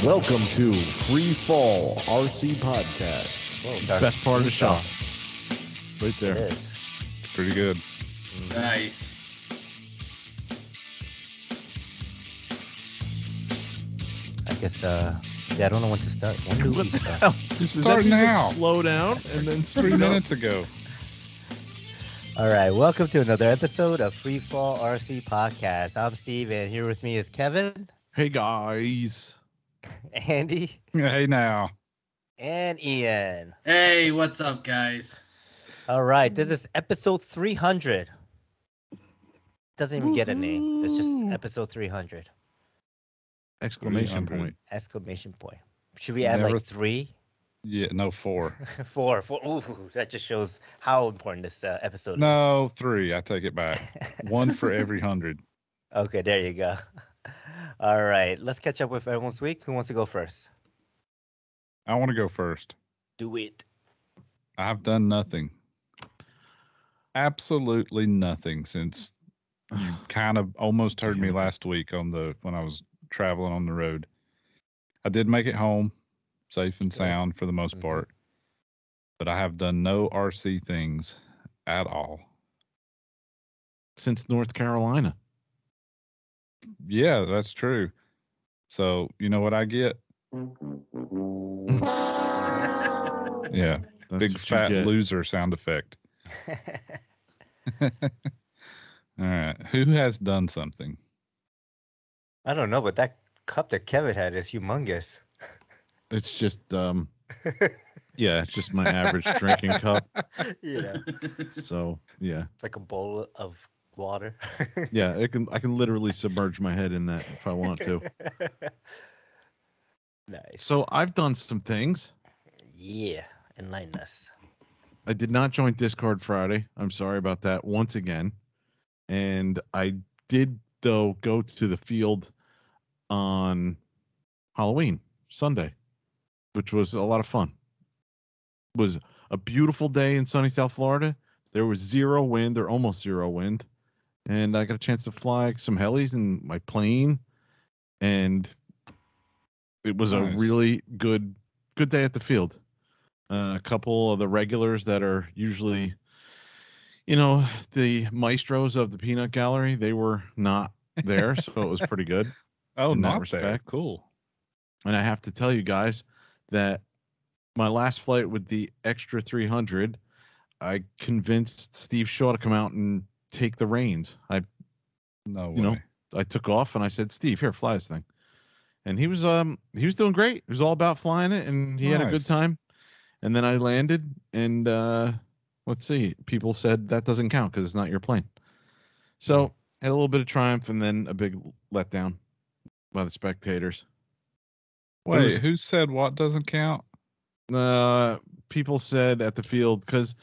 Welcome to FreeFallRC Podcast. Whoa, Best part of the show. Right there. It is. Pretty good. Nice. I guess, I don't know when to start. When do we start? Start now. Slow down and then 3 speed up. minutes ago. All right, welcome to another episode of FreeFallRC Podcast. I'm Steve, and here with me is Kevin, Hey guys. Andy, Hey now. and Ian. Hey, what's up, guys? All right, this is episode 300. Doesn't even get a name. It's just Woohoo. episode 300. Exclamation 300. point. Exclamation point. Should we add Never like 3? Yeah, no, 4. 4. Ooh, that just shows how important this episode No, 3. I take it back. 1 for every 100. is. Okay, there you go. All right, let's catch up with everyone's week. Who wants to go first? I want to go first. Do it. I've done nothing. Absolutely nothing since you kind of almost heard me last week when I was traveling on the road. I did make it home safe and sound for the most part, but I have done no RC things at all. Since North Carolina. Yeah, that's true. So, you know what I get? Yeah, That's big what you fat get. loser sound effect. All right. Who has done something? I don't know, but that cup that Kevin had is humongous. It's just yeah, it's just my average drinking cup. You know, So yeah. it's like a bowl of water. Yeah, I can literally submerge my head in that if I want to. Nice. So I've done some things. Yeah, enlighten us. I did not join Discord Friday. I'm sorry about that once again. And I did, though, go to the field on Halloween, Sunday, which was a lot of fun. It was a beautiful day in sunny South Florida. There was zero wind or almost zero wind. And I got a chance to fly some helis in my plane. And it was Nice. a really good day at the field. A couple of the regulars that are usually, the maestros of the peanut gallery, they were not there, so it was pretty good. Oh, In that not there. respect. Cool. And I have to tell you guys that my last flight with the extra 300, I convinced Steve Shaw to come out and take the reins. No way. You know, I took off and I said, Steve, here, fly this thing. And he was doing great. It was all about flying it, and he had a good Nice. time. And then I landed, and let's see, people said that doesn't count because it's not your plane. So had a little bit of triumph, and then a big letdown by the spectators. Wait, was- who said what doesn't count? People said at the field, because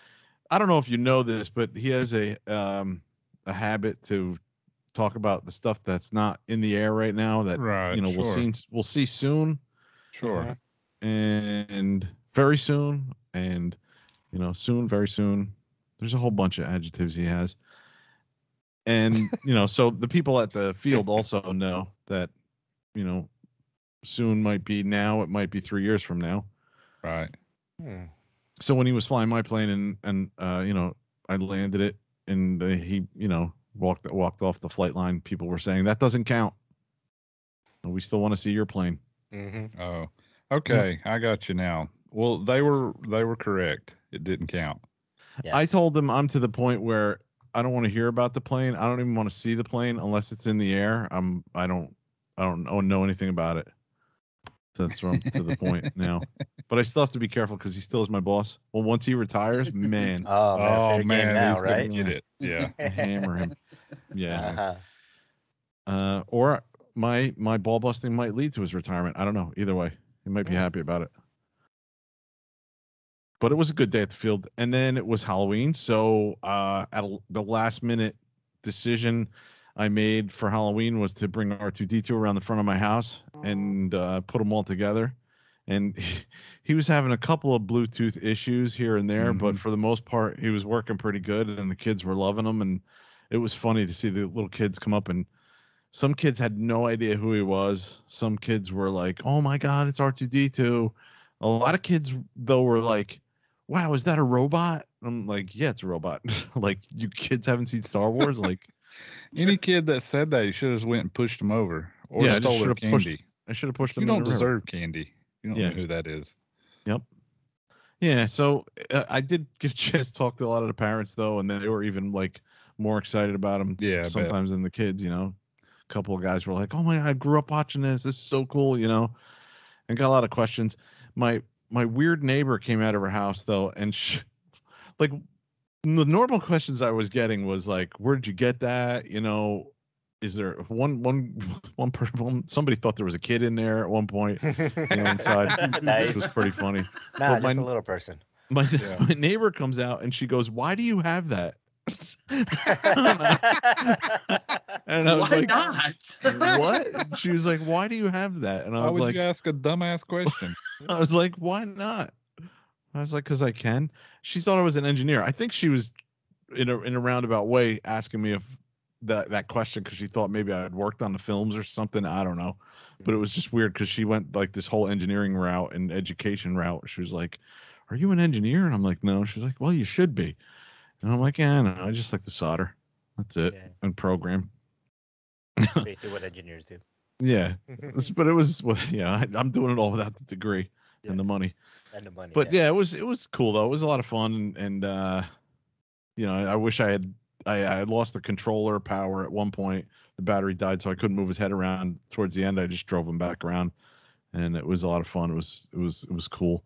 I don't know if you know this, but he has a habit to talk about the stuff that's not in the air right now that Right. we'll see soon. Sure. And very soon, and soon, very soon. There's a whole bunch of adjectives he has, and so the people at the field also know that soon might be now, it might be 3 years from now. Right. So when he was flying my plane and I landed it, and he walked off the flight line, people were saying that doesn't count. We still want to see your plane. Mm-hmm. Oh, okay. I got you now. Well, they were correct. It didn't count. Yes. I told them I'm to the point where I don't want to hear about the plane. I don't even want to see the plane unless it's in the air. I don't know anything about it. That's where I'm to the point now. But I still have to be careful because he still is my boss. Well, once he retires, man, Oh man, fair game now, he's right? gonna get it. Yeah. I hammer him. Yeah. Uh-huh. Or my ball busting might lead to his retirement. I don't know. Either way, he might be happy about it. But it was a good day at the field. And then it was Halloween. So the last minute decision I made for Halloween was to bring R2-D2 around the front of my house and put them all together. And he was having a couple of Bluetooth issues here and there, but for the most part, he was working pretty good, and the kids were loving him. And it was funny to see the little kids come up and Some kids had no idea who he was. Some kids were like, "Oh my God, it's R2D2." A lot of kids though were like, "Wow, is that a robot?" I'm like, "Yeah, it's a robot." Like, you kids haven't seen Star Wars? Like, Any kid that said that, you should have went and pushed them over or yeah, I just stole should their have pushed. candy. I should have pushed You them in don't the river. deserve candy. You don't Yeah. know who that is. Yep. Yeah, so I did get a chance to talk to a lot of the parents though, and they were even like more excited about him Yeah, I bet. sometimes than the kids. A couple of guys were like, "Oh my God, I grew up watching this. This is so cool," and got a lot of questions. My weird neighbor came out of her house though, and like the normal questions I was getting was like, "Where did you get that?" Is there one person? Somebody thought there was a kid in there at one point, inside, Nice. which was pretty funny. Nah, But just a little person. My Yeah. my neighbor comes out and she goes, "Why do you have that?" And I was Why like, not? "What?" And she was like, "Why do you have that?" And I Why was would like, you ask a dumbass question? I was like, "Why not?" I was like, "Cause I can." She thought I was an engineer. I think she was in a roundabout way asking me if that question because she thought maybe I had worked on the films or something. I don't know, but it was just weird because she went like this whole engineering route and education route. She was like, "Are you an engineer?" And I'm like, "No." She's like, "Well, you should be." And I'm like, "Yeah, no, I just like to solder. That's it, Yeah. and program." Basically what engineers do. Yeah, but it was I'm doing it all without the degree and the money. And the money. But yeah, it was cool though. It was a lot of fun, and I wish I had lost the controller power at one point. The battery died, so I couldn't move his head around. Towards the end, I just drove him back around, and it was a lot of fun. It was cool.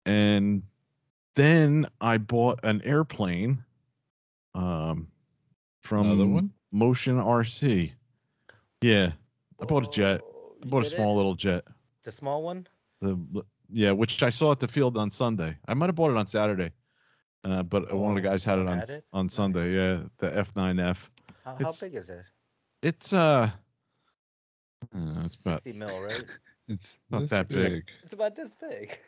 And then I bought an airplane, Another from one? Motion RC. Yeah, I bought a jet. Whoa, I you bought a did small it? little jet. The small one? Which I saw at the field on Sunday. I might have bought it on Saturday. But one of the guys had it someone on had it? on Sunday. Yeah, the F9F. How It's big is it? it's it's about 60 mil, right? It's Not this that big. big. It's about this big.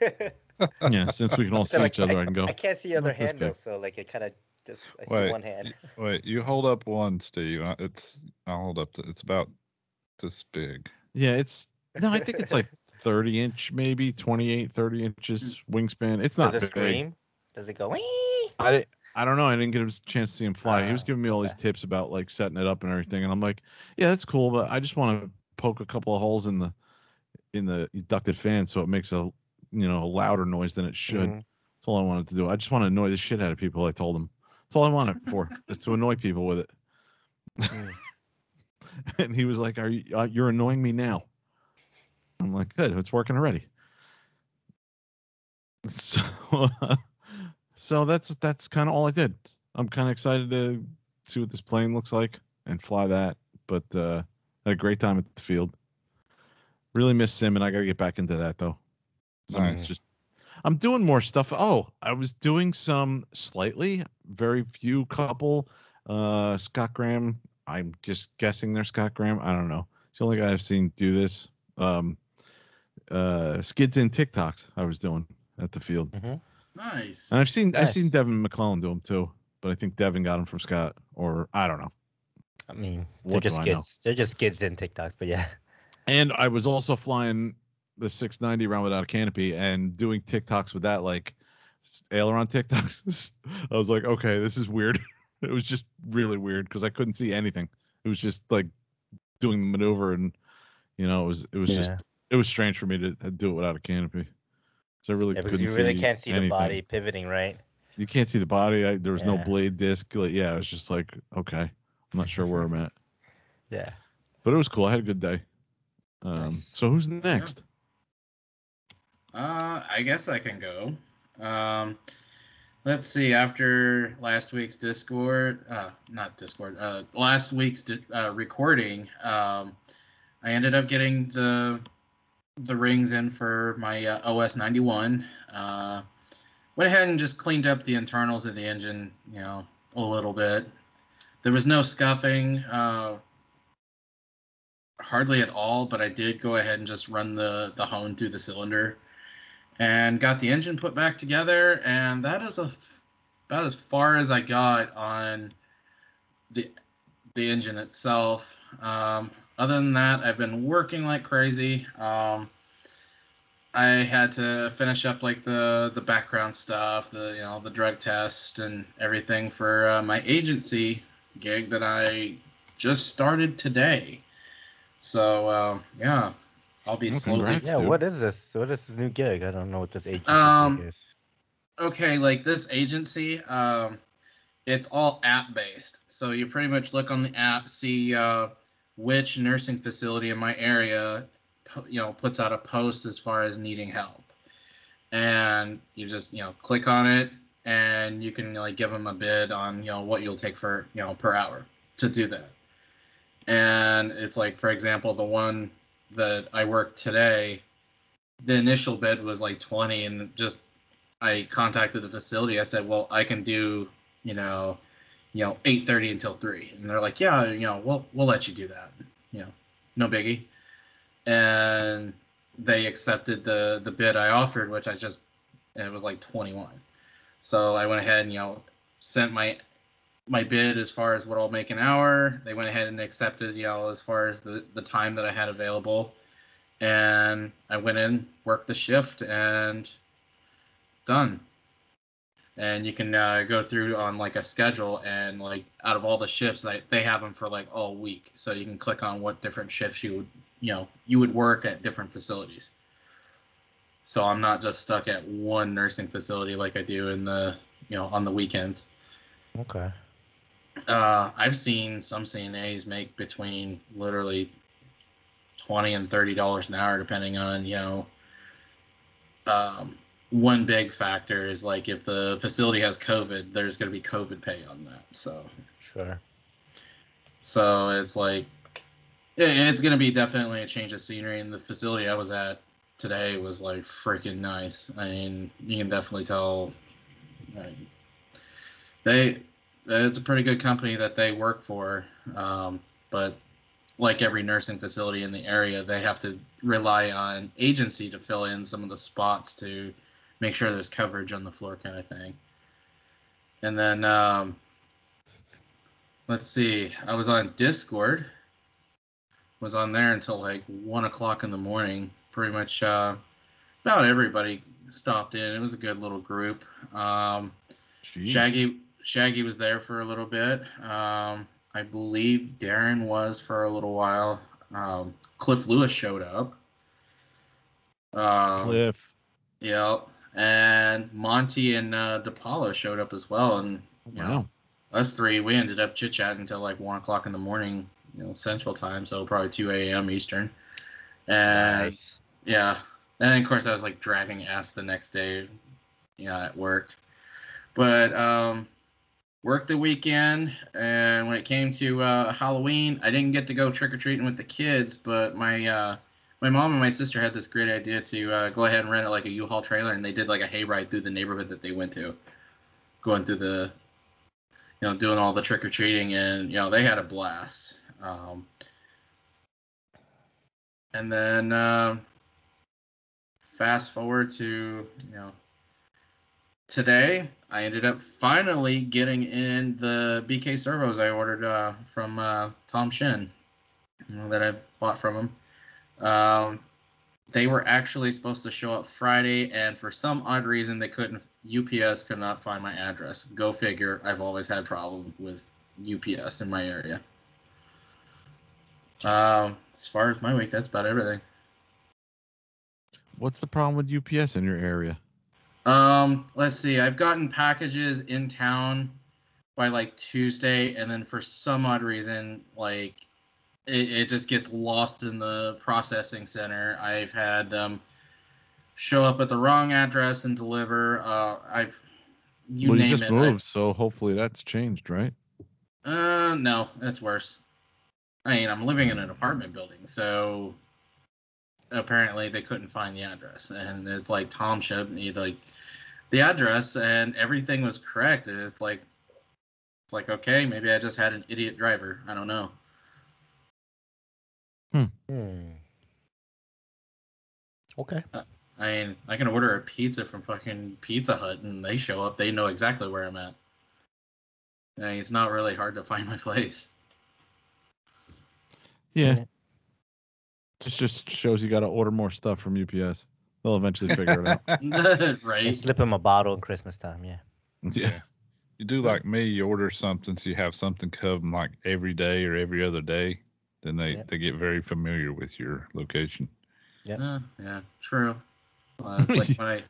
yeah. Since we can all see Like, each other, I can go. I can't see other Not this hand big. though, so like it kind of just I see Wait, one hand. Wait, you hold up one, Steve. I'll hold up. It's about this big. Yeah, I think it's like 30-inch, maybe 28, 30 inches wingspan. It's not Does it big. scream? Does it go? Wee? I don't know. I didn't get a chance to see him fly. He was giving me all these Okay. tips about like setting it up and everything, and I'm like, yeah, that's cool, but I just want to poke a couple of holes in the ducted fan so it makes a louder noise than it should. Mhm. That's all I wanted to do. I just want to annoy the shit out of people. I told him. That's all I want it for, is to annoy people with it. Mm. And he was like, "Are you? You're annoying me now." I'm like, "Good, it's working already." So, so that's kind of all I did. I'm kind of excited to see what this plane looks like and fly that. But had a great time at the field. Really miss Sim, and I got to get back into that though. Nice. I'm doing more stuff. Oh, I was doing some very few couple. Scott Graham. I'm just guessing they're Scott Graham. I don't know. It's the only guy I've seen do this. Skids and TikToks I was doing at the field. Mhm. Nice. And I've seen Nice. Devin McClellan do them too, but I think Devin got them from Scott, or I don't know. I mean, What they're do just I know? kids. They're just kids in TikToks, but yeah. And I was also flying the 690 around without a canopy and doing TikToks with that, like aileron TikToks. I was like, okay, this is weird. It was just really weird because I couldn't see anything. It was just like doing the maneuver, and it was just it was strange for me to do it without a canopy. So I really Yeah, because couldn't you really see can't see anything. the body pivoting, right? You can't see the body. There was no Yeah. blade disc. Like, yeah, it was just like, okay, I'm not sure where I'm at. Yeah. But it was cool. I had a good day. Nice. So who's next? I guess I can go. Let's see. After last week's last week's recording, I ended up getting the rings in for my OS 91. Went ahead and just cleaned up the internals of the engine, a little bit. There was no scuffing, hardly at all, but I did go ahead and just run the hone through the cylinder and got the engine put back together, and that is about as far as I got on the engine itself. Other than that, I've been working like crazy. I had to finish up like the background stuff, the drug test and everything for my agency gig that I just started today. So yeah, I'll be Well, slowly. congrats. Yeah, dude. what is this? What is this new gig? I don't know what this agency Um, gig is. Okay, like this agency, it's all app based. So you pretty much look on the app, see which nursing facility in my area, puts out a post as far as needing help, and you just click on it, and you can like give them a bid on what you'll take for per hour to do that. And it's like, for example, the one that I worked today, the initial bid was like 20, and just I contacted the facility. I said, well, I can do, 8:30 until 3. And they're like, yeah, we'll let you do that. No biggie. And they accepted the bid I offered, which it was like 21. So I went ahead and, sent my bid as far as what I'll make an hour. They went ahead and accepted, as far as the time that I had available. And I went in, worked the shift, and done. And you can go through on like a schedule, and like out of all the shifts, they have them for like all week, so you can click on what different shifts you would work at different facilities. So I'm not just stuck at one nursing facility like I do in the on the weekends. Okay. I've seen some CNAs make between literally $20 and $30 an hour, depending on one big factor is like if the facility has COVID, there's going to be COVID pay on that. Sure. So it's like it's going to be definitely a change of scenery. And the facility I was at today was like freaking nice. I mean, you can definitely tell it's a pretty good company that they work for. But like every nursing facility in the area, they have to rely on agency to fill in some of the spots to make sure there's coverage on the floor, kind of thing. And then let's see, I was on Discord. Was on there until like 1 o'clock in the morning. Pretty much about everybody stopped in. It was a good little group. Jeez. Shaggy was there for a little bit. I believe Darren was for a little while. Cliff Lewis showed up. Cliff. Yeah, and Monty and DePaulo showed up as well, and Wow. Us three, we ended up chit chatting until like 1 o'clock in the morning, Central Time, so probably 2 a.m. Eastern. And Nice. yeah, and of course I was like dragging ass the next day, at work. But worked the weekend, and when it came to Halloween, I didn't get to go trick or treating with the kids, but my mom and my sister had this great idea to go ahead and rent like a U-Haul trailer, and they did like a hayride through the neighborhood that they went to, going through the, doing all the trick or treating, and they had a blast. And then fast forward to today, I ended up finally getting in the BK servos I ordered from Tom Shin, that I bought from him. They were actually supposed to show up Friday, and for some odd reason, they couldn't. UPS could not find my address. Go figure. I've always had problem with UPS in my area. As far as my week, that's about everything. What's the problem with UPS in your area? Let's see. I've gotten packages in town by like Tuesday, and then for some odd reason, like it just gets lost in the processing center. I've had them show up at the wrong address and deliver. You just name it. moved, so hopefully that's changed, right? No, it's worse. I mean, I'm living in an apartment building, so apparently they couldn't find the address, and it's like Tom showed me like the address, and everything was correct. And it's like okay, maybe I just had an idiot driver. I don't know. Okay. I mean, I can order a pizza from fucking Pizza Hut, and they show up. They know exactly where I'm at. I mean, it's not really hard to find my place. Yeah. Just shows you got to order more stuff from UPS. They'll eventually figure it out. Right. And slip him a bottle in Christmas time. Yeah. Yeah. You do like me, you order something so you have something come like every day or every other day, then they get very familiar with your location. Yeah. Yeah, true. It's like when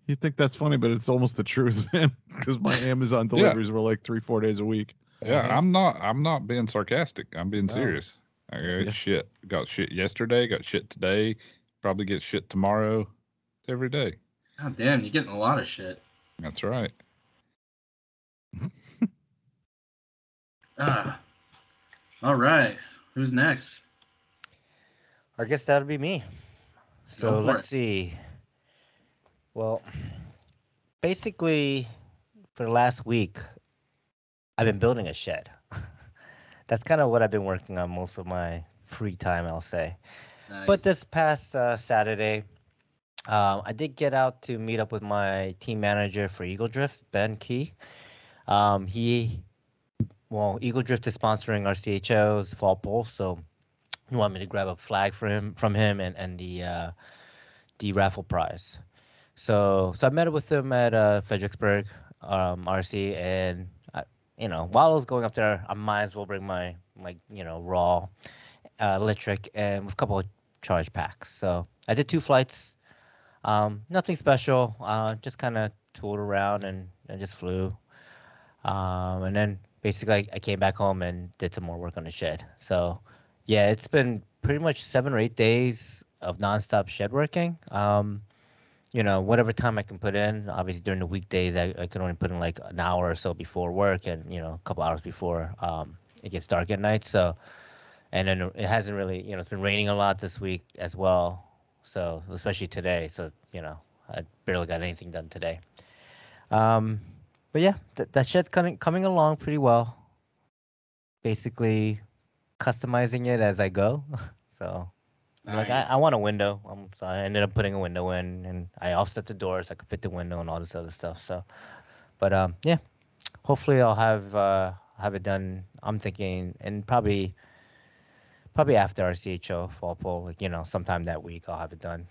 You think that's funny, but it's almost the truth, man. Because my Amazon deliveries were like 3-4 days a week. Yeah, I'm not being sarcastic. I'm being serious. I got shit. Got shit yesterday, got shit today, probably get shit tomorrow. It's every day. God damn, you're getting a lot of shit. That's right. All right. Who's next? I guess that'll be me. So Go for let's it. see. Well, basically, for the last week, I've been building a shed. That's kind of what I've been working on most of my free time, I'll say. Nice. But this past Saturday, I did get out to meet up with my team manager for Eagle Drift, Ben Key. Eagle Drift is sponsoring our CHO's Fall Pulse, so he wanted me to grab a flag from him and the raffle prize. So I met up with him at Fredericksburg RC, and while I was going up there, I might as well bring my raw electric and a couple of charge packs. So I did 2 flights. Nothing special. Just kind of tooled around and just flew. And then basically I came back home and did some more work on the shed. So yeah, it's been pretty much 7 or 8 days of nonstop shed working. Whatever time I can put in. Obviously during the weekdays, I can only put in like an hour or so before work and, a couple hours before it gets dark at night. So, and then it hasn't really, it's been raining a lot this week as well. So, especially today. So, I barely got anything done today. But yeah, that shed's coming along pretty well. Basically customizing it as I go. So I'm like, I want a window. So I ended up putting a window in, and I offset the door so I could fit the window and all this other stuff. So, but yeah, hopefully I'll have it done. I'm thinking, and probably after our CHO fall pull, sometime that week I'll have it done.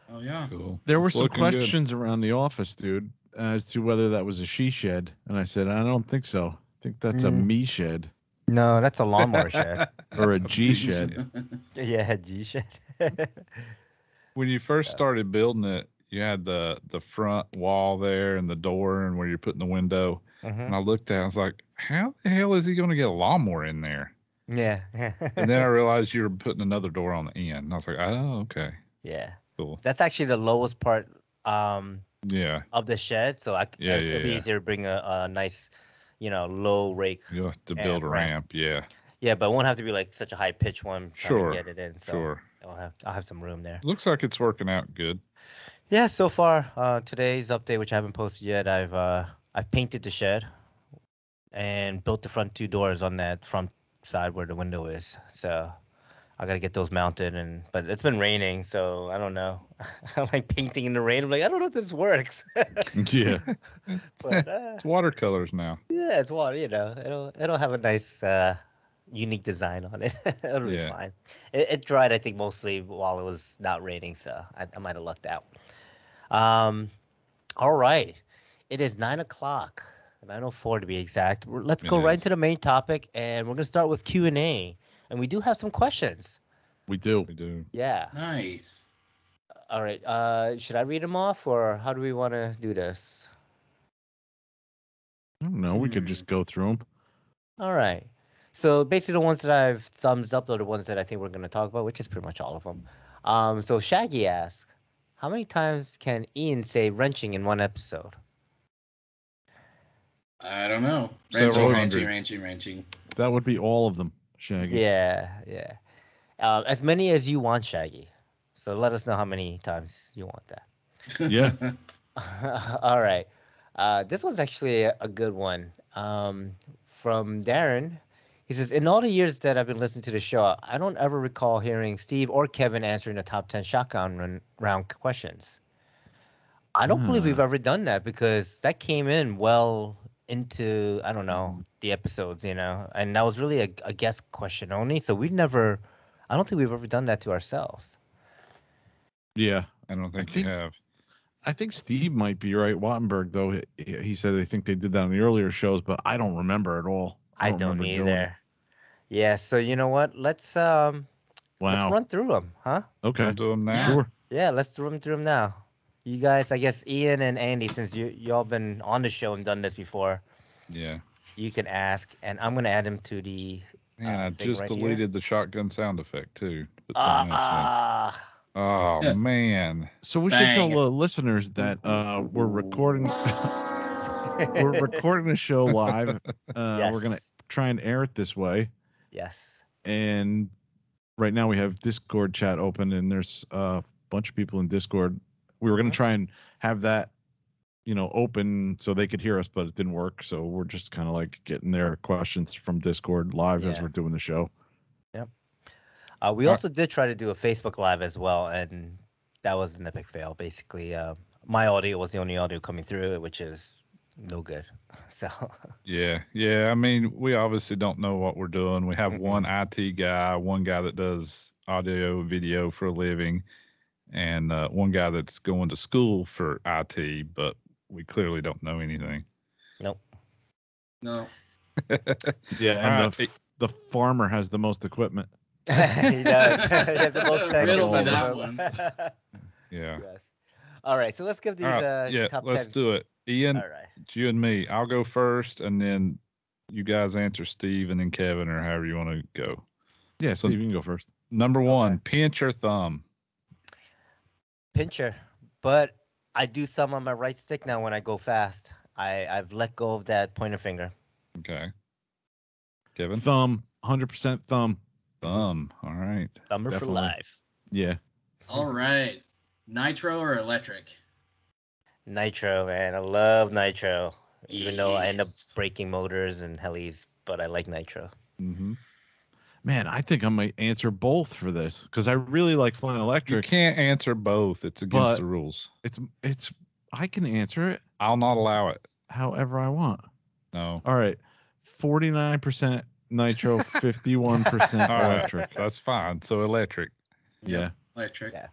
Oh yeah. Cool. There were It's some looking good. questions around the office, dude, as to whether that was a she shed, and I said I don't think so. I think that's a me shed No, that's a lawnmower shed. or a G shed. Yeah, G shed. When you first started building it, you had the front wall there and the door and where you're putting the window. And I looked at it, I was like, how the hell is he going to get a lawnmower in there? Yeah. And then I realized you were putting another door on the end. And I was like, oh, okay. Yeah. Cool. That's actually the lowest part Yeah. of the shed. So it'll be easier to bring a nice, low rake. You'll have to build a ramp. Yeah. Yeah, but it won't have to be like such a high pitch one trying to get it in. So Sure. I'll have some room there. Looks like it's working out good. Yeah, so far, today's update, which I haven't posted yet, I've painted the shed and built the front 2 doors on that front side where the window is. So I gotta get those mounted, but it's been raining, so I don't know. I'm like painting in the rain. I'm like, I don't know if this works. Yeah. But, It's watercolors now. yeah, it's water. It'll have a nice unique design on it. It'll be fine. It dried, I think, mostly while it was not raining, so I might have lucked out. All right, it is 9:00, 9:04 to be exact. Let's go right into the main topic, and we're gonna start with Q&A, and we do have some questions. We do. Yeah. Nice. All right. Should I read them off, or how do we want to do this? I don't know. We could just go through them. All right. So basically the ones that I've thumbs up are the ones that I think we're going to talk about, which is pretty much all of them. So Shaggy asks, how many times can Ian say wrenching in one episode? I don't know. Several Wrenching. That would be all of them, Shaggy. Yeah. As many as you want, Shaggy. So let us know how many times you want that. Yeah. All right. This one's actually a good one. From Darren. He says, in all the years that I've been listening to the show, I don't ever recall hearing Steve or Kevin answering the top 10 shotgun round questions. I don't believe we've ever done that because that came in well into, I don't know, the episodes, you know, and that was really a guest question only. So I don't think we've ever done that to ourselves. Yeah. I don't think I think- you have. I think Steve might be right. Wattenberg, though, he said they think they did that on the earlier shows, but I don't remember at all. I don't remember doing it. either. Yeah, so you know what? Let's Wow. run through them, huh? Okay. We'll do them now. Sure. Yeah, let's run through them now. You guys, I guess Ian and Andy, since y'all been on the show and done this before, Yeah. you can ask, and I'm gonna add him to the Man, I thing just right here. deleted the shotgun sound effect too. Put something else in. Oh Yeah. man. So we should tell Bang. the listeners that we're recording. We're recording the show live. Yes. We're gonna try and air it this way. Yes. And right now we have Discord chat open, and there's a bunch of people in Discord. We were gonna try and have that, open so they could hear us, but it didn't work. So we're just kind of like getting their questions from Discord live as Yeah. we're doing the show. We also did try to do a Facebook Live as well, and that was an epic fail. Basically, my audio was the only audio coming through, which is no good. So Yeah. I mean, we obviously don't know what we're doing. We have one IT guy, one guy that does audio, video for a living, and one guy that's going to school for IT, but we clearly don't know anything. nope. No. Yeah, and Alright. the farmer has the most equipment. He does. He has the most Riddle me technical. that one. Yeah. Yes. All right, so let's give these All right. Yeah. top Let's 10. do it. Ian, All right. it's you and me. I'll go first, and then you guys answer Steve, and then Kevin, or however you want to go. Yeah, So- Steve, you can go first. Number one, pinch or thumb. Pincher, but I do thumb on my right stick now when I go fast. I've let go of that pointer finger. Okay. Kevin, Thumb, 100% thumb. thumb. All right. Thumber for Definitely. life. Yeah. All right. Nitro or electric? Nitro, man. I love nitro. Even though I end up Yes. breaking motors and helis, but I like nitro. Mm-hmm. Man, I think I might answer both for this because I really like flying You electric. can't answer both. It's against But- the rules. It's I can answer it I'll not allow it. however I want. No. All right. 49% nitro, 51% All right. electric. That's fine. So electric. Yeah. Electric. Yeah.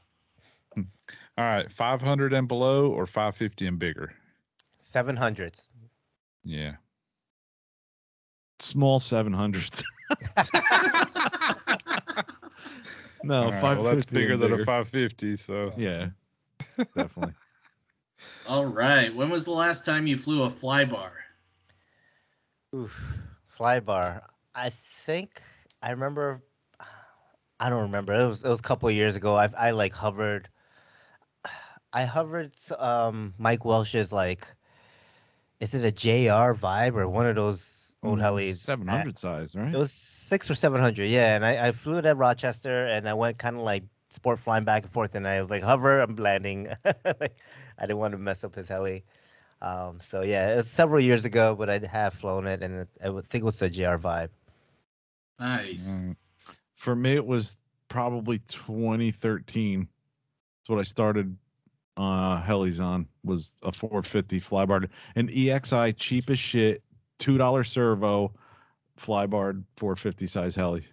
All right. 500 and below or 550 and bigger? 700s. Yeah. Small 700s. No, All right, 550. well, that's bigger and than a 550. So Yeah. Definitely. All right. When was the last time you flew a flybar? Oof. Flybar. I think I remember. I don't remember. It was a couple of years ago. I like hovered. I hovered Mike Welsh's like. Is it a JR Vibe or one of those old helis? 700 size, right? It was 600 or 700, yeah. And I flew it at Rochester, and I went kind of like sport flying back and forth, and I was like, hover, I'm landing. Like, I didn't want to mess up his heli. So yeah, it was several years ago, but I have flown it, and I would think it was a JR Vibe. Nice. mm, For me, it was probably 2013. That's what I started helis on, was a 450 flybar, an EXI, cheap as shit, $2 servo flybar 450 size heli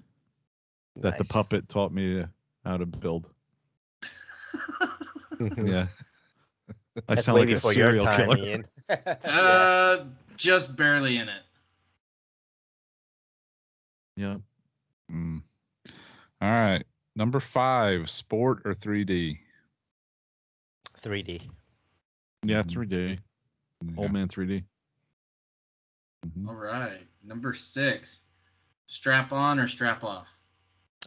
that the Nice. puppet taught me how to build. Yeah. I That's sound way like a before your serial time, killer. Ian. Yeah. Just barely in it. Yeah. mm. All right. Number 5, sport or 3D? 3D. Yeah, Mhm. 3D. Yeah. Old man 3D. Mhm. All right. Number 6, strap on or strap off?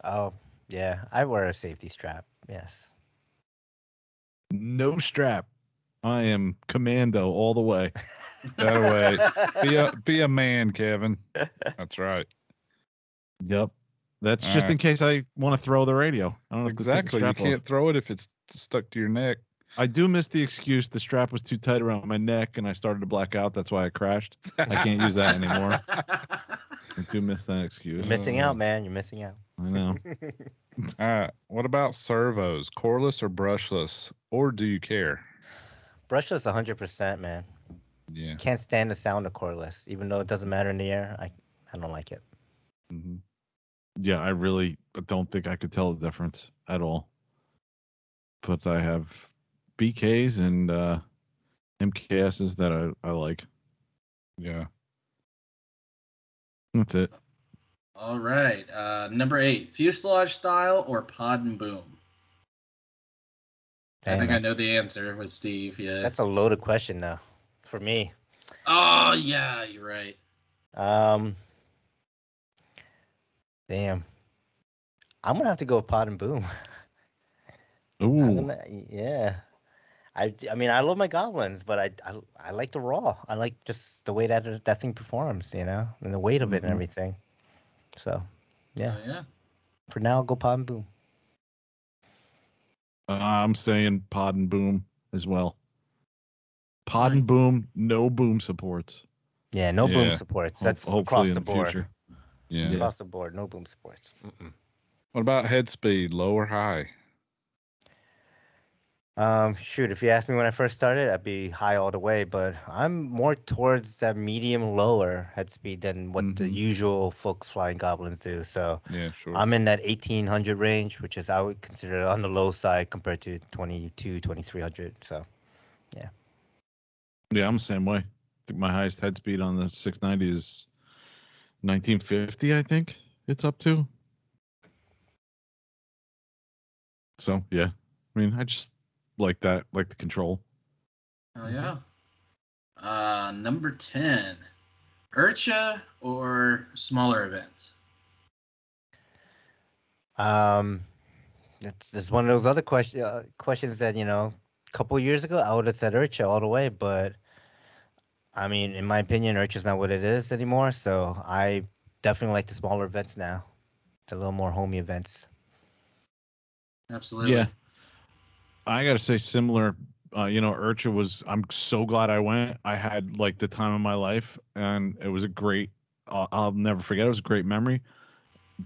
Oh, yeah. I wear a safety strap. Yes. No strap. I am commando all the way. That way. Be a man, Kevin. That's right. Yep. That's All just right. in case I want to throw the radio. I don't have to take the Exactly. You strap off. can't throw it if it's stuck to your neck. I do miss the excuse the strap was too tight around my neck and I started to black out. That's why I crashed. I can't use that anymore. I do miss that excuse. You're missing out, man. You're missing out. I know. All right. What about servos? Coreless or brushless? Or do you care? Brushless 100%, man. Yeah. Can't stand the sound of cordless, even though it doesn't matter in the air. I don't like it. Mm-hmm. Yeah, I really don't think I could tell the difference at all. But I have BKs and MKSs that I like. Yeah. That's it. All right. Number 8, fuselage style or pod and boom? I think I know the answer with Steve. Yeah. That's a loaded question now, for me. Oh yeah, you're right. Damn. I'm gonna have to go with pod and boom. Ooh. Yeah. I mean, I love my goblins, but I like the raw. I like just the way that thing performs, and the weight of it and Mhm. everything. So, yeah. Oh yeah. For now, I'll go pod and boom. I'm saying pod and boom as well. Pod Nice. and boom, no boom supports. Yeah, no boom Yeah. supports. That's Hopefully across in the the board. future. Yeah. Yeah. Across the board, no boom supports. What about head speed, low or high? Shoot, if you asked me when I first started, I'd be high all the way, but I'm more towards that medium lower head speed than what the Mhm. usual folks flying goblins do. So Yeah, sure. I'm in that 1800 range, which is I would consider on the low side compared to 2300. So Yeah, I'm the same way. I think my highest head speed on the 690 is 1950, I think it's up to. So, yeah. I mean, I just like that, like the control. Oh yeah. Number 10, Urcha or smaller events? that's one of those other questions that a couple years ago I would have said Urcha all the way, but I mean, in my opinion, Urcha's not what it is anymore. So I definitely like the smaller events now, the little more homey events. Absolutely. Yeah. I got to say similar. Urcha was, I'm so glad I went. I had like the time of my life and it was a great, I'll never forget. It was a great memory.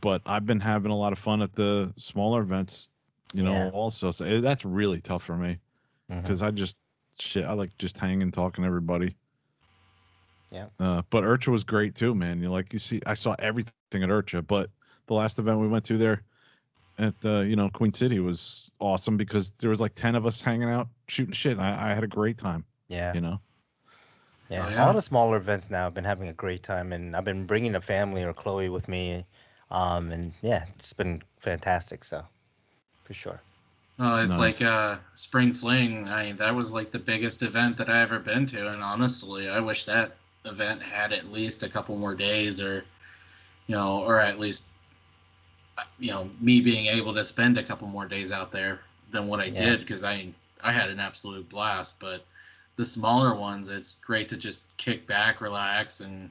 But I've been having a lot of fun at the smaller events, Yeah. also. So that's really tough for me because I like just hanging, talking to everybody. Yeah. But Urcha was great too, man. I saw everything at Urcha, but the last event we went to there at Queen City was awesome because there was like 10 of us hanging out shooting shit. And I had a great time. Yeah. Yeah. Oh, yeah. All the smaller events now, I've been having a great time, and I've been bringing the family or Chloe with me, and yeah, it's been fantastic. So, for sure. Oh, it's Nice. like Spring Fling. That was like the biggest event that I ever been to, and honestly, I wish that event had at least a couple more days, or or at least me being able to spend a couple more days out there than what I Yeah. did, because I had an absolute blast. But the smaller ones, it's great to just kick back, relax, and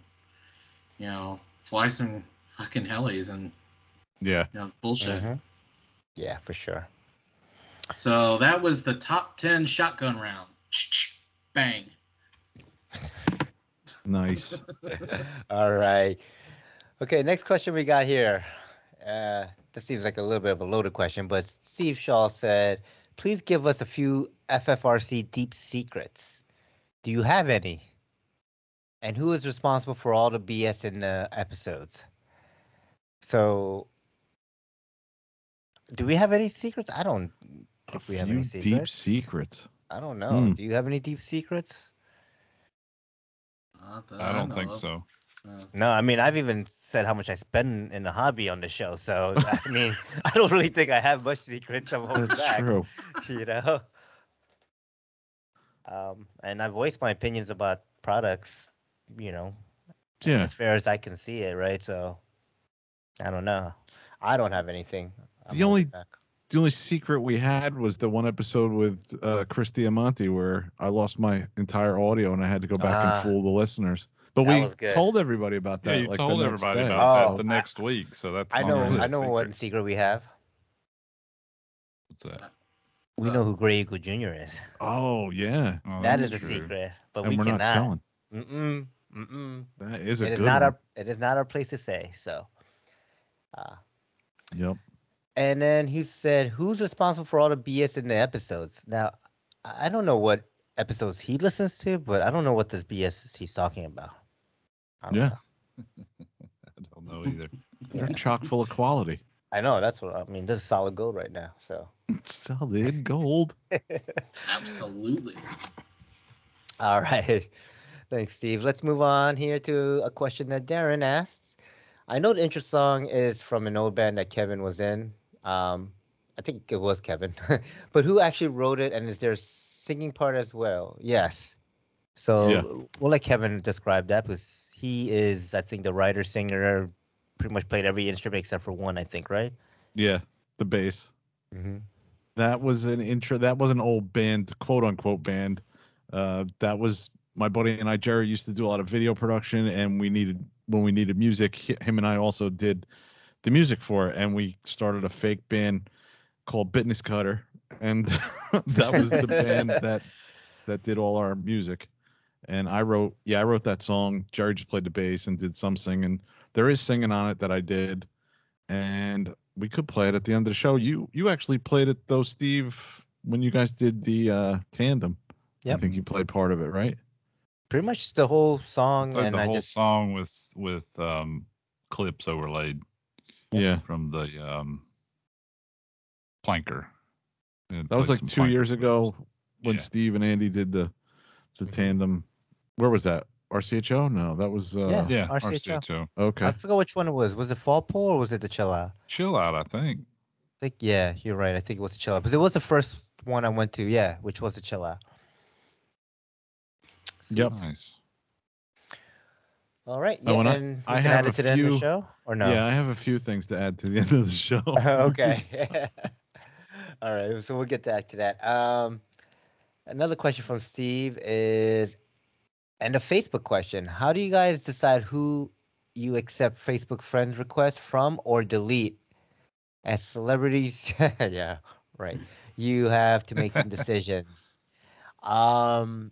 fly some fucking helis and Yeah. bullshit. Mhm. Yeah, for sure. So that was the top 10 shotgun round. Bang. Nice. All right. Okay, next question we got here. This seems like a little bit of a loaded question, but Steve Shaw said, please give us a few FFRC deep secrets. Do you have any? And who is responsible for all the BS in the episodes? So, do we have any secrets? I don't A think we have any few secrets. deep secrets. I don't know. Do you have any deep secrets? I don't think so. No, I mean, I've even said how much I spend in the hobby on the show. So, I mean, I don't really think I have much secrets I'm holding That's back. true. And I voiced my opinions about products, Yeah. as fair as I can see it, right? So, I don't know. I don't have anything. I'm The only holding back. The only secret we had was the one episode with Chris Diamante where I lost my entire audio and I had to go back and fool the listeners. But that we was good. told everybody about that. Yeah, you like told the next everybody day. about Oh, that the next week, so that's I not know. really I a know secret. what secret we have. What's that? We know who Grey Eagle Jr. is. Oh yeah, Oh, That that's is a true. secret, but and we we're cannot. not telling. Mm-mm. That is a It is good not one. it is not our place to say. So. Yep. And then he said, "Who's responsible for all the BS in the episodes?" Now, I don't know what episodes he listens to, but I don't know what this BS he's talking about. I don't Yeah. know. I don't know either. They're chock full of quality. I know, that's what I mean. This is solid gold right now. So Solid gold. Absolutely. all right. Thanks, Steve. Let's move on here to a question that Darren asked. I know the intro song is from an old band that Kevin was in. I think it was Kevin. But who actually wrote it, and is there a singing part as well? Yes. So Yeah. we'll let Kevin describe that because he is, I think, the writer, singer, pretty much played every instrument except for one, I think, right? Yeah. The bass. Mm-hmm. That was an intro. That was an old band, quote unquote band. That was my buddy and I, Jerry, used to do a lot of video production, and when we needed music, him and I also did the music for it, and we started a fake band called Bitness Cutter, and that was the band that did all our music. And I wrote that song. Jerry just played the bass and did some singing. There is singing on it that I did, and we could play it at the end of the show. You actually played it though, Steve, when you guys did the tandem. Yep. I think you played part of it, right? Pretty much the whole song, Played and the I whole just song with clips overlaid Yeah. from the planker. That was like 2 years ago when Yeah. Steve and Andy did the tandem. Where was that? RCHO? No, that was Yeah, RCHO. RCHO. Okay. I forgot which one it was. Was it Fall Pull or was it the Chill Out? Chill Out, I think. I think, yeah, you're right. I think it was the Chill Out because it was the first one I went to. Yeah, which was the Chill Out. Yep. Nice. All right. Yeah, Oh, and and I we can have add a it to the end of the few- show or no? Yeah, I have a few things to add to the end of the show. Okay. All right. So we'll get back to that. Another question from Steve is, and a Facebook question: how do you guys decide who you accept Facebook friend requests from or delete? As celebrities, yeah, right. You have to make some decisions. Um,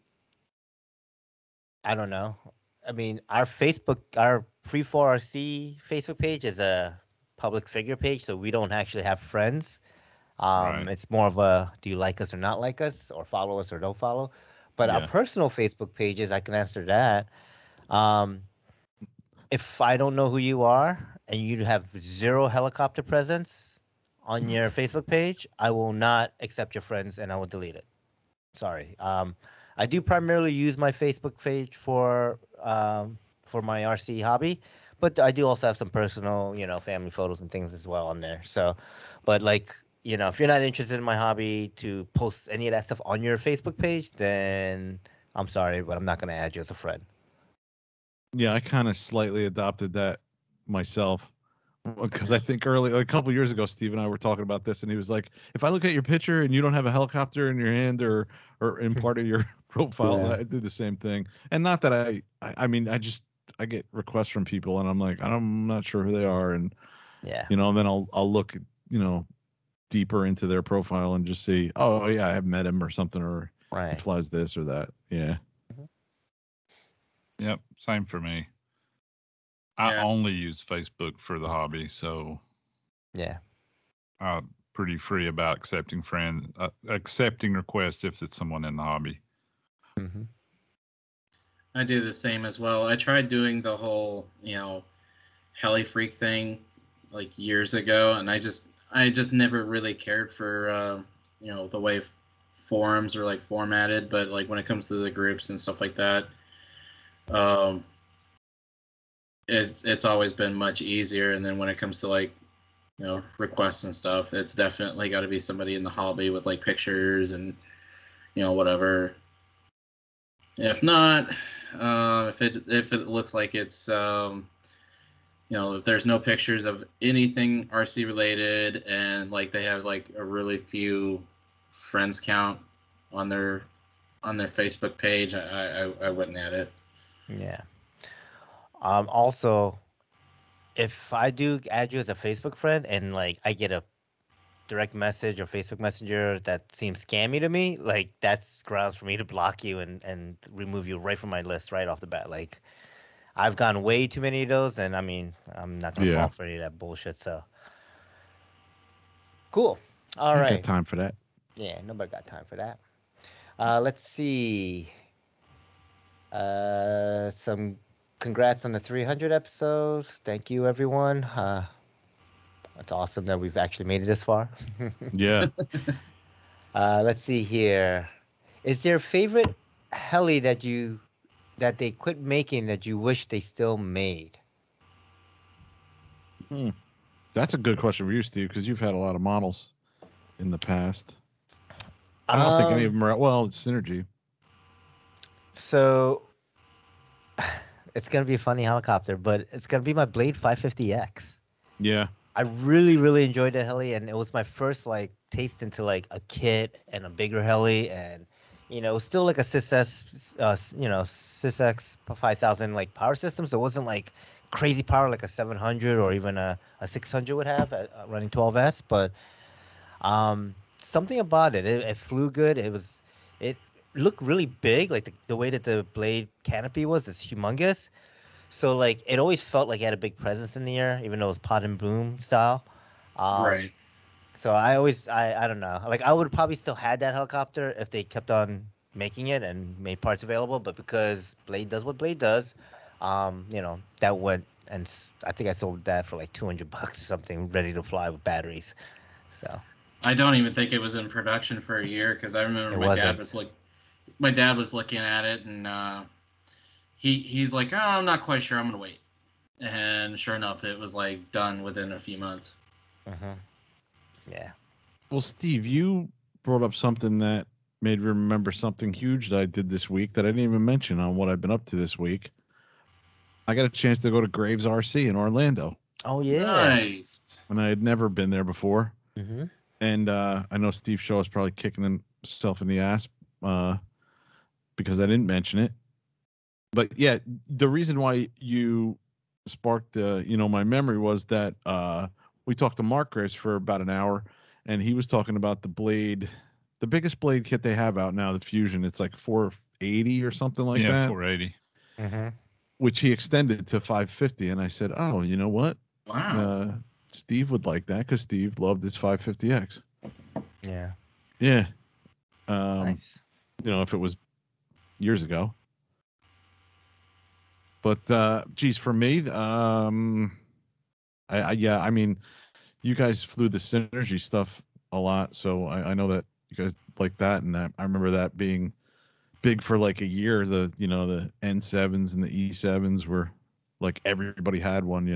I don't know. I mean, our FreeFallRC Facebook page is a public figure page, so we don't actually have friends. Right. It's more of a do you like us or not like us, or follow us or don't follow. But our Yeah. personal Facebook pages, I can answer that. Um, if I don't know who you are and you have zero helicopter presence on your Facebook page, I will not accept your friends and I will delete it. Sorry. I do primarily use my Facebook page for my RC hobby, but I do also have some personal, family photos and things as well on there. So, but like, if you're not interested in my hobby to post any of that stuff on your Facebook page, then I'm sorry, but I'm not going to add you as a friend. Yeah, I kind of slightly adopted that myself because I think a couple years ago, Steve and I were talking about this, and he was like, "If I look at your picture and you don't have a helicopter in your hand or in part of your profile, Yeah. I do the same thing." And not that I mean, I get requests from people, and I'm like, I'm not sure who they are, and Yeah. and then I'll look, deeper into their profile and just see, oh yeah, I have met him or something, or he Right. flies this or that. Yeah. Yep, same for me. I Yeah. only use Facebook for the hobby, so Yeah. I'm pretty free about accepting requests if it's someone in the hobby. Mm-hmm. I do the same as well. I tried doing the whole, heli freak thing like years ago, and I just never really cared for the way forums are like formatted. But like when it comes to the groups and stuff like that, it's always been much easier. And then when it comes to like requests and stuff, it's definitely got to be somebody in the hobby with like pictures and whatever. If not, if it looks like it's if there's no pictures of anything RC related and like they have like a really few friends count on their Facebook page, I wouldn't add it. Yeah. Also, if I do add you as a Facebook friend and like I get a direct message or Facebook Messenger that seems scammy to me, like that's grounds for me to block you and remove you right from my list right off the bat. Like I've gotten way too many of those, and I mean I'm not gonna fall for any of that bullshit. So cool. All I right. got time for that. Yeah, nobody got time for that. Let's see. Some congrats on the 300 episodes. Thank you, everyone. It's awesome that we've actually made it this far. Yeah. Let's see here. Is there a favorite heli that they quit making that you wish they still made? That's a good question for you, Steve, because you've had a lot of models in the past. I don't think any of them are. Well, Synergy. So it's gonna be a funny helicopter, but it's gonna be my Blade 550X. Yeah. I really, really enjoyed the heli, and it was my first like taste into like a kit and a bigger heli, and it was still like a SysX 5000 like power system, so it wasn't like crazy power like a 700 or even a 600 would have at running 12S, but something about it flew good. It looked really big, like the way that the blade canopy was humongous. So like it always felt like it had a big presence in the air, even though it was pod and boom style. Right. So I don't know. Like I would probably still had that helicopter if they kept on making it and made parts available, but because Blade does what Blade does, that went and I think I sold that for like $200 or something, ready to fly with batteries. So I don't even think it was in production for a year because I remember my dad was looking at it and he's like, oh, I'm not quite sure. I'm gonna wait. And sure enough, it was like done within a few months. Yeah. Well, Steve, you brought up something that made me remember something huge that I did this week that I didn't even mention on what I've been up to this week. I got a chance to go to Graves RC in Orlando. Oh yeah. Nice. And I had never been there before. Mm-hmm. And I know Steve Shaw is probably kicking himself in the ass because I didn't mention it. But yeah, the reason why you sparked my memory was that we talked to Mark Graves for about an hour, and he was talking about the blade, the biggest blade kit they have out now, the Fusion. It's like 480 or something like that. Yeah, 480. Mm-hmm. Which he extended to 550, and I said, "Oh, you know what? Wow. Steve would like that because Steve loved his 550X." Yeah. Yeah. Nice. If it was years ago. But geez, for me, I mean, you guys flew the Synergy stuff a lot, so I know that you guys like that, and I remember that being big for like a year. The N7s and the E7s were like everybody had one,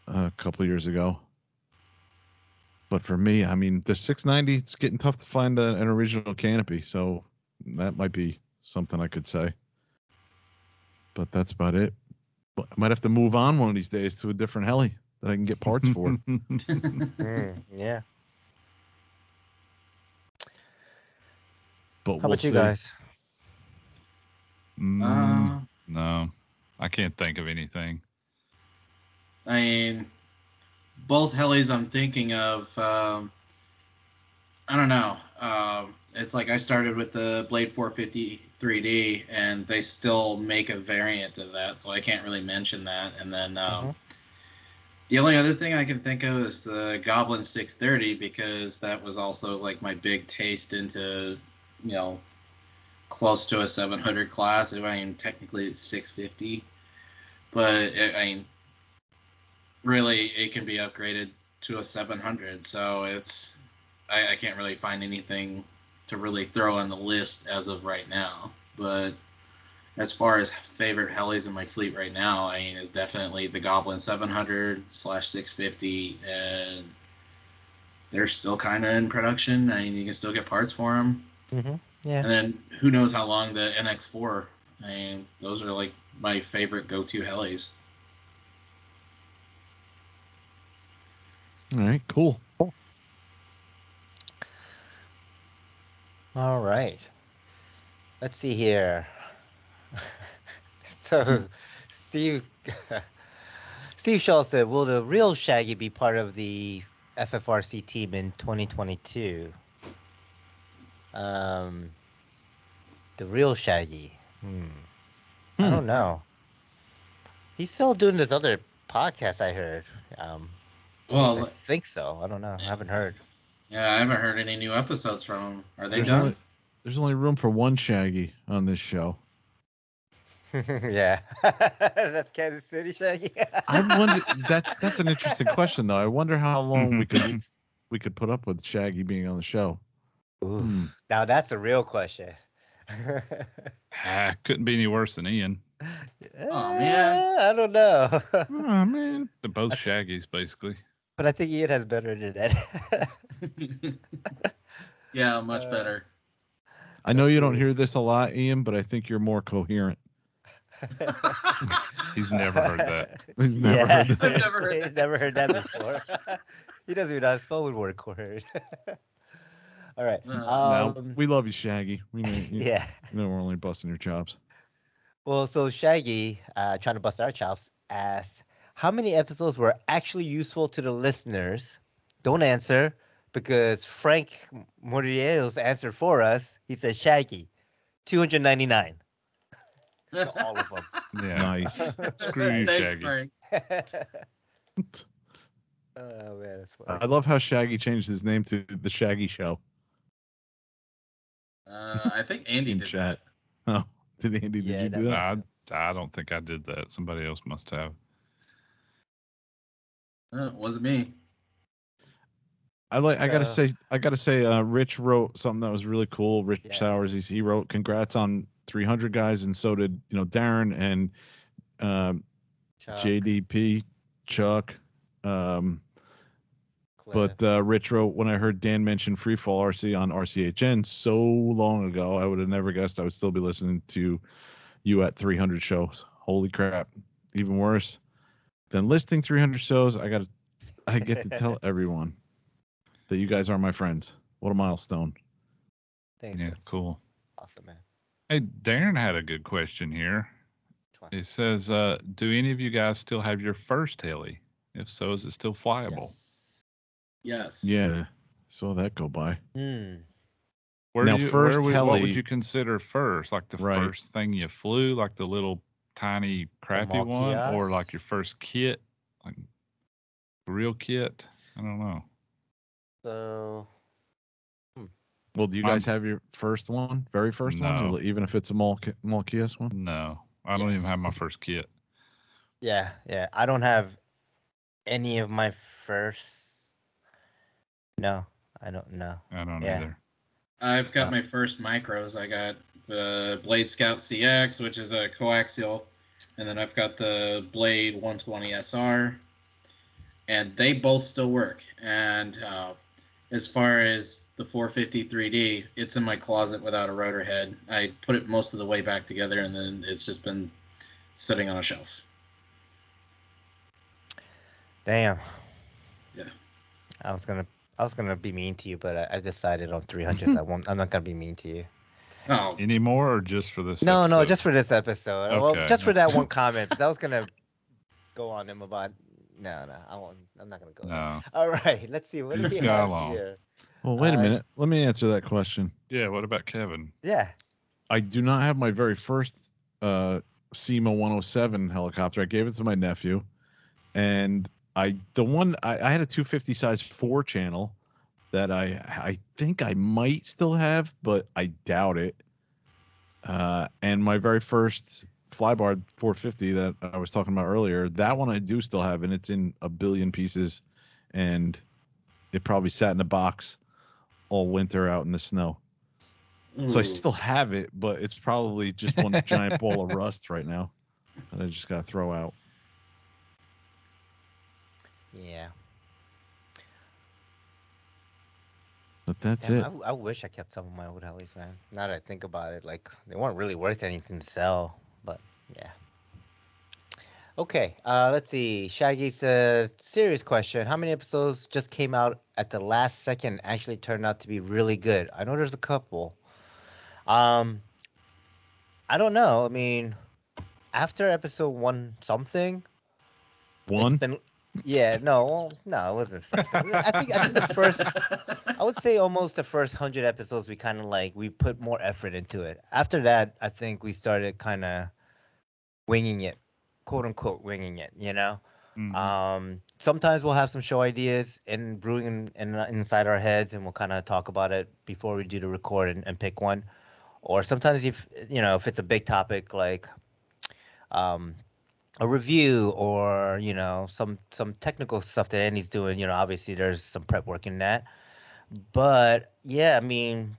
a couple of years ago. But for me, I mean, the 690, it's getting tough to find an original canopy, so that might be something I could say. But that's about it. But I might have to move on one of these days to a different heli that I can get parts for. Yeah. But How we'll about you see. guys? No, I can't think of anything. I mean, both helis I'm thinking of, I don't know. It's like I started with the Blade 450 3D, and they still make a variant of that, so I can't really mention that. And then the only other thing I can think of is the Goblin 630, because that was also like my big taste into, close to a 700 class. I mean, technically it's 650, but really it can be upgraded to a 700. So I can't really find anything to really throw on the list as of right now. But as far as favorite helis in my fleet right now, is definitely the Goblin 700/650, and they're still kind of in production. You can still get parts for them. Mm-hmm. Yeah. And then who knows how long the NX4. Those are like my favorite go-to helis. All right, cool. All right. Let's see here. So, Steve Shaw said, "Will the real Shaggy be part of the FFRC team in 2022?" The real Shaggy. I don't know. He's still doing this other podcast, I heard. Well, I think so. I don't know. I haven't heard. yeah, I haven't heard any new episodes from them. Are they done? There's only room for one Shaggy on this show. Yeah. That's Kansas City, Shaggy. I wonder. That's an interesting question, though. I wonder how long we could put up with Shaggy being on the show. Ooh, now that's a real question. Couldn't be any worse than Ian. Oh, man. I don't know. Oh man. They're both Shaggies, basically. But I think Ian has better internet. Yeah, much better. I know you don't hear this a lot, Ian, but I think you're more coherent. He's never heard that. He's never heard that. I've never heard He's never heard that before. He doesn't even know how to spell would work coherent. All right. No, we love you, Shaggy. We know, Yeah. You know we're only busting your chops. Well, so Shaggy, trying to bust our chops, asks, how many episodes were actually useful to the listeners? Don't answer, because Frank Morielos answered for us. He said Shaggy, 299. All of them. Yeah. Nice. Screw you, Thanks, Shaggy. Frank. Oh, man, that's funny. I love how Shaggy changed his name to The Shaggy Show I think Andy in did chat. Oh, did Andy? Did Yeah, you do that? I don't think I did that. Somebody else must have. that. It wasn't me. I gotta say, Rich wrote something that was really cool. Rich Yeah. Sowers, he wrote, "Congrats on 300 guys," and so did Darren and Chuck, JDP, Chuck. Cliff. But Rich wrote, when I heard Dan mention FreeFallRC on RCHN so long ago, I would have never guessed I would still be listening to you at 300 shows. Holy crap! Even worse than listing 300 shows, I get to tell everyone that you guys are my friends. What a milestone! Thanks, Yeah, Rich. cool. Awesome, man. Hey, Darren had a good question here. It says, do any of you guys still have your first heli? If so, is it still flyable? Yes. Yeah, saw that go by. What heli, would you consider first? Like the Right. first thing you flew, like the little tiny crappy one, or like your first kit, like real kit? I don't know. So, Well, do you guys have your first one, very first No. one, even if it's a Malkias one? No, I don't even have my first kit. yeah. I don't have any of my first. No, I don't know. I don't Yeah. either. I've got my first micros. I got the Blade Scout CX, which is a coaxial, and then I've got the Blade 120 SR, and they both still work. And as far as the 450 3D, it's in my closet without a rotor head. I put it most of the way back together, and then it's just been sitting on a shelf. Damn. Yeah. I was gonna be mean to you, but I decided on 300. I'm not gonna be mean to you. Oh. Any more or just for this? No, episode? just for this episode. Okay. Well, just for that one comment. 'Cause I was gonna go on him about. No, I won't. I'm not gonna go. No. All right. Let's see. What do we Just go have along. here? Well, wait a minute. Let me answer that question. Yeah. What about Kevin? Yeah. I do not have my very first SEMA 107 helicopter. I gave it to my nephew, and I had a 250 size 4-channel that I think I might still have, but I doubt it. And my very first Flybar 450 that I was talking about earlier, that one I do still have, and it's in a billion pieces, and it probably sat in a box all winter out in the snow. So I still have it, but it's probably just one giant ball of rust right now that I just got to throw out. Yeah. But that's Damn, it. I wish I kept some of my old helis, man. Now that I think about it, like they weren't really worth anything to sell, but yeah. Okay, let's see. Shaggy said, serious question. How many episodes just came out at the last second and actually turned out to be really good? I know there's a couple. I don't know. I mean, after episode 1 something. One? No, it wasn't first. I think the first, I would say almost the first 100 episodes, we kind of we put more effort into it. After that, I think we started kind of winging it, quote unquote winging it, you know? Mhm. sometimes we'll have some show ideas and brewing inside our heads, and we'll kind of talk about it before we do the record and pick one. Or sometimes if it's a big topic like um, a review or some technical stuff that Andy's doing, obviously there's some prep work in that. But yeah, I mean,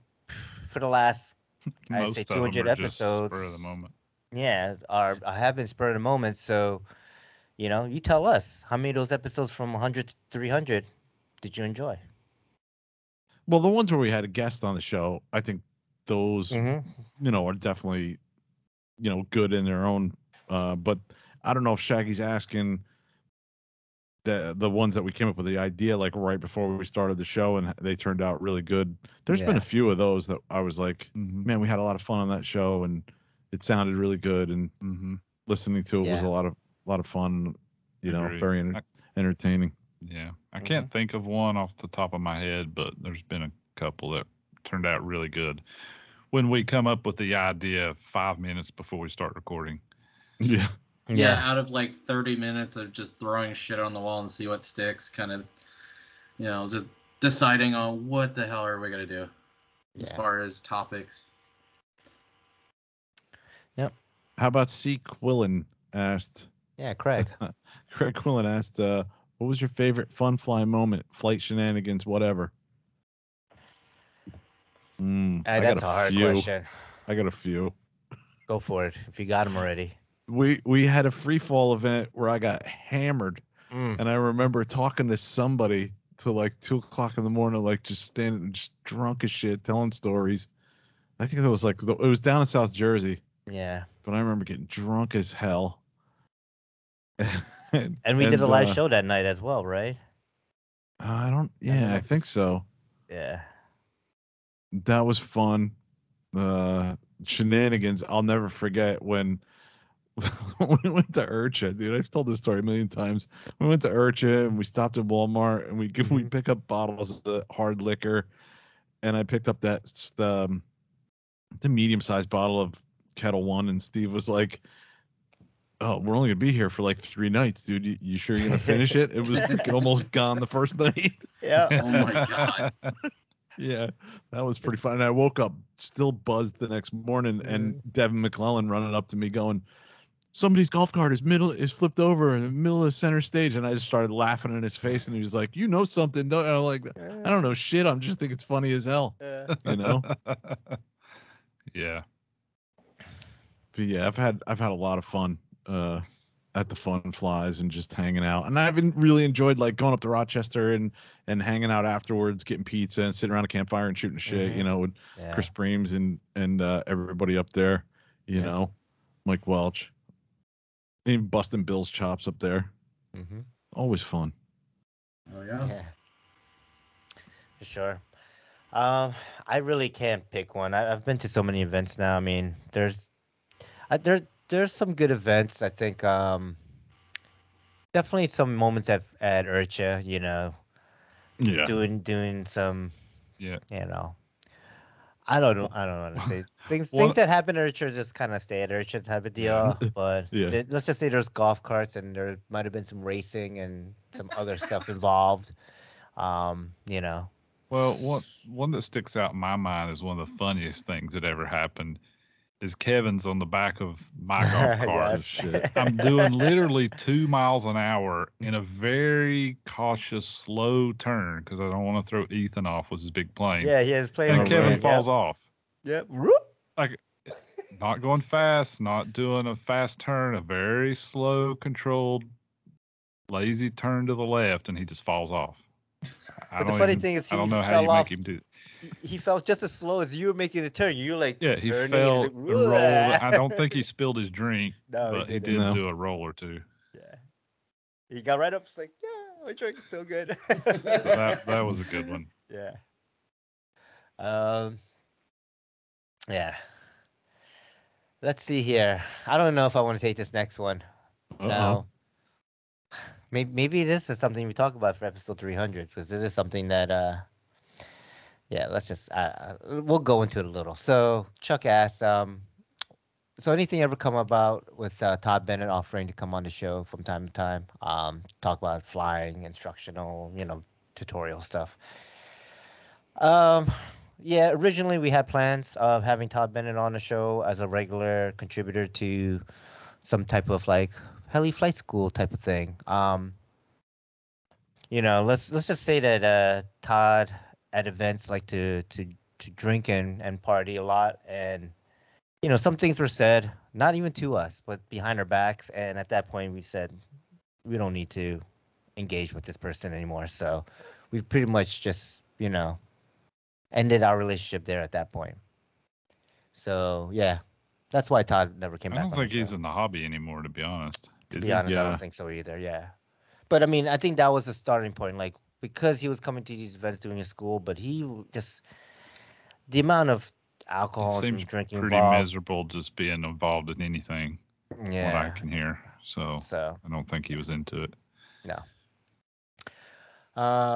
for the last I'd say Most of 200 them are just episodes, spur of the moment. yeah, I have been spur of the moment. So you tell us how many of those episodes from 100 to 300 did you enjoy? Well, the ones where we had a guest on the show, I think those, are definitely, good in their own. But I don't know if Shaggy's asking the ones that we came up with the idea like right before we started the show and they turned out really good. There's been a few of those that I was like, man, we had a lot of fun on that show and it sounded really good and listening to it was a lot of fun. Very entertaining. Yeah, I can't think of one off the top of my head, but there's been a couple that turned out really good. When we come up with the idea 5 minutes before we start recording. Yeah. Yeah, out of like 30 minutes of just throwing shit on the wall and see what sticks, kind of, just deciding on what the hell are we going to do as far as topics. Yep. How about C. Quillen asked? Yeah, Craig. Craig Quillen asked, what was your favorite fun fly moment, flight shenanigans, whatever? That's a hard question. I got a few. Go for it if you got them already. We had a free fall event where I got hammered, and I remember talking to somebody till like 2:00 in the morning, like just standing, just drunk as shit, telling stories. I think it was it was down in South Jersey. Yeah. But I remember getting drunk as hell. and we did a live show that night as well, right? I think so. Yeah. That was fun. Shenanigans. I'll never forget when we went to Urcha, dude. I've told this story a million times. We went to Urcha and we stopped at Walmart and we pick up bottles of hard liquor, and I picked up the medium-sized bottle of Kettle One, and Steve was like, "Oh, we're only gonna be here for like 3 nights, dude. You sure you're gonna finish it?" It was almost gone the first night. Yeah. Oh my god. Yeah, that was pretty fun. And I woke up still buzzed the next morning, and Devin McClellan running up to me going, "Somebody's golf cart is flipped over in the middle of the center stage," and I just started laughing in his face, and he was like, "You know something?" No, I'm like, "I don't know shit. I'm just think it's funny as hell." Yeah. But yeah, I've had a lot of fun at the fun flies and just hanging out, and I've really enjoyed like going up to Rochester and hanging out afterwards, getting pizza and sitting around a campfire and shooting shit, with Chris Breams and everybody up there, Mike Welch, even busting Bill's chops up there. Always fun. Oh yeah. For sure. I really can't pick one. I've been to so many events now. I mean, there's some good events. I think definitely some moments at Urcha, doing some, I don't know how to say things that happen at Urcha just kind of stay at Urcha type of deal. But let's just say there's golf carts and there might have been some racing and some other stuff involved. Well, one that sticks out in my mind is one of the funniest things that ever happened is Kevin's on the back of my golf cart. Yes. Shit. I'm doing literally 2 miles an hour in a very cautious, slow turn because I don't want to throw Ethan off with his big plane. Yeah, he is playing. And Kevin falls off. Yep. Like, not going fast, not doing a fast turn, a very slow, controlled, lazy turn to the left, and he just falls off. But the funny thing is, I don't know how you make him do it. He fell just as slow as you were making the turn. You were like, he fell and rolled. I don't think he spilled his drink, but he did do a roll or two. Yeah. He got right up, it's like, yeah, my drink is still good. that was a good one. Yeah. Yeah. Let's see here. I don't know if I want to take this next one. No. Maybe this is something we talk about for episode 300 because this is something that let's just we'll go into it a little. So Chuck asks, So anything ever come about with Todd Bennett offering to come on the show from time to time, talk about flying, instructional, tutorial stuff? Um, yeah, originally we had plans of having Todd Bennett on the show as a regular contributor to some type of like heli flight school type of thing. Let's just say that Todd at events like to drink and party a lot, and some things were said, not even to us, but behind our backs, and at that point we said we don't need to engage with this person anymore. So we pretty much just ended our relationship there at that point. So yeah, that's why Todd never came I back don't on the think he's show. in the hobby anymore, to be honest. To Is be he? honest, I don't Yeah. think so either. Yeah, but I mean, I think that was the starting point. Like because he was coming to these events doing his school, but just the amount of He alcohol seems and drinking pretty involved. miserable just being involved in anything, what I Yeah. can hear. So So I don't think he was into it. no.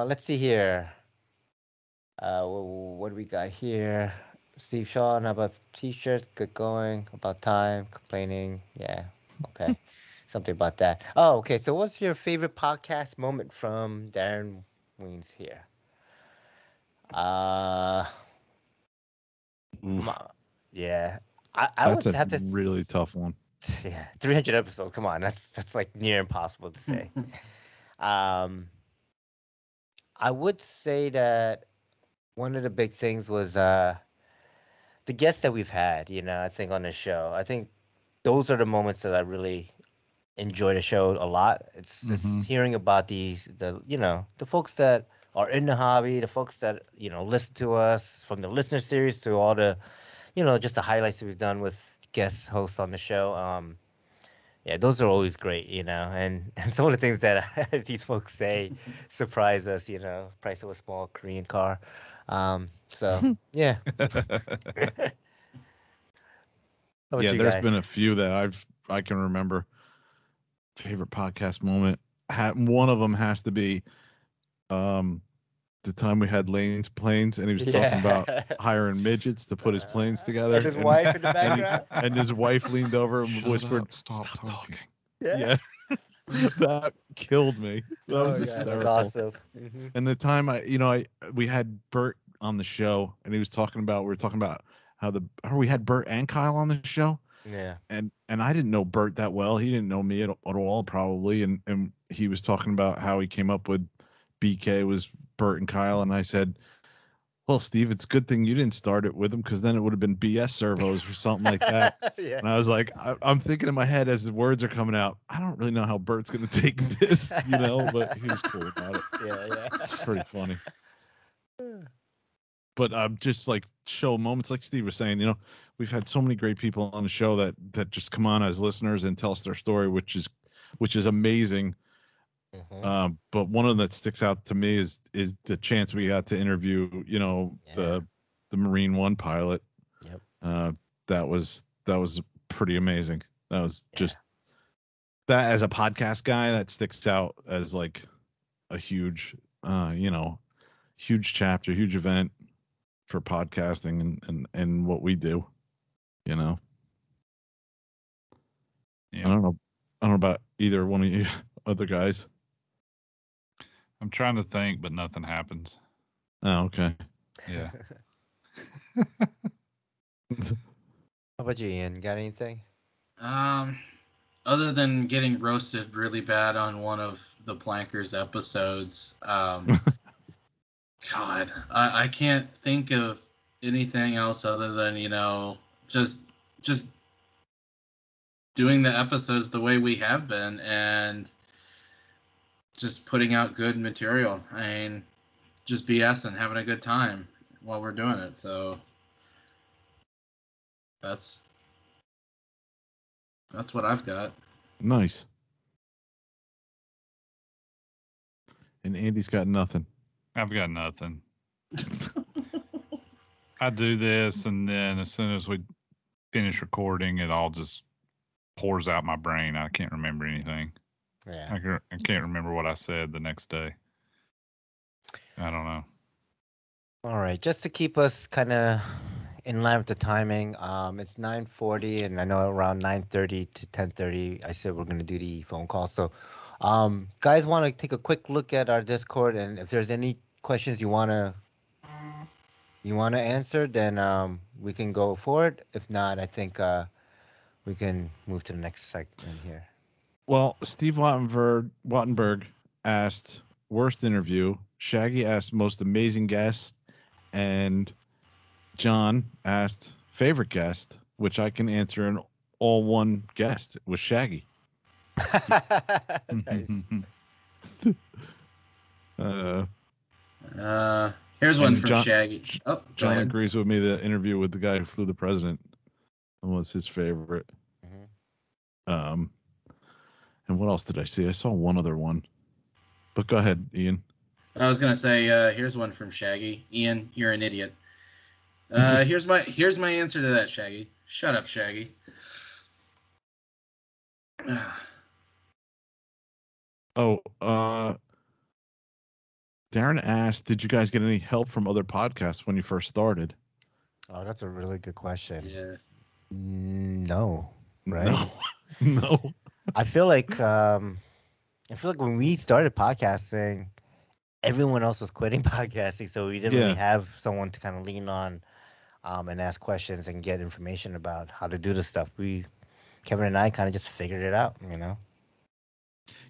Let's see here. What do we got here? Steve Sean, how about t-shirts? Good going. About time. Complaining. Yeah. Okay. Something about that. Oh, okay. So what's your favorite podcast moment from Darren Weens here? Uh, Oof, yeah. I would that's a have to really tough one. yeah, 300 episodes. Come on. That's like near impossible to say. Um, I would say that one of the big things was the guests that we've had, I think on the show. I think those are the moments that I really enjoy the show a lot. It's Mhm. hearing about the folks that are in the hobby, the folks that, listen to us from the listener series to all the, just the highlights that we've done with guest hosts on the show. Yeah, those are always great, and some of the things that these folks say surprise us, price of a small Korean car. So yeah. How about Yeah, you there's guys? been a few that I can remember. Favorite podcast moment. One of them has to be um the time we had Lane's planes and he was talking about Yeah. hiring midgets to put his planes together, And his wife in the and background. and his wife leaned over and Shut whispered, up, stop talking. Yeah. Yeah, that killed me. That was Oh yeah, that's hysterical. awesome. Hmm. And the time we had Bert on the show and he was we were talking about we had Bert and Kyle on the show, Yeah. and I didn't know Bert that well. He didn't know me at all probably, and he was talking about how he came up with BK was Bert and Kyle, and I said, well, Steve, it's a good thing you didn't start it with him because then it would have been BS servos or something like that. Yeah. And I was like, I'm thinking in my head as the words are coming out, I don't really know how Bert's going to take this, but he was cool about it. Yeah. It's pretty funny. But just like show moments like Steve was saying, we've had so many great people on the show that just come on as listeners and tell us their story, which is amazing. Mhm. But one of them that sticks out to me is the chance we got to interview, Yeah. the Marine One pilot. Yep. That was pretty amazing. That was Yeah. just that as a podcast guy, that sticks out as like a huge, huge chapter, huge event for podcasting and what we do. Yeah. I don't know about either one of you other guys. I'm trying to think, but nothing happens. Oh, okay. Yeah. How about you, Ian? Got anything? Other than getting roasted really bad on one of the Plankers episodes, God, I can't think of anything else other than just doing the episodes the way we have been and just putting out good material. I mean, just BSing, having a good time while we're doing it. So that's what I've got. Nice. And Andy's got nothing. I've got nothing. I do this, and then as soon as we finish recording, it all just pours out my brain. I can't remember anything. Yeah. I can't remember what I said the next day. I don't know. All right. Just to keep us kind of in line with the timing. It's 9:40, and I know around 9:30 to 10:30, I said we're gonna do the phone call. So, guys, want to take a quick look at our Discord, and if there's any questions you wanna answer, then we can go forward. If not, I think we can move to the next segment here. Well, Steve Wattenberg asked worst interview. Shaggy asked most amazing guest, and John asked favorite guest, which I can answer in all one guest. It was Shaggy. Nice. Here's one And from John- Shaggy. Oh, go John ahead. agrees with me. The interview with the guy who flew the president was his favorite. Mhm. And what else did I see? I saw one other one. But go ahead, Ian. I was gonna say, here's one from Shaggy. Ian, you're an idiot. Here's my answer to that, Shaggy. Shut up, Shaggy. Darren asked, did you guys get any help from other podcasts when you first started? Oh, that's a really good question. Yeah. No, right? No. I feel like when we started podcasting, everyone else was quitting podcasting, so we didn't really have someone to kind of lean on, and ask questions and get information about how to do this stuff. Kevin and I kind of just figured it out, you know.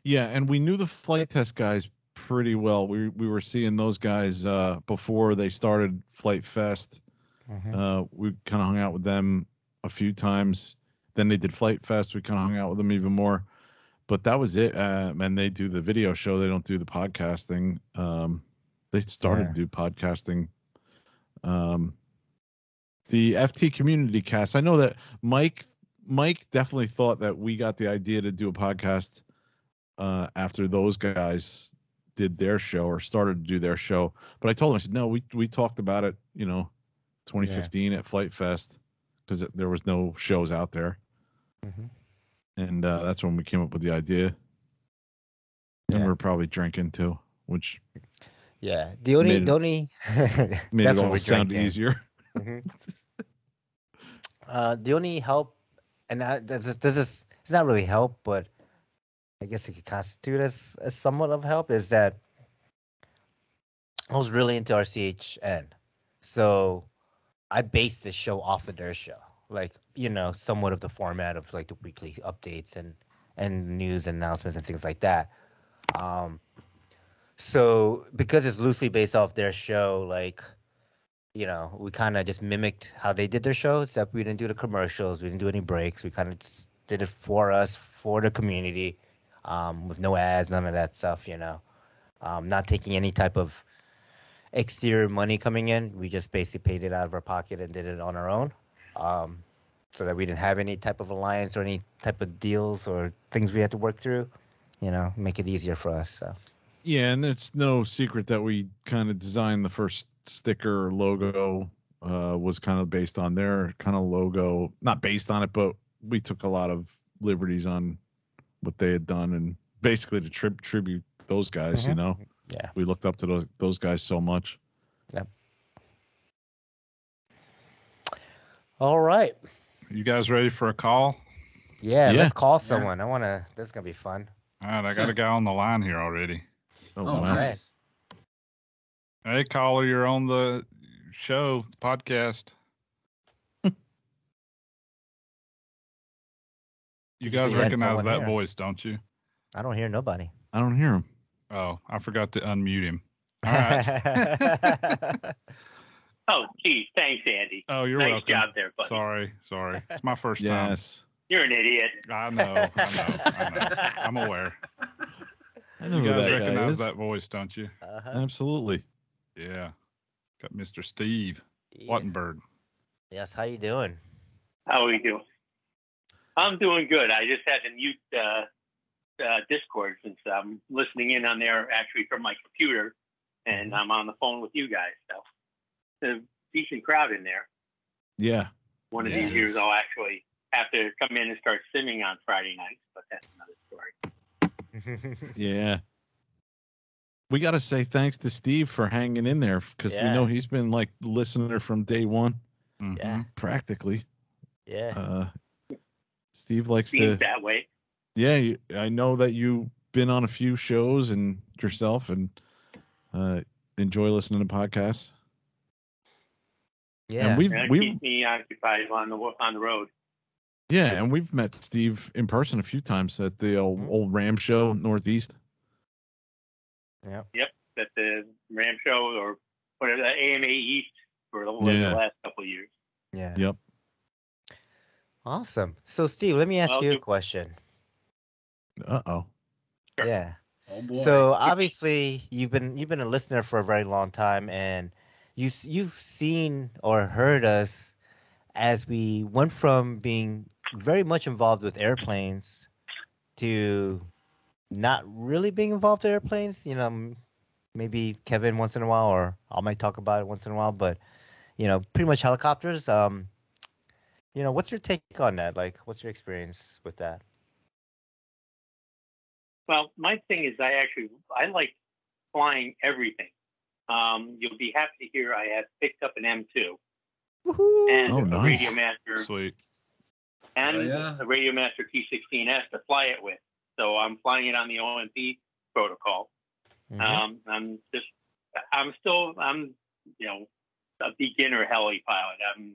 Yeah, and we knew the flight test guys pretty well. We were seeing those guys before they started Flight Fest. We kind of hung out with them a few times. Then they did Flight Fest. We kind of hung out with them even more. But that was it. And they do the video show. They don't do the podcasting. They started to do podcasting. The FT Community Cast. I know that Mike definitely thought that we got the idea to do a podcast after those guys did their show or started to do their show. But I told him, I said, no, we talked about it, 2015 at Flight Fest because there was no shows out there. And that's when we came up with the idea. And we were probably drinking too, which the only made it all sound easier. The only help, and this is it's not really help, but I guess it could constitute as somewhat of help, is that I was really into RCHN, so I based the show off of their show, like somewhat of the format of like the weekly updates and news announcements and things like that. So because it's loosely based off their show, like we kind of just mimicked how they did their show, except we didn't do the commercials, we didn't do any breaks, we kind of just did it for us, for the community, with no ads, none of that stuff, not taking any type of exterior money coming in. We just basically paid it out of our pocket and did it on our own, so that we didn't have any type of alliance or any type of deals or things we had to work through, make it easier for us. So. Yeah, and it's no secret that we kind of designed the first sticker or logo was kind of based on their kind of logo. Not based on it, but we took a lot of liberties on what they had done and basically to tribute those guys, Yeah. We looked up to those guys so much. Yep. All right. You guys ready for a call? Yeah. Let's call someone. This is going to be fun. All right, I got a guy on the line here already. Oh wow. Nice. Hey, caller, you're on the show, the podcast. You guys recognize that voice, don't you? I don't hear nobody. I don't hear him. Oh, I forgot to unmute him. All right. Oh, geez. Thanks, Andy. Oh, you're welcome. welcome. Nice job there, buddy. Sorry. It's my first time. Yes. You're an idiot. I know. I'm aware. I know You who guys that guy recognize is. that voice, don't you? Absolutely. Yeah. Got Mr. Steve Wattenberg. Yes, how you doing? How are you doing? I'm doing good. I just had to mute Discord since I'm listening in on there actually from my computer, and I'm on the phone with you guys. So it's a decent crowd in there. Yeah. One of these years I'll actually have to come in and start simming on Friday nights, but that's another story. Yeah. We got to say thanks to Steve for hanging in there because we know he's been like listener from day one. Mhm. Yeah. practically. Yeah. Steve likes Seems to. that way. Yeah, I know that you've been on a few shows and yourself, and enjoy listening to podcasts. Yeah. And That we've keeps me occupied on the road. yeah, and we've met Steve in person a few times at the old Ram Show Northeast. Yeah. Yep, at the Ram Show or whatever, the AMA East for the last couple of years. Yeah. Yep. Awesome. So, Steve, let me ask Well, you a you- question. Uh-oh. Sure. Yeah. Oh boy. So obviously you've been a listener for a very long time, and you've seen or heard us as we went from being very much involved with airplanes to not really being involved with airplanes. You know, maybe Kevin once in a while, or I might talk about it once in a while, but pretty much helicopters. What's your take on that? Like, what's your experience with that? Well, my thing is I like flying everything. You'll be happy to hear I have picked up an M2 Woohoo! and Oh, a nice. Radio Master Sweet. and Oh, yeah. a Radio Master T16S to fly it with. So I'm flying it on the OMP protocol. Mhm. I'm still a beginner heli pilot. I'm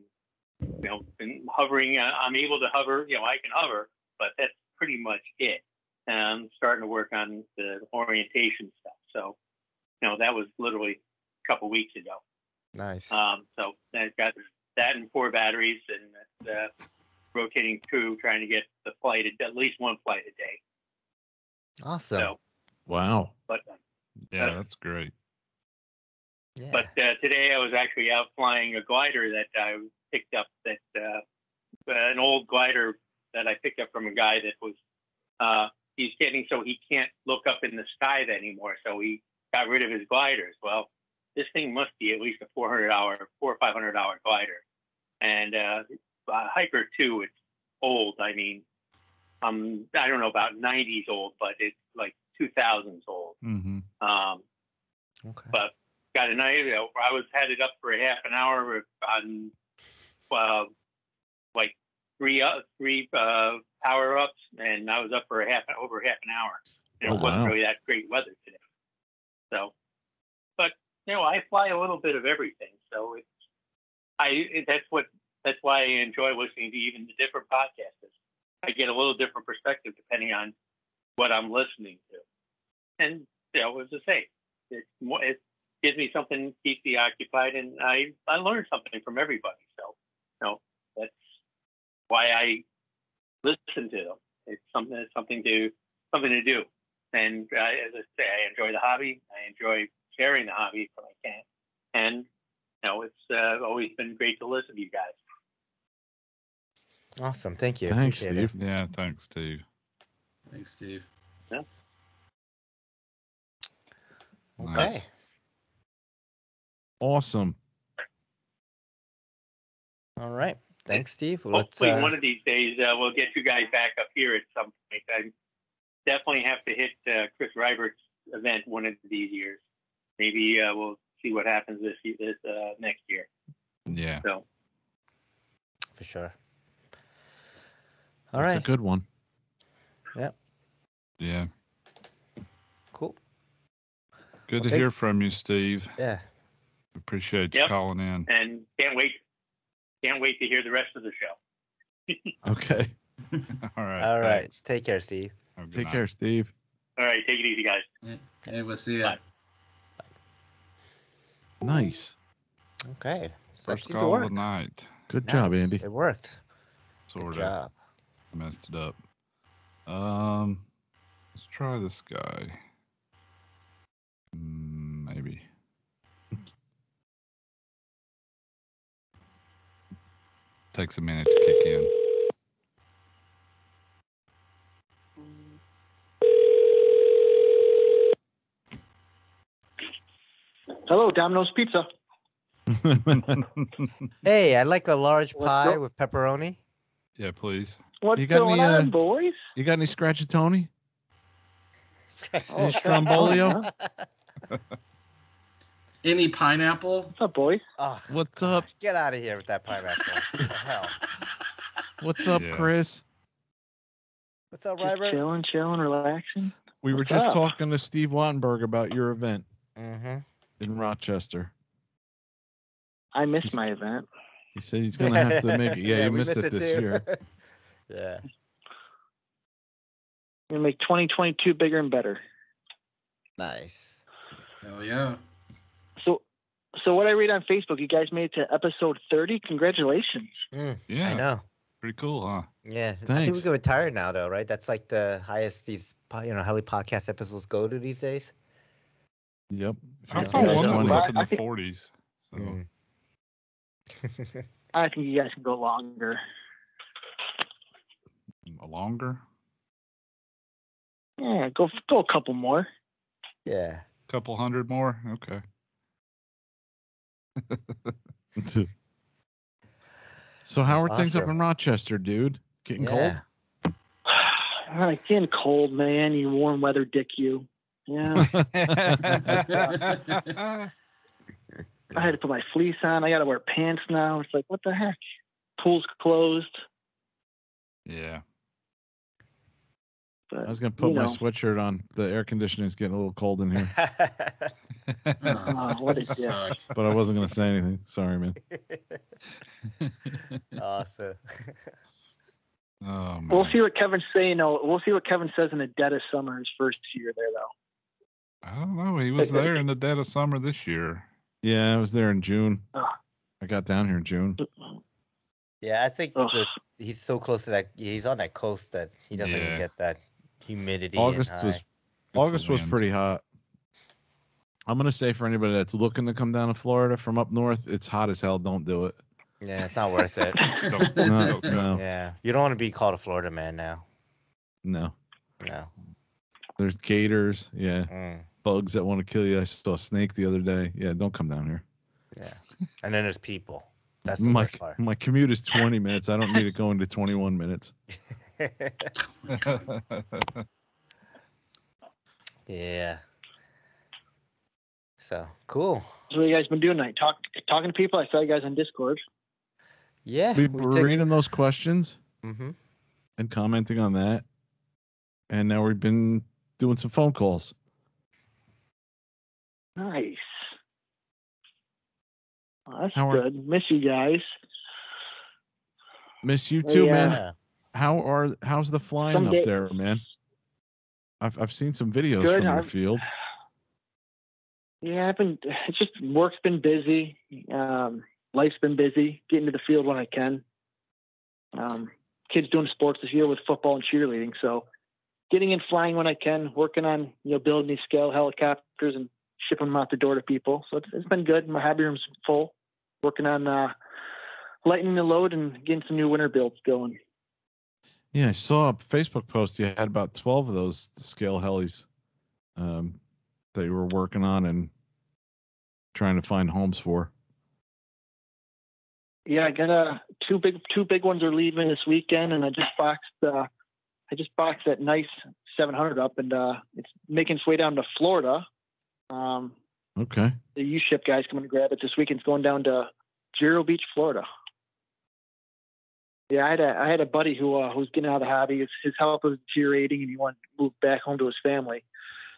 been hovering. I'm able to hover. I can hover, but that's pretty much it. And I'm starting to work on the orientation stuff. So, that was literally a couple weeks ago. Nice. So I've got that and 4 batteries and rotating crew trying to get the flight at least one flight a day. Awesome. So, Wow. but Yeah, that's great. Yeah. But today I was actually out flying a glider that I picked up. An old glider that I picked up from a guy that was he's getting so he can't look up in the sky anymore. So he got rid of his gliders. Well, this thing must be at least a $400 or $500 glider. And Hiker 2, it's old. I mean, I don't know about 90s old, but it's like 2000s old. Mm-hmm. Okay. But got a nice. I was headed up for a half an hour on like three power ups, and I was up for over half an hour. And it wasn't wow. really that great weather today. So, but I fly a little bit of everything. So that's why I enjoy listening to even the different podcasters. I get a little different perspective depending on what I'm listening to. And as I say, it gives me something to keep me occupied, and I learn something from everybody. So, that's why I listen to them. It's something to do. And as I say, I enjoy the hobby. I enjoy sharing the hobby if I can. And it's always been great to listen to you guys. Awesome. Thank you. Thanks, Appreciate Steve. Yeah, thanks, Steve. Thanks, Steve. it. Nice. Okay. Awesome. All right. Thanks, Steve. Hopefully, one of these days we'll get you guys back up here at some point. I definitely have to hit Chris Reibert's event one of these years. Maybe we'll see what happens this next year. Yeah. So For sure. All That's right. a good one. Yep. Yeah. Cool. Good Well, to hear thanks. from you, Steve. Yeah. Appreciate you Yep. calling in. and can't wait to hear the rest of the show. Okay. All right. All right. thanks. Take care, Steve. Have a good Take night. care, Steve. All right, take it easy, guys. Hey, we'll see ya. Bye. Nice. Okay. So First seemed to call of work. the night. Good job, Nice. Andy. It worked. Sort Good of job. messed it up. Let's try this guy. Maybe. Takes a minute to kick in. Hello, Domino's Pizza. Hey, I'd like a large What's pie up? with pepperoni. Yeah, please. What's You got going any, on, boys? You got any Scratchatoni? Oh, Any Strombolio? huh? Any pineapple? What's up, boys? Oh, What's up? Get out of here with that pineapple. What the hell? What's up, Yeah. Chris? What's up, Just Ryber? chilling, relaxing. We were What's just up? talking to Steve Wattenberg about your event Mm-hmm. in Rochester. I missed my event. He said he's gonna have to make it. Yeah, you we missed it this too. year. Yeah. I'm gonna make 2022 bigger and better. Nice. Hell yeah. So what I read on Facebook, you guys made it to episode 30. Congratulations. Yeah. I know. Pretty cool, huh? Yeah. I think Thanks. we could retire now, though, right? That's like the highest these heli podcast episodes go to these days. Yep. I Yeah. saw Yeah, one that was I- up in I the think- 40s. So Mm. I think you guys can go longer. longer, Yeah, go a couple more. Yeah. couple hundred more. Okay. So how are things up Awesome. in Rochester, dude? Getting Yeah. It's getting cold, man. You warm weather dick you. Yeah. cold? I had to put my fleece on. I got to wear pants now. It's like, what the heck? Pool's closed. Yeah. But, I was gonna put you my know, sweatshirt on. The air conditioning's getting a little cold in here, what is that suck. but I wasn't gonna say anything. Sorry, man. Awesome. Oh man. we'll see what Kevin's saying. We'll see what Kevin says in the dead of summer, his first year there, though. I don't know. He was there in the dead of summer this year. Yeah, I was there in June. Oh. I got down here in June. Yeah, I think Ugh. he's so close to that. He's on that coast that he doesn't even Yeah. get that humidity. August and was high. August was wind. pretty hot. I'm gonna say for anybody that's looking to come down to Florida from up north, it's hot as hell. Don't do it. Yeah, it's not worth it. No, no, Yeah, you don't want to be called a Florida man now. no. No. There's gators. Yeah, Mm, bugs that want to kill you. I saw a snake the other day. Yeah, don't come down here. yeah. And then there's people. That's the My worst part. my commute is 20 minutes. I don't need it going to 21 minutes. Yeah. So cool. So what you guys been doing tonight? Talking to people? I saw you guys on Discord. Yeah. We were reading those questions Mm-hmm. and commenting on that, and now we've been doing some phone calls. Nice. Well, that's How are- good. Miss you guys. Miss you too, man. Yeah. How's the flying Someday- up there, man? I've seen some videos Good, from your I've- field. Yeah, it's just work's been busy. Life's been busy. Getting to the field when I can. Kids doing sports this year with football and cheerleading. So getting in flying when I can, working on, building these scale helicopters and shipping them out the door to people. So it's been good. My hobby room's full. Working on lightening the load and getting some new winter builds going. Yeah, I saw a Facebook post. You had about 12 of those scale helis that you were working on and trying to find homes for. Yeah, I got two big ones are leaving this weekend, and I just boxed that nice 700 up, and it's making its way down to Florida. Okay. The U-Ship guys coming to grab it this weekend. It's going down to Vero Beach, Florida. Yeah, I had a buddy who was getting out of the hobby. His health was deteriorating, and he wanted to move back home to his family.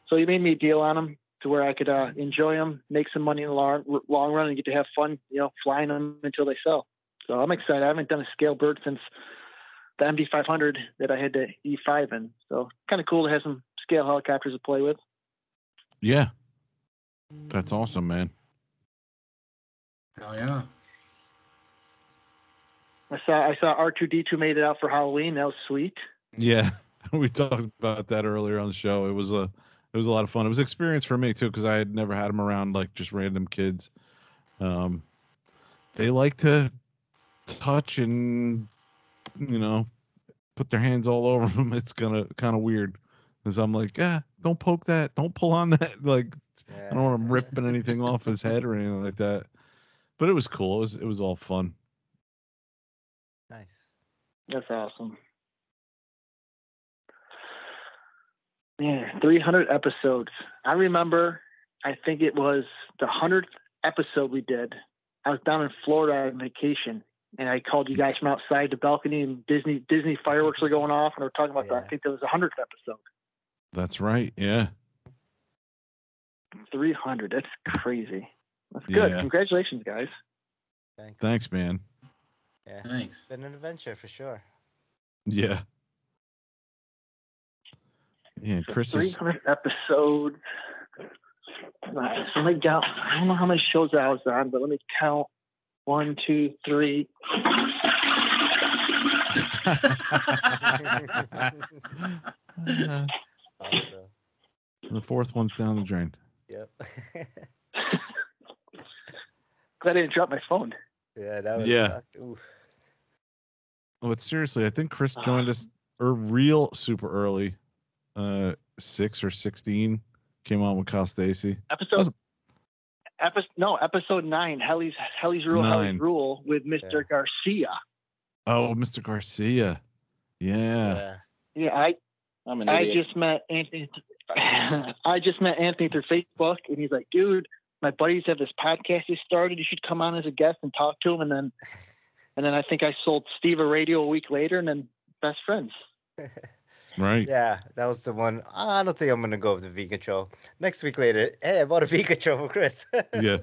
So he made me a deal on him to where I could enjoy them, make some money in the long run, and get to have fun, flying them until they sell. So I'm excited. I haven't done a scale bird since the MD500 that I had the E5 in. So kind of cool to have some scale helicopters to play with. Yeah. That's awesome, man. Hell yeah. I saw R2D2 made it out for Halloween. That was sweet. Yeah. We talked about that earlier on the show. It was a lot of fun. It was an experience for me too, because I had never had them around like just random kids. They like to touch and put their hands all over them. It's kind of weird, because I'm like, don't poke that, don't pull on that. Like, I don't want him ripping anything off his head or anything like that. But it was cool. It was all fun. Nice. That's awesome. Man, 300 episodes. I remember I think it was the 100th episode we did. I was down in Florida on vacation, and I called you guys from outside the balcony, and Disney fireworks were going off, and we're talking about that. I think that was the 100th episode. That's right. Yeah. 300. That's crazy. That's good. Yeah. Congratulations, guys. Thanks, man. Yeah. Thanks. It's been an adventure for sure. Yeah. Yeah, Chris is 300 episodes. Right, so let me count. I don't know how many shows I was on, but let me count. 1, 2, 3. Awesome. The fourth one's down the drain. Yep. Glad I didn't drop my phone. Yeah, that was Yeah. Oof. But seriously, I think Chris joined us real super early. 6 or 16 came on with Kyle Stacy. Episode 9. Helly's Rule. 9. Helly's Rule with Mr. Garcia. Oh, Mr. Garcia. Yeah. Yeah, I'm an I idiot. just met Anthony. I just met Anthony through Facebook, and he's like, "Dude, my buddies have this podcast he started. You should come on as a guest and talk to him." And then I think I sold Steve a radio a week later, and then best friends. Right. Yeah, that was the one. I don't think I'm gonna go with the V control. Next week later, hey, I bought a V control for Chris. Yeah.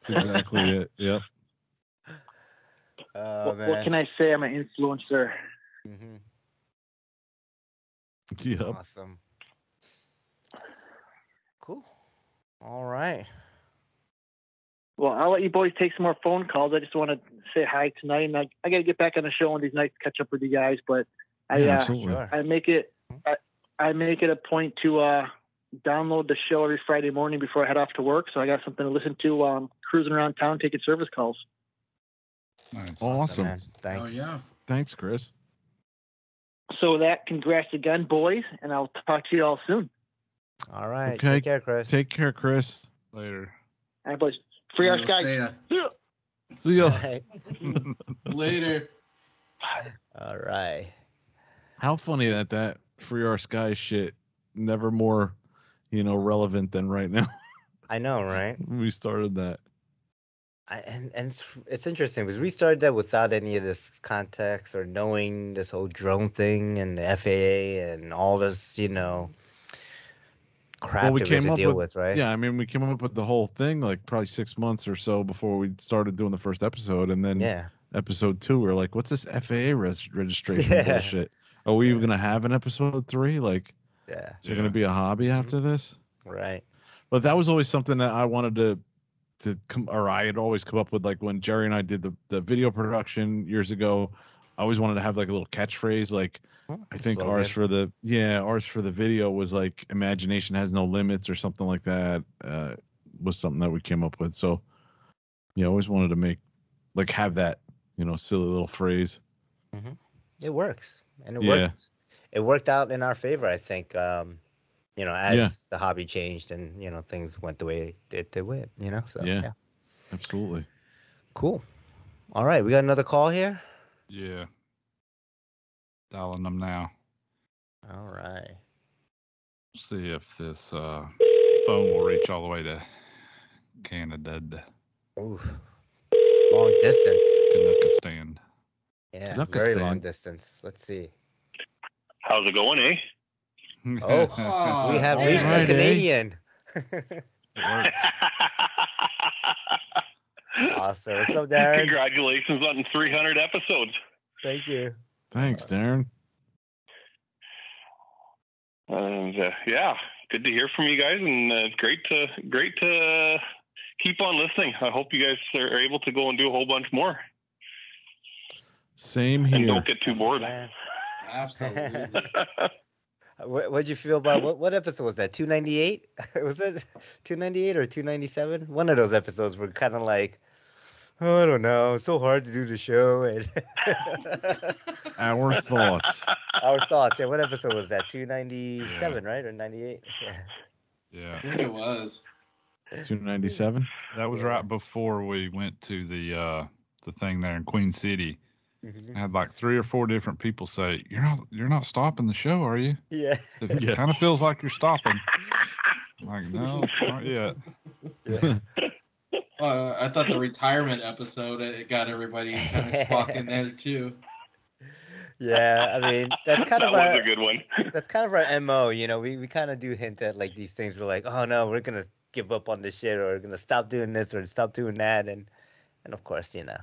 That's exactly it. Yep. Oh man. What can I say? I'm an influencer. Mm-hmm. Yep. Awesome. Cool. All right. Well, I'll let you boys take some more phone calls. I just want to say hi tonight, and I got to get back on the show one of these nights, catch up with you guys. But Absolutely. Sure. I make it a point to download the show every Friday morning before I head off to work, so I got something to listen to cruising around town taking service calls. Nice. Awesome. Man. Thanks. Oh yeah. Thanks, Chris. So with that, congrats again, boys, and I'll talk to you all soon. All right. Okay. Take care, Chris. Take care, Chris. Later. All right, boys. Free our We'll sky. see ya. See ya. All right. Later. All right. How funny that Free Our Sky shit never more, relevant than right now. I know, right? We started that. And it's interesting because we started that without any of this context or knowing this whole drone thing and the FAA and all this, crap we that we have came to up deal with, right? Yeah, I mean, we came up with the whole thing like probably 6 months or so before we started doing the first episode, and then Yeah. episode 2, we were like, "What's this FAA registration Yeah. bullshit? Are we even gonna have an episode 3? Like, Yeah. is there gonna be a hobby after this?" Right. But that was always something that I wanted to come, or I had always come up with, like when Jerry and I did the video production years ago. I always wanted to have like a little catchphrase, like I think Slogan. ours for the video was like imagination has no limits or something like that. Was something that we came up with. So yeah, I always wanted to have that, silly little phrase. Mm-hmm. It works, and it Yeah. worked. It worked out in our favor, I think. As Yeah. the hobby changed and things went the way they went. So Yeah. Absolutely. Cool. All right, we got another call here. Yeah. Dialing them now. All right. See if this phone will reach all the way to Canada. Oof. Long distance. Canuckistan. Yeah, Canuckistan. very long distance. Let's see. How's it going, eh? Oh, we have all reached right, a Canadian. Awesome. What's up, Darren? Congratulations on 300 episodes. Thank you. Thanks, Darren. And yeah, good to hear from you guys, and it's great to keep on listening. I hope you guys are able to go and do a whole bunch more, Same and here. don't get too bored. Man. Absolutely. What'd you feel about what episode was that? 298? Was it 298 or 297? One of those episodes were kind of like, oh, I don't know, it's so hard to do the show. And Our thoughts. our thoughts. Yeah, what episode was that? 297, right, or 98? Yeah. Yeah. I think it was. 297. That was right before we went to the thing there in Queen City. Mhm. I had like 3 or 4 different people say, "You're not stopping the show, are you?" Yeah. It kind of feels like you're stopping. Like, no, not yet. I thought the retirement episode it got everybody kind of squawking there too. Yeah, I mean that's kind That of was a good one. that's kind of our MO, you know. We kind of do hint at like these things. We're like, oh no, we're gonna give up on this shit, or we're gonna stop doing this, or stop doing that, and of course, you know,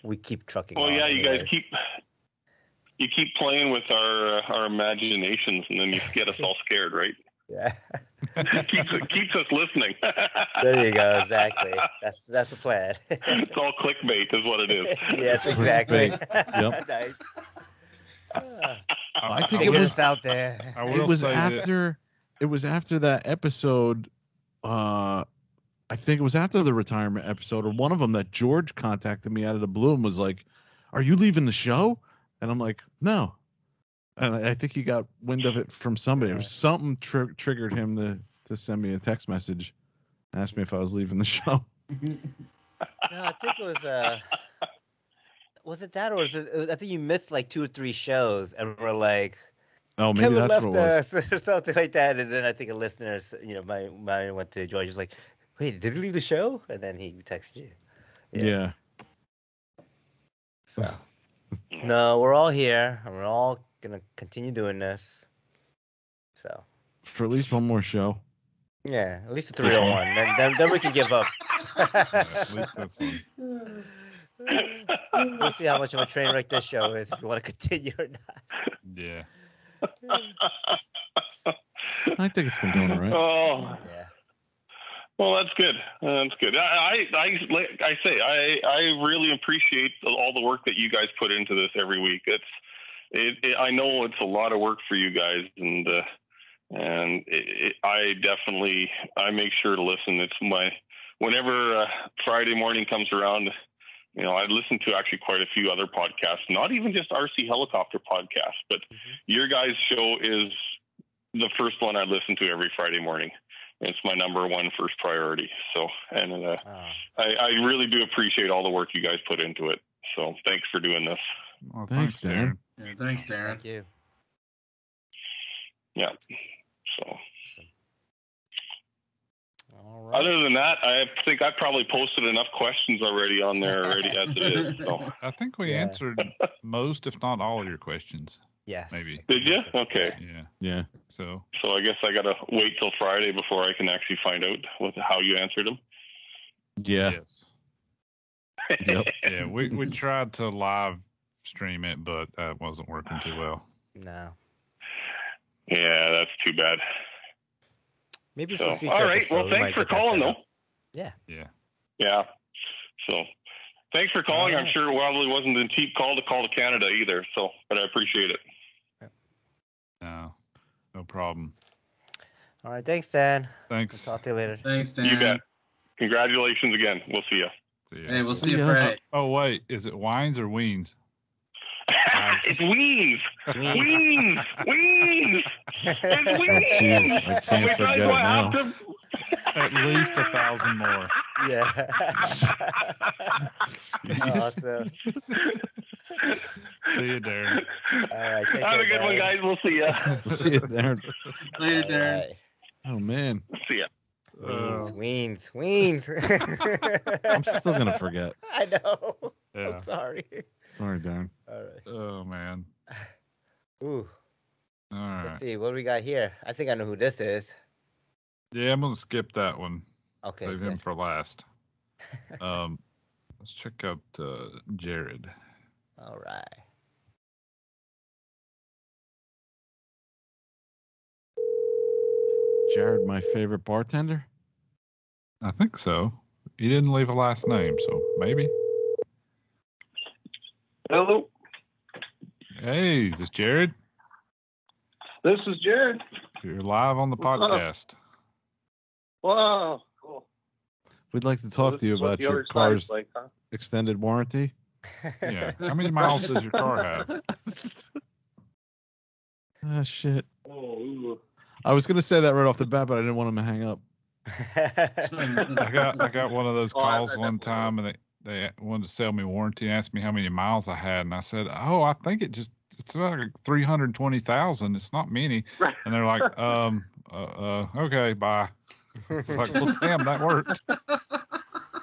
we keep trucking. Well, on yeah, you guys anyways. keep playing with our imaginations, and then you get us all scared, right? Yeah. keeps us listening. There you go. Exactly. That's the plan. It's all clickbait, is what it is. Yes, exactly. Yep. Nice. I think Get it was us out there. I it will was say after it was after that episode. I think it was after the retirement episode, or one of them, that George contacted me out of the blue and was like, "Are you leaving the show?" And I'm like, "No." And I think he got wind of it from somebody. It was something triggered him to send me a text message, and ask me if I was leaving the show. No, I think it was it that, or was it? I think you missed like 2 or 3 shows, and we're like, Oh, maybe Kevin that's left what it was. us or something like that. And then I think a listener, you know, my went to George, was like, wait, did he leave the show? And then he texted you. Yeah. So no, we're all here, and we're all gonna continue doing this. So For at least one more show. yeah, at least a 301. Then we can give up. at least that's one. We'll see how much of a train wreck this show is, if you want to continue or not. Yeah. I think it's been going all right. Oh, Yeah. well, that's good. That's good. Like I say, I really appreciate all the work that you guys put into this every week. I know it's a lot of work for you guys, and I make sure to listen. It's whenever Friday morning comes around, you know, I listen to actually quite a few other podcasts, not even just RC Helicopter podcasts, but your guys' show is the first one I listen to every Friday morning. It's my number one first priority. So, and I really do appreciate all the work you guys put into it. So thanks for doing this. Well, Thanks, Darren. Yeah, thanks, Darren. Thank you. Yeah. So All right. other than that, I think I probably posted enough questions already on there already as it is. So I think we Yeah. answered most, if not all, of your questions. Yes. Maybe. did you? Okay. Yeah. Yeah. So So I guess I got to wait till Friday before I can actually find out how you answered them. Yeah. yes. Yep. Yeah. We tried to live stream it, but that wasn't working too well. No. Yeah, that's too bad. Maybe So, for future all right. episode, Well, we thanks might for get that calling, set though. up. Yeah. Yeah. Yeah. So, thanks for calling. All I'm right. sure it probably wasn't a cheap call to Canada either. So, but I appreciate it. No problem. All right. Thanks, Dan. Thanks. We'll talk to you later. Thanks, Darren. You bet. Congratulations again. We'll see you. See ya. Hey, we'll see you Yeah. Friday. Oh wait, is it wines or weens? It's Weens. Weens. Weens. It's Weens. Jeez, I can't Which forget I it now. have to- At least 1,000 more. Yeah. Awesome. See you, Darren. All right. Take Have care, a good one, Darren. guys. We'll see ya. See you, Darren. Later, All Darren. right. Oh man, See ya. Weens. I'm still gonna forget. I know. Yeah. I'm sorry. Sorry, Darren. All right. Oh man. Ooh. All right. Let's see. What do we got here? I think I know who this is. Yeah, I'm gonna skip that one. Okay. Save good. him for last. Let's check out Jared. All right. Jared, my favorite bartender. I think so. He didn't leave a last name, so maybe. Hello, Hey, is this Jared? this is Jared. You're live on the podcast. Wow, cool. We'd like to talk This to you is what about the your other side car's is like, huh? extended warranty. Yeah. How many miles does your car have? Ah, shit. Oh, ooh. I was gonna say that right off the bat, but I didn't want him to hang up. I got one of those Oh, I calls bet one that's time, and they wanted to sell me warranty, asked me how many miles I had, and I said, "Oh, I think it's like 320,000. It's not many." Right. And they're like, okay, bye. It's like, well, damn, that worked.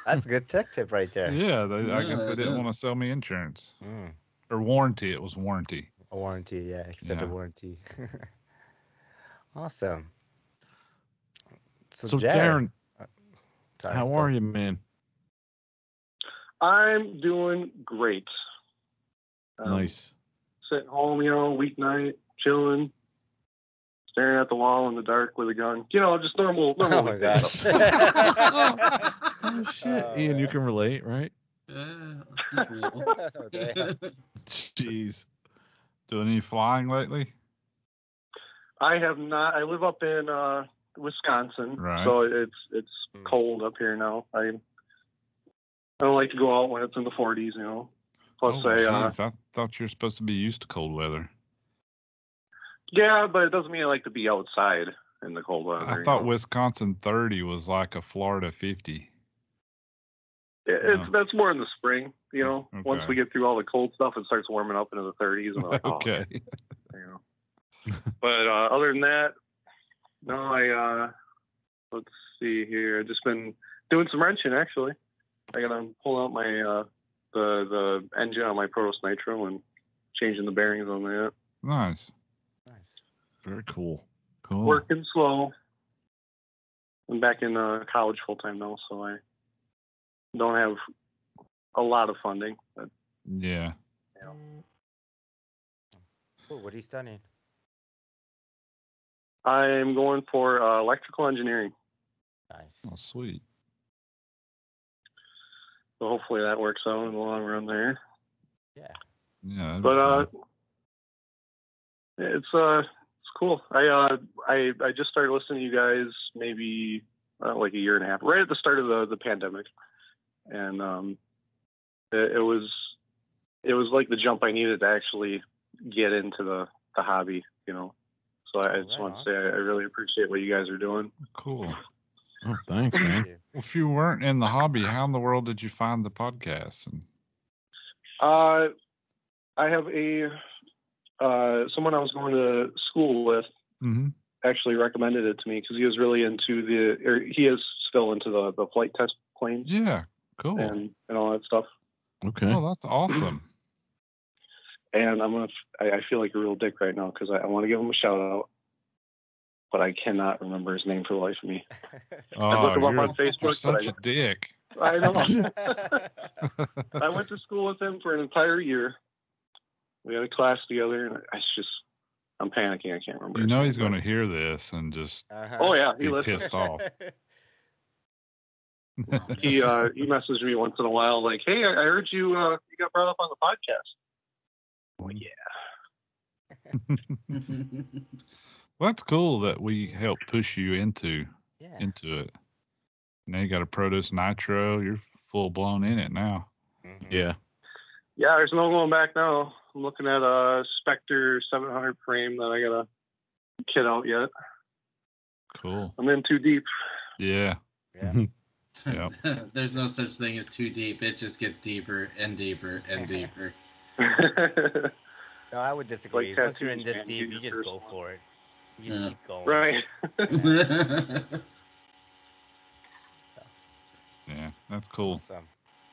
That's a good tech tip right there. Yeah, I guess Yeah, they it didn't want to is. sell me insurance. Mm, Or warranty. It was warranty. a warranty, yeah, extended Yeah. warranty. Awesome. So, Jared, Darren, sorry, how go are ahead. you, man? I'm doing great. Nice. Sitting home, weeknight, chilling, staring at the wall in the dark with a gun. Just normal Oh my weekday gosh. stuff. Oh, shit. Oh, Ian, you man. can relate, right? Just a little. Oh, damn. Jeez. Doing any flying lately? I have not. I live up in Wisconsin, Right. so it's cold up here now. I don't like to go out when it's in the 40s, Plus, Jeez, I thought you were supposed to be used to cold weather. yeah, but it doesn't mean I like to be outside in the cold weather. I thought Wisconsin 30 was like a Florida 50. That's more in the spring, Okay. Once we get through all the cold stuff, it starts warming up into the 30s. And we're like, Okay. But other than that, no, let's see here. I've just been doing some wrenching, actually. I got to pull out my the engine on my Protos Nitro and changing the bearings on that. Nice. Very cool. Cool. Working slow. I'm back in college full time now, so I don't have a lot of funding. But, Yeah. Cool. What are you studying? I'm going for electrical engineering. Nice. Oh, sweet. So hopefully that works out in the long run there. Yeah. Yeah. But it's cool. I just started listening to you guys maybe like a year and a half, right at the start of the pandemic, and it was like the jump I needed to actually get into the hobby, So I just want to say I really appreciate what you guys are doing. Cool. Oh, thanks, man. If you weren't in the hobby, how in the world did you find the podcast? I have someone I was going to school with actually recommended it to me because he was really into he is still into the flight test planes. Yeah, cool. And all that stuff. Okay. Oh, that's awesome. And I feel like a real dick right now because I want to give him a shout out, but I cannot remember his name for the life of me. Oh, I looked him up on Facebook. You're such a dick. I know. I went to school with him for an entire year. We had a class together, and I'm panicking. I can't remember. You know he's going to hear this and just oh yeah, he be listens. pissed off. He messaged me once in a while like, "Hey, I heard you got brought up on the podcast." Oh yeah. Well, that's cool that we helped push you into it. Now you got a Protos Nitro. You're full blown in it now. Yeah. Yeah, there's no going back now. I'm looking at a Spectre 700 frame that I gotta kit out yet. Cool. I'm in too deep. Yeah. Yeah. Yep. There's no such thing as too deep. It just gets deeper and deeper and deeper. No, I would disagree. Like Once you're in tattoos, this man, deep, do you your just first go one. for it. You just keep going. Right. Yeah, that's cool. Awesome.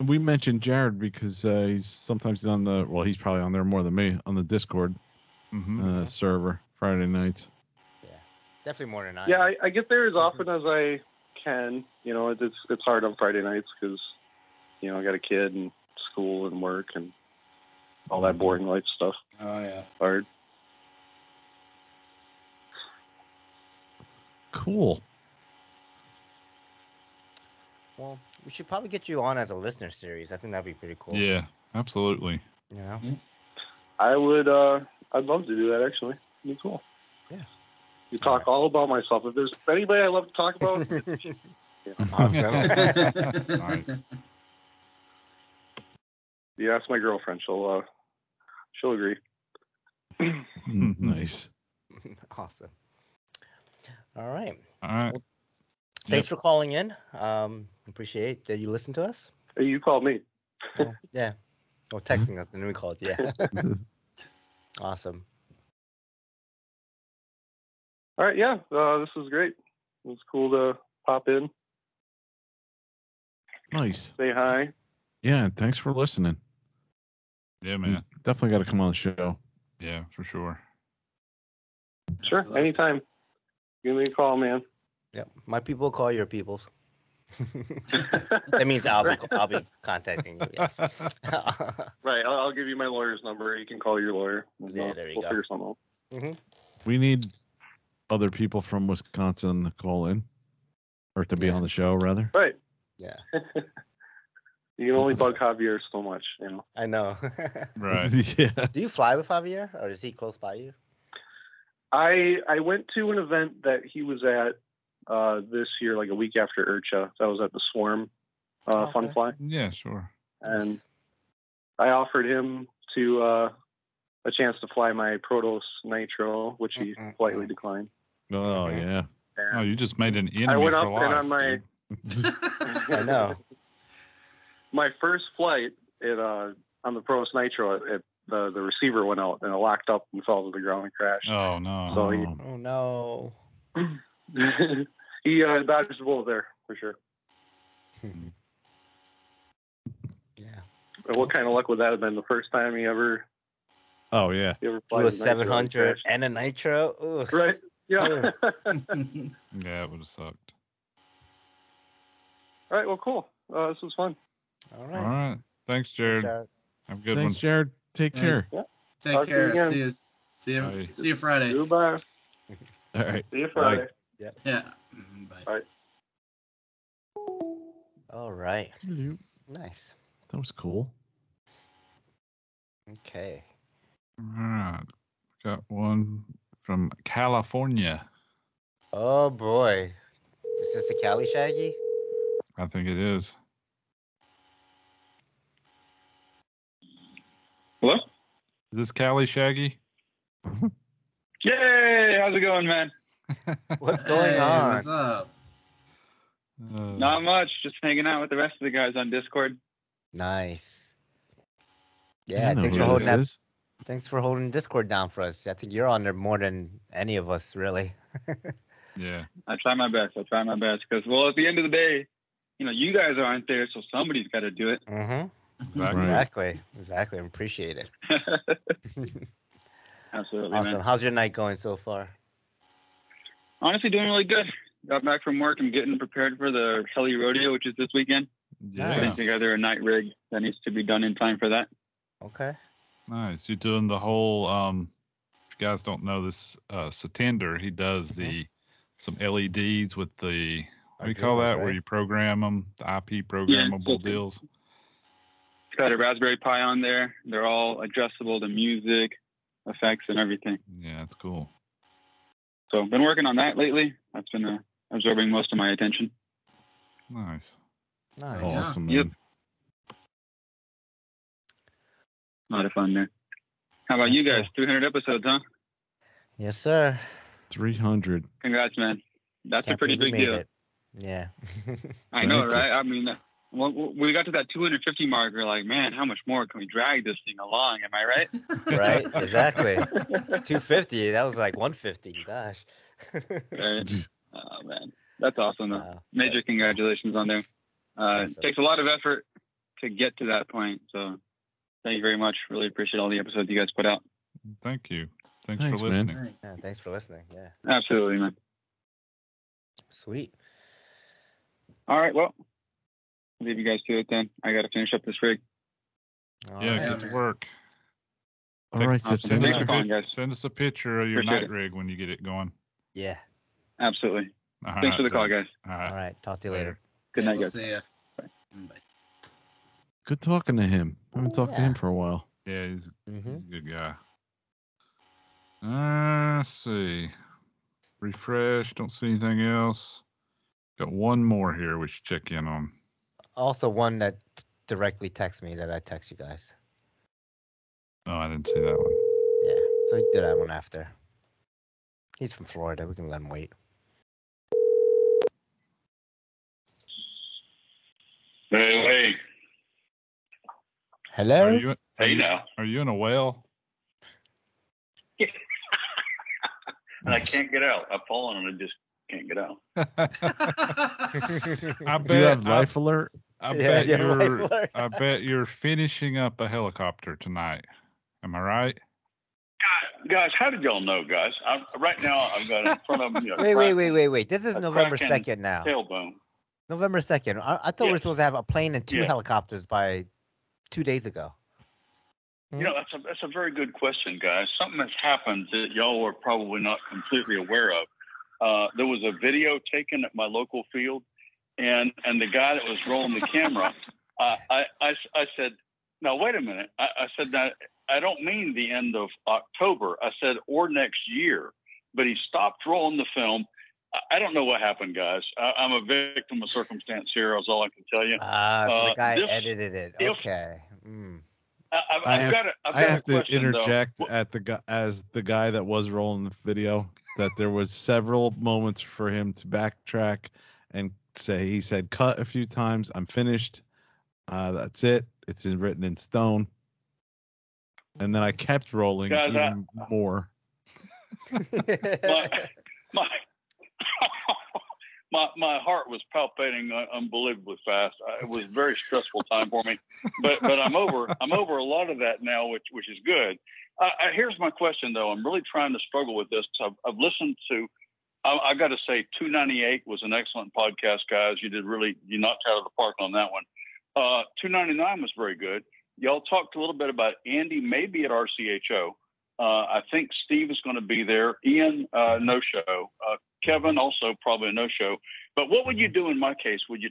We mentioned Jared because he's on the he's probably on there more than me on the Discord server Friday nights. Yeah, definitely more than I. Yeah, I get there as often as I can. It's hard on Friday nights because I got a kid and school and work and all that boring life stuff. Oh yeah. Hard. Cool. Well, we should probably get you on as a listener series. I think that'd be pretty cool. Yeah, absolutely. You know? I would. I'd love to do that. Actually, it'd be cool. Yeah. You talk all about myself. If there's anybody I love to talk about, Awesome. Nice. Yeah, that's my girlfriend. She'll agree. Nice. Awesome. All right. All right. Well, thanks for calling in. Appreciate that you listened to us. You called me. Well, yeah. Well, texting us and then we called. Yeah. Awesome. All right, yeah, this was great. It was cool to pop in, Nice. say hi. Yeah, and thanks for listening. Yeah, man. Definitely got to come on the show. Yeah, for sure. Sure, anytime. Give me a call, man. Yep. My people call your peoples. That means I'll be contacting you. Yes. Right, I'll give you my lawyer's number. You can call your lawyer. Yeah, there you we'll go. figure something out. We need other people from Wisconsin to call in, or to be on the show, rather. Right. Yeah. You can only bug Javier so much, you know. I know. Right. Yeah. Do you fly with Javier, or is he close by you? I went to an event that he was at this year, like a week after IRCHA. That was at the Swarm Fun Fly. Yeah, sure. And I offered him to a chance to fly my Protos Nitro, which he politely declined. Oh, yeah. And Oh, you just made an enemy I went for up life. and on my I know. my first flight, on the Protos Nitro, the receiver went out and it locked up and fell to the ground and crashed. Oh, no. So Oh no. he dodged the bullet there for sure. Yeah. And what kind of luck would that have been? The first time he ever Yeah. flew It was 700 and a Nitro. Ugh. Right. Yeah. Yeah, it would have sucked. All right. Well, cool. This was fun. All All right. right. Thanks, Jared. Jared. Have a good Thanks, one. Jared. Take care. Take Talk to you care. again. See you. Bye. See you Friday. Goodbye. All right. See you Friday. Yeah. Bye. All right. All right. That Nice. was cool. Okay. All right. Got one from California. Oh boy. Is this a Cali Shaggy? I think it is. Hello? Is this Cali Shaggy? Yay! How's it going, man? What's going Hey, on? What's up? Not much. Just hanging out with the rest of the guys on Discord. Nice. I Yeah, know thanks who for holding this that. is. Thanks for holding Discord down for us. I think you're on there more than any of us, really. Yeah. I try my best. Because, well, at the end of the day, you guys aren't there, so somebody's got to do it. Mm-hmm. Exactly. Exactly. I appreciate it. Absolutely, Awesome. man. How's your night going so far? Honestly, doing really good. Got back from work. I'm getting prepared for the Heli Rodeo, which is this weekend. Yeah. Putting together a night rig that needs to be done in time for that. Okay. Nice. You're doing the whole, if you guys don't know this, Satender, he does some LEDs with the, what do you call that, right? where you program them, the IP programmable deals? It's got a Raspberry Pi on there. They're all adjustable to music, effects, and everything. Yeah, that's cool. So I've been working on that lately. That's been absorbing most of my attention. Nice. Nice. Awesome, Yep. man. A lot of fun there. How about you guys? 300 episodes, huh? Yes, sir. 300. Congrats, man. That's Can't a pretty believe big we deal. made it. Yeah. I know, Thank you. right? I mean, when we got to that 250 mark, we're like, man, how much more can we drag this thing along? Am I right? Right? Exactly. 250. That was like 150. Gosh. Right. Oh, man. That's awesome, though. Wow. Major congratulations on there. It Awesome. takes a lot of effort to get to that point. So thank you very much. Really appreciate all the episodes you guys put out. Thank you. Thanks Thanks, for man. listening. Thanks. Yeah, thanks for listening. Yeah. Absolutely, man. Sweet. All right. Well, I'll leave you guys to it then. I got to finish up this rig. All Yeah, right. get to man. work. All right, Awesome. Sip, send Thanks us for a calling, guys. Send us a picture of your Appreciate night it. rig when you get it going. Yeah. Absolutely. All Thanks right, for the call, then. guys. All All right. right. Talk to you later. Good night, We'll guys. see ya. Bye. Bye. Good talking to him. I haven't talked to him for a while. Yeah, he's Mm-hmm. a good guy. Let's see. Refresh. Don't see anything else. Got one more here we should check in on. Also, one that directly texted me that I text you guys. Oh, I didn't see that one. Yeah. So he did that one after. He's from Florida. We can let him wait. Hey, Hello? Are you? hey now. Are you in a whale? and I can't get out. I've fallen and I just can't get out. Do you have life alert? I Yeah, bet you're finishing up a helicopter tonight. Am I right? Guys, how did y'all know, guys? Right now, I've got in front of me. Wait. This is November 2nd now. Tailbone. November 2nd. I thought we were supposed to have a plane and 2 Yeah. helicopters by 2 days ago. You know, that's a very good question, guys. Something has happened that y'all are probably not completely aware of. There was a video taken at my local field, and the guy that was rolling the camera, I said, "Now wait a minute." I said, "Now I don't mean the end of October." I said, "Or next year." But he stopped rolling the film. I don't know what happened, guys. I'm a victim of circumstance here. Is all I can tell you. So the guy edited it. Okay. I have to question, interject though. as the guy that was rolling the video that there was several moments for him to backtrack and say he said cut a few times. I'm finished. That's it. It's written in stone. And then I kept rolling Guys, even more. My heart was palpitating unbelievably fast. It was a very stressful time for me, but I'm over a lot of that now, which is good. Here's my question though. I'm really trying to struggle with this. I've listened to. I got to say, 298 was an excellent podcast, guys. You knocked out of the park on that one. 299 was very good. Y'all talked a little bit about Andy maybe at RCHO. I think Steve is going to be there. Ian, no show. Kevin also probably a no show. But what would you do in my case? Would you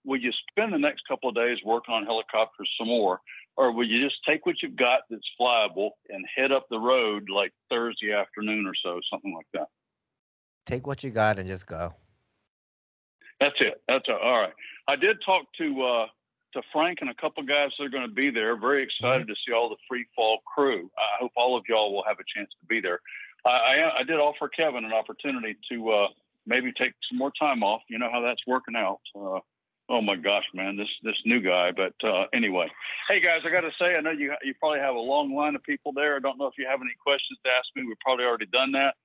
would you spend the next couple of days working on helicopters some more? Or would you just take what you've got that's flyable and head up the road like Thursday afternoon or so, something like that? Take what you got and just go. That's it. All right. I did talk to Frank and a couple of guys that are going to be there. Very excited to see all the free fall crew. I hope all of y'all will have a chance to be there. I did offer Kevin an opportunity to maybe take some more time off. You know how that's working out. Oh my gosh, man, this new guy. But anyway, hey guys, I got to say, I know you probably have a long line of people there. I don't know if you have any questions to ask me. We've probably already done that.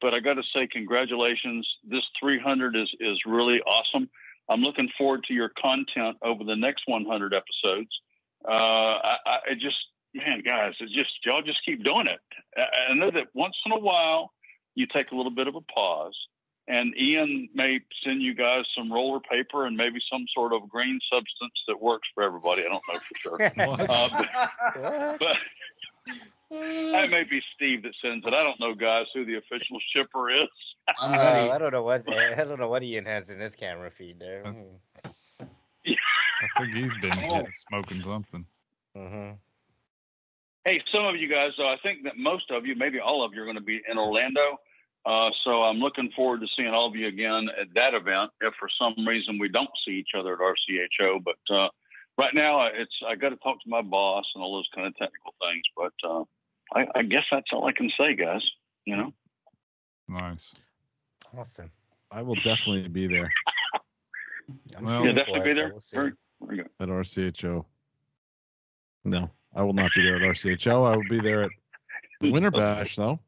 But I got to say, congratulations. This 300 is really awesome. I'm looking forward to your content over the next 100 episodes. Man, guys, y'all just keep doing it. I know that once in a while you take a little bit of a pause, and Ian may send you guys some roller paper and maybe some sort of green substance that works for everybody. I don't know for sure. But that may be Steve that sends it. I don't know, guys, who the official shipper is. I don't know what Ian has in his camera feed there. I think he's been smoking something. Mm-hmm. Hey, some of you guys, I think that most of you, maybe all of you, are going to be in Orlando. So I'm looking forward to seeing all of you again at that event. If for some reason we don't see each other at RCHO, but right now I got to talk to my boss and all those kind of technical things. But I guess that's all I can say, guys. You know. Nice. Awesome. I will definitely be there. You'll definitely be there. Very good. At RCHO. No, I will not be there at RCHO. I will be there at Winter Bash, though.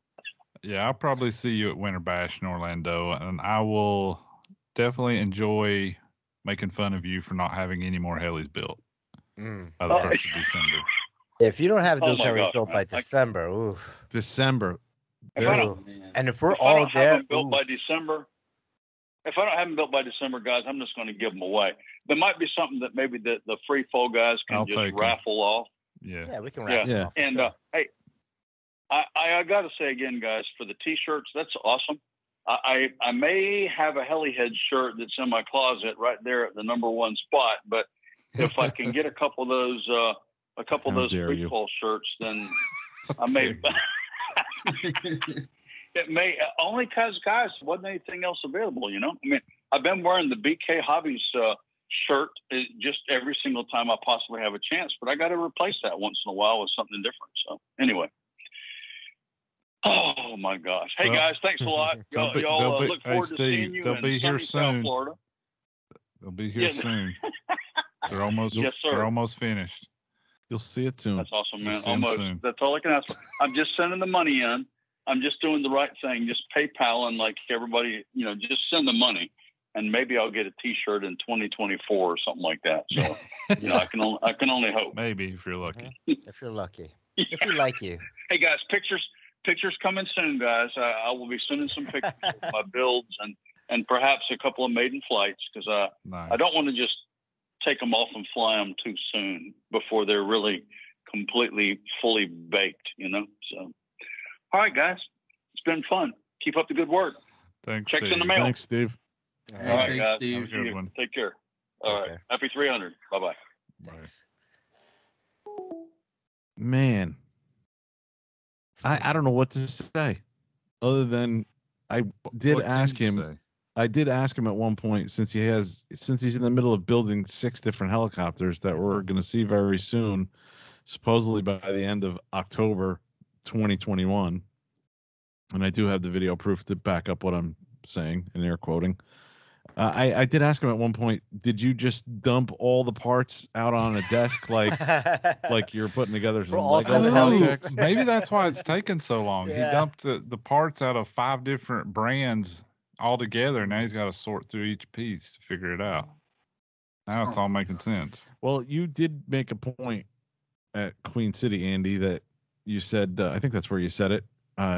Yeah, I'll probably see you at Winter Bash in Orlando, and I will definitely enjoy making fun of you for not having any more helis built by the 1st of December. If you don't have those helis built by December, oof. December. And if we're all there, have them built by December. If I don't have them built by December, guys, I'm just going to give them away. There might be something that maybe the free fall guys can just raffle off. Yeah, we can raffle off. And hey, I got to say again, guys, for the T-shirts, that's awesome. I may have a Helihead shirt that's in my closet right there at the number one spot, but if I can get a couple of those free fall shirts, then I may. It may only because, guys, wasn't anything else available. You know, I mean, I've been wearing the BK Hobbies shirt just every single time I possibly have a chance, but I got to replace that once in a while with something different. So anyway. Oh my gosh! Hey guys, thanks a lot. Y'all look forward to seeing you in sunny South Florida. They'll be here soon. They're almost. Yes, sir. They're almost finished. You'll see it soon. That's awesome, man. Almost. That's all I can ask for. I'm just sending the money in, I'm just doing the right thing, just PayPaling like everybody, just send the money, and maybe I'll get a T-shirt in 2024 or something like that. So, I can only hope. Maybe if you're lucky. If you're lucky. If we like you. Hey guys, pictures coming soon, guys. I will be sending some pictures of my builds and perhaps a couple of maiden flights, because Nice. I don't want to just take them off and fly them too soon before they're really completely fully baked. So. All right, guys. It's been fun. Keep up the good work. Thanks, Checks Steve. in the mail. Thanks, Steve. All All right. right, Thanks, thanks, Have a Steve. good one. Take care. All right. care. Happy 300. Bye-bye. Thanks. Man, I don't know what to say other than I did What can ask you him. say? I did ask him at one point, since he's in the middle of building 6 different helicopters that we're going to see very soon, supposedly by the end of October 2021. And I do have the video proof to back up what I'm saying and air quoting. I did ask him at one point, did you just dump all the parts out on a desk like you're putting together some all Lego 7 helis. projects? Maybe that's why it's taken so long. Yeah. He dumped the parts out of 5 different brands all together. Now he's got to sort through each piece to figure it out. Now it's all making sense. Well, you did make a point at Queen City, Andy, that you said, I think that's where you said it,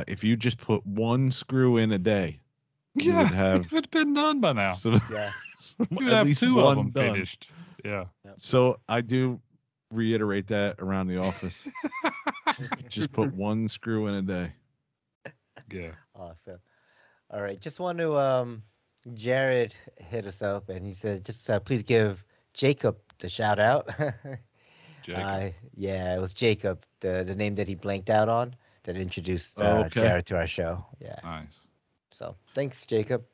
if you just put one screw in a day, you would have it would have been done by now. Yeah. You would at have least 2 one of them done. finished. Yeah. So I do reiterate that around the office. Just put one screw in a day. Yeah. Awesome. All right. Just want to, Jared hit us up and he said, just please give Jacob the shout out. Jacob. Yeah, it was Jacob, the name that he blanked out on that introduced Okay. Jared to our show. Yeah. Nice. So thanks, Jacob.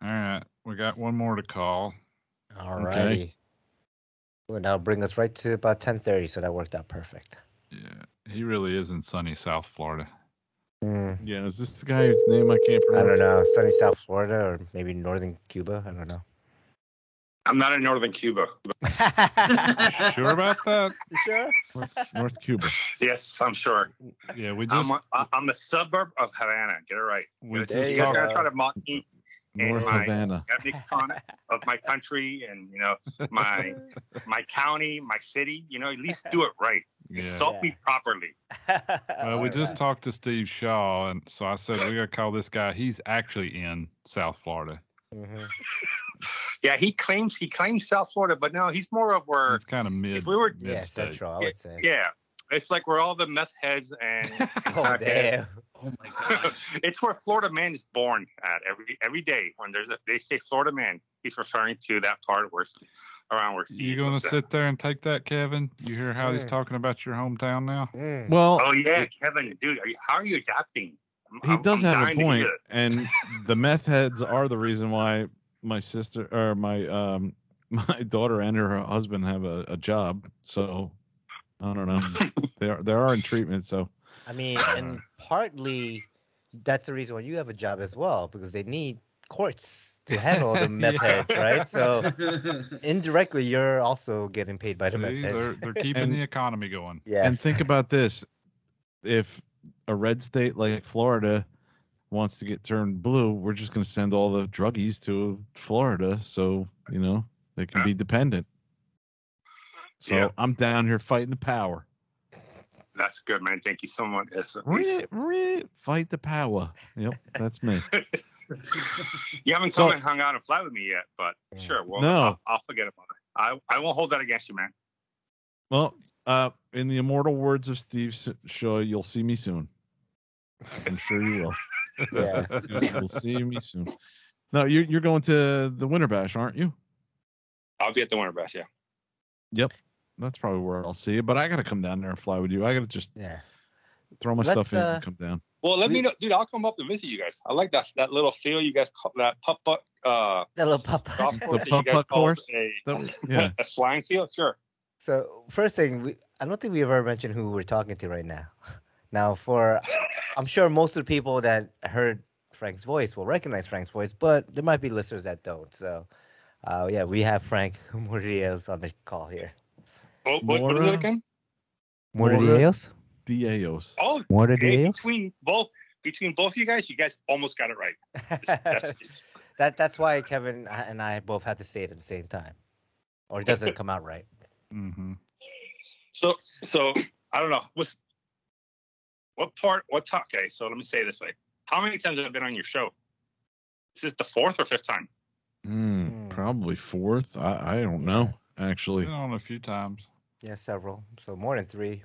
All right. We got one more to call. All righty. Well, that'll bring us right to about 10:30, so that worked out perfect. Yeah. He really is in sunny South Florida. Yeah, is this the guy whose name I can't I pronounce? don't know, sunny South Florida or maybe northern Cuba. I don't know. I'm not in northern Cuba. Sure about that? You sure? North Cuba. Yes, I'm sure. Yeah, we just I'm a suburb of Havana. Get it right. we You just guys talked- gotta try to mock me in North my Havana. ethnic font of my country and my county, my city. At least do it right. Yeah. Insult me properly. Well, we just talked to Steve Shaw, and so I said we gotta call this guy. He's actually in South Florida. Yeah, he claims South Florida, but no, he's more of where It's kind of mid. if we were Yeah, mid-state. central, I would say. yeah. It's like where all the meth heads and Oh, damn. Oh my god. it's where Florida man is born at every day. When they say Florida man, he's referring to that part around where Steve You gonna lives at. sit there and take that, Kevin? You hear how he's talking about your hometown now? Well, Oh yeah, Kevin, dude, how are you adapting? he does I'm have a dying to point, hear it. and the meth heads are the reason why my sister or my daughter and her husband have a job. So I don't know. they are in treatment. So I mean, and partly that's the reason why you have a job as well, because they need courts to handle the meth heads, right? So indirectly, you're also getting paid by the meth See, heads. they're keeping And- the economy going. Yes. and think about this: if a red state like Florida wants to get turned blue, we're just going to send all the druggies to Florida, so they can be dependent. So Yeah. I'm down here fighting the power. That's good, man. Thank you so much. Fight the power. Yep, that's me. You haven't come and hung out and fly with me yet, but sure. Well, No. I'll forget about it. I won't hold that against you, man. Well, in the immortal words of Steve Shaw, you'll see me soon. I'm sure you will. Yes. You'll see me soon. No, you're going to the Winter Bash, aren't you? I'll be at the Winter Bash, yeah. Yep. That's probably where I'll see you. But I got to come down there and fly with you. I got to just throw my stuff in and come down. Well, let me know, dude. I'll come up to visit you guys. I like that little field you guys call that putt-putt. That little putt-putt. Golf course The that you guys putt-putt call course? A flying field, sure. So first thing, I don't think we ever mentioned who we're talking to right now. Now, I'm sure most of the people that heard Frank's voice will recognize Frank's voice, but there might be listeners that don't. So, we have Frank Murillo's on the call here. What is it again? Murillo's? Dios. Oh, What are hey, Dios? between both you guys almost got it right. That's why Kevin and I both had to say it at the same time, or it doesn't come out right. Mm-hmm. So I don't know. Okay, so let me say it this way. How many times have I been on your show? Is this the 4th or 5th time? Probably 4th. I don't know, actually. Been on a few times. Yeah, several. So more than 3.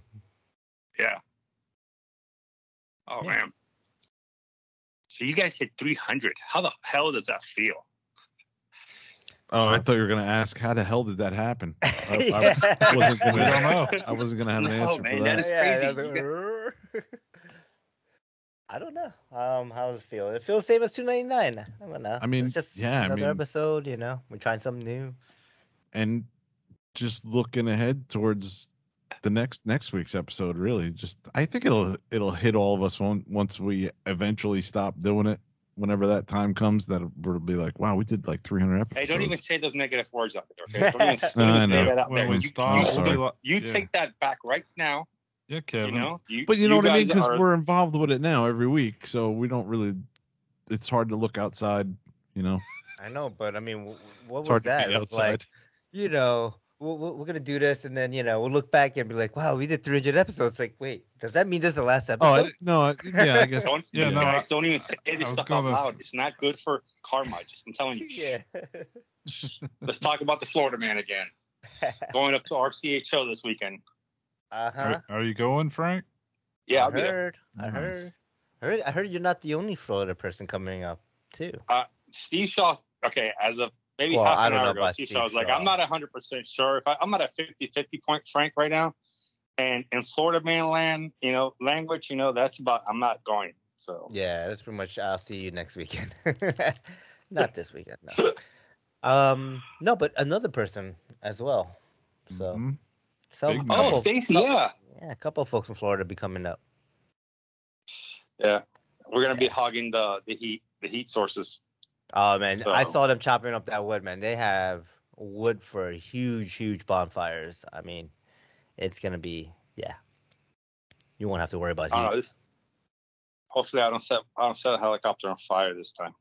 Yeah. Oh, man. So you guys hit 300. How the hell does that feel? Oh, I thought you were going to ask, how the hell did that happen? Yeah. I wasn't going We don't know. I wasn't going to have an answer man, for that that. is Yeah, crazy. I don't know. How does it feel? It feels the same as $2.99. I don't know. I mean, it's just yeah, I another mean- episode. We're trying something new. And just looking ahead towards the next week's episode, really, I think it'll hit all of us once we eventually stop doing it. Whenever that time comes, that we'll be like, wow, we did like 300 episodes. Hey, don't even say those negative words out there, okay? Don't even I say know. that out When there. we You, stop, sorry. you Yeah. take that back right now. Yeah, Kevin. You know, But you know what I mean? guys Because are- we're involved with it now every week, so we don't really. It's hard to look outside, I know, but I mean, what It's was hard to that? be It's like, outside. we're gonna do this, and then we'll look back and be like, wow, we did 300 episodes. Like, wait, does that mean this is the last Oh, episode? yeah, I guess. Don't, Yeah, you no, guys don't even say I this was stuff out gonna loud. It's not good for karma. I'm telling you. Yeah. Let's talk about the Florida man again. Going up to RCHO this weekend. Uh-huh. Are you going, Frank? Yeah, I I'll be there. heard. I heard you're not the only Florida person coming up, too. Steve Shaw, okay, as of maybe Well, half I an don't hour know ago, about Steve Steve Shaw was like, Shaw. I'm not 100% sure. I'm at a 50-50 point Frank right now. And in Florida man land, language, that's about, I'm not going. So Yeah, that's pretty much. I'll see you next weekend. Not this weekend, no. No, but another person as well. So, Mhm. some Big couple, name. Stacy, yeah. a couple of folks from Florida be coming up. Yeah. We're going to be hogging the heat sources. Oh man, I So- saw them chopping up that wood, man. They have wood for huge bonfires. I mean, it's gonna be You won't have to worry about I don't heat. know, hopefully I don't set a helicopter on fire this time.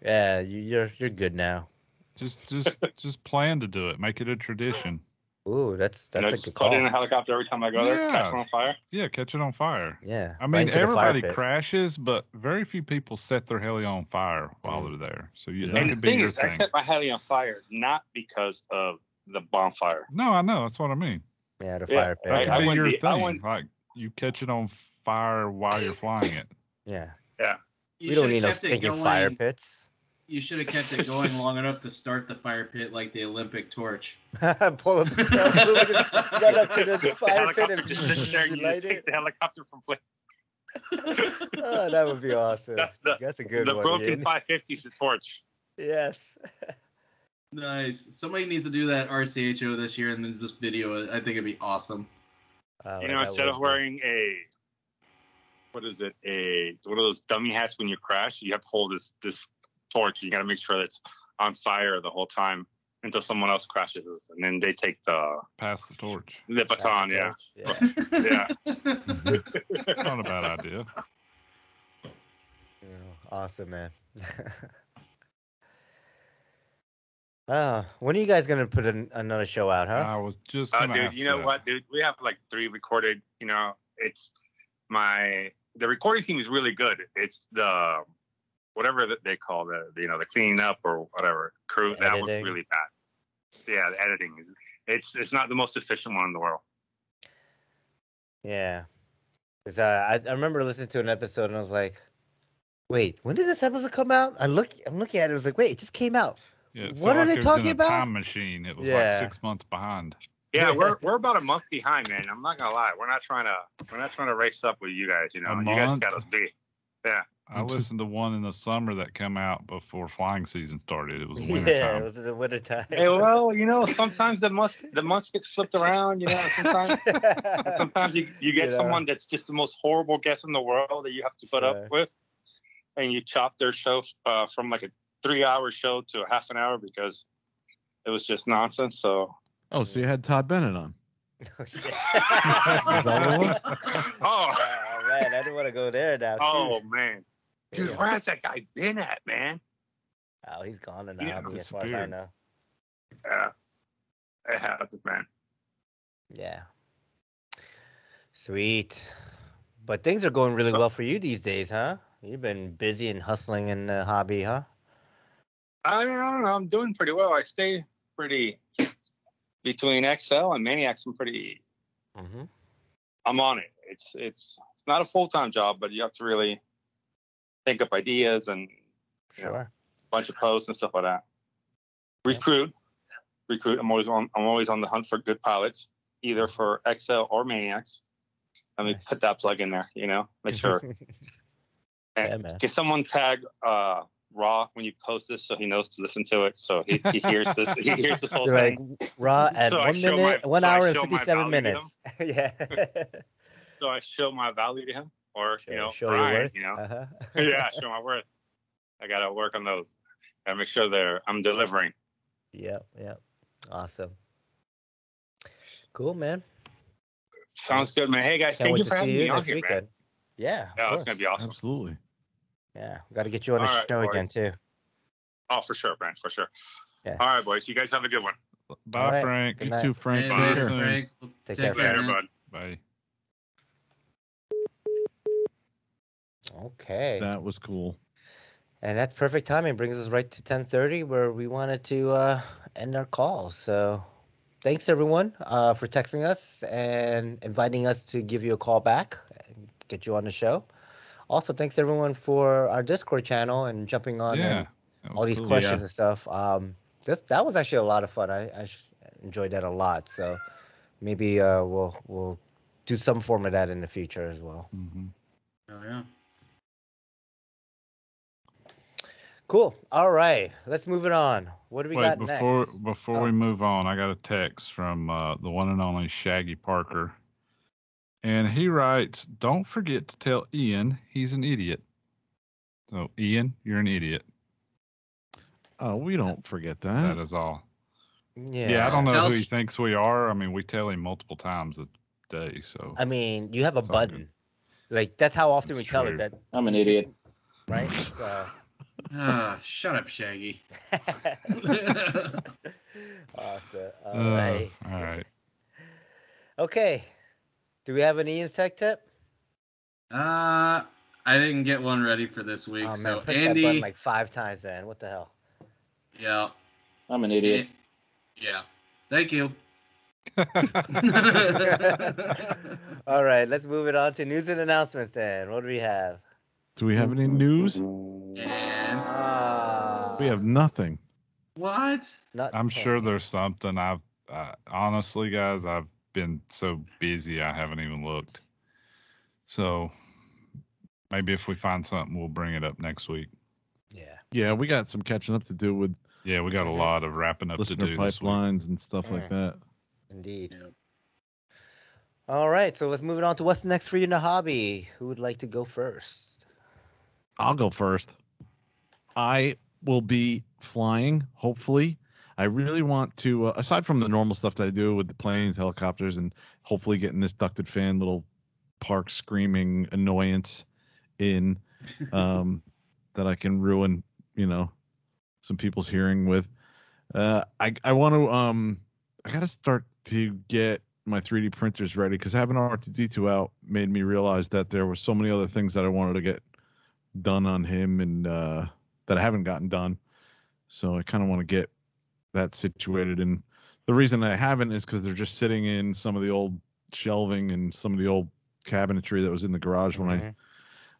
Yeah, you're good now. Just plan to do it. Make it a tradition. Ooh, that's a Just good put in call. a helicopter every time I go there, Yeah. catch it on fire. Yeah, catch it on fire. Yeah. I right mean, into the fire everybody pit. crashes, but very few people set their heli on fire while Mm. they're there. So Yeah. that And could the be thing your is, I thing. set my heli on fire not because of the bonfire. No, I know. That's what I mean. Yeah, the Yeah, fire pit. That could I be wouldn't your be- I thing. wouldn't- Like you catch it on fire while you're flying it. Yeah. You We don't should've need no kept it stinking going- fire pits. You should have kept it going long enough to start the fire pit like the Olympic torch. Pull up run up to the The fire pit helicopter and just sits there and you light just take it. the helicopter from place. Oh, that would be awesome. That's a good the one. broken Ian. 550 is the torch. Yes. Nice. Somebody needs to do that RCHO this year and then just video it. I think it'd be awesome. Oh, Instead of wearing one of those dummy hats when you crash, you have to hold this torch. You got to make sure that it's on fire the whole time until someone else crashes, and then they take the Pass the torch. baton. Yeah, Yeah. yeah. Not a bad idea. Awesome, man. When are you guys gonna put another show out, huh? I was just gonna Dude, ask you know that. what, dude? We have like 3 recorded. It's the recording team is really good. It's the whatever that they call the cleaning up or whatever crew. That was Editing. really bad. Yeah, the editing it's not the most efficient one in the world. Yeah. 'Cause I remember listening to an episode and I was like, wait, when did this episode come out? I'm looking at it. I was like, wait, it just came out. Yeah, it What felt are like they it was talking in a about? Time machine. It was like Yeah. 6 months behind. Yeah, we're about a month behind, man. I'm not gonna lie. We're not trying to race up with you guys. You A guys month? got us beat. Yeah. I listened to one in the summer that came out before flying season started. It was Yeah, winter it time. was in the winter time. Hey, well, sometimes the months get flipped around. Sometimes you get someone that's just the most horrible guest in the world that you have to put Sure. up with, and you chop their show from like a 3-hour show to a half an hour because it was just nonsense. So Oh, so you had Todd Bennett on. Oh shit. Is that one? Oh, Oh man, I didn't want to go there now. oh man, dude, Yeah. where has that guy been at, man? Oh, he's gone in the Yeah, hobby as far as I disappeared. know. Yeah, it has, man. Yeah. Sweet. But things are going really So- well for you these days, huh? You've been busy and hustling in the hobby, huh? I don't know. I'm doing pretty well. I stay pretty between XL and Maniacs. Mm-hmm. I'm on it. It's not a full-time job, but you have to really think up ideas and you know, Sure. a bunch of posts and stuff like that. Recruit. I'm always on the hunt for good pilots, either for XL or Maniacs. Let me Nice. put that plug in there. Make sure. Yeah, And man. can someone tag Raw when you post this so he knows to listen to it? So he hears this. He hears this whole You're like thing. raw at So I 1 show minute, my- 1 so I hour and show my 57 value to him? minutes. Yeah. So I show my value to him, or Show Brian, your worth. yeah, Uh-huh. show my worth. I gotta work on those. Gotta make sure I'm delivering. Yep. Awesome. Cool, man. Sounds good, man. Hey guys, Can't thank wait you to for see having you me on next here, weekend. man. Yeah, of Yeah, course. it's gonna be awesome. Absolutely. Yeah, got to get you on the All right, show boys. again too. Oh, for sure, Brian, for sure. Yeah. All right, boys. You guys have a good one. Bye, All right. Frank. Good You night. too, Frank. Hey, Bye. Take later, care. Frank. Take Take care, care, Later, man. bud. Bye. Okay. That was cool. And that's perfect timing. Brings us right to 10:30, where we wanted to end our call. So, thanks everyone for texting us and inviting us to give you a call back and get you on the show. Also, thanks everyone for our Discord channel and jumping on Yeah. and That all was these cool. questions Yeah. and stuff. That was actually a lot of fun. I enjoyed that a lot. So maybe we'll do some form of that in the future as well. Mm-hmm. Oh yeah. Cool. All right, let's move it on. What do we Wait, got before next? before we move on, I got a text from the one and only Shaggy Parker, and he writes, "Don't forget to tell Ian he's an idiot." So, Ian, you're an idiot. Oh, we don't forget That that. is all. Yeah. Yeah, I don't know Tell who he Sh- thinks we are. I mean, we tell him multiple times a day, so I mean, you have a It's all good. button. Like that's how often That's we tell true. it that, I'm an idiot. right? So. Shut up, Shaggy. Awesome. All right. all right. Okay. Do we have an Ian's tech tip? I didn't get one ready for this week, Oh man, so push that Andy. button like 5 times, man. What the hell? Yeah. I'm an idiot. Yeah. Thank you. All right, let's move it on to news and announcements then. What do we have? Do we have any news? And We have nothing. what? Not I'm 10. sure there's something. Honestly, guys, I've been so busy I haven't even looked. So maybe if we find something, we'll bring it up next week. Yeah. Yeah, we got some catching up to do with Yeah, we got a lot of wrapping up to listener do this week. pipelines and stuff like that. Indeed. Yep. All right, so let's move it on to what's next for you in the hobby. Who would like to go first? I'll go first. I will be flying, hopefully. I really want to, aside from the normal stuff that I do with the planes, helicopters, and hopefully getting this ducted fan little park screaming annoyance in that I can ruin, some people's hearing with. I want to, I got to start to get my 3D printers ready because having R2D2 out made me realize that there were so many other things that I wanted to get done on him and that I haven't gotten done. So I kind of want to get that situated. And the reason I haven't is because they're just sitting in some of the old shelving and some of the old cabinetry that was in the garage when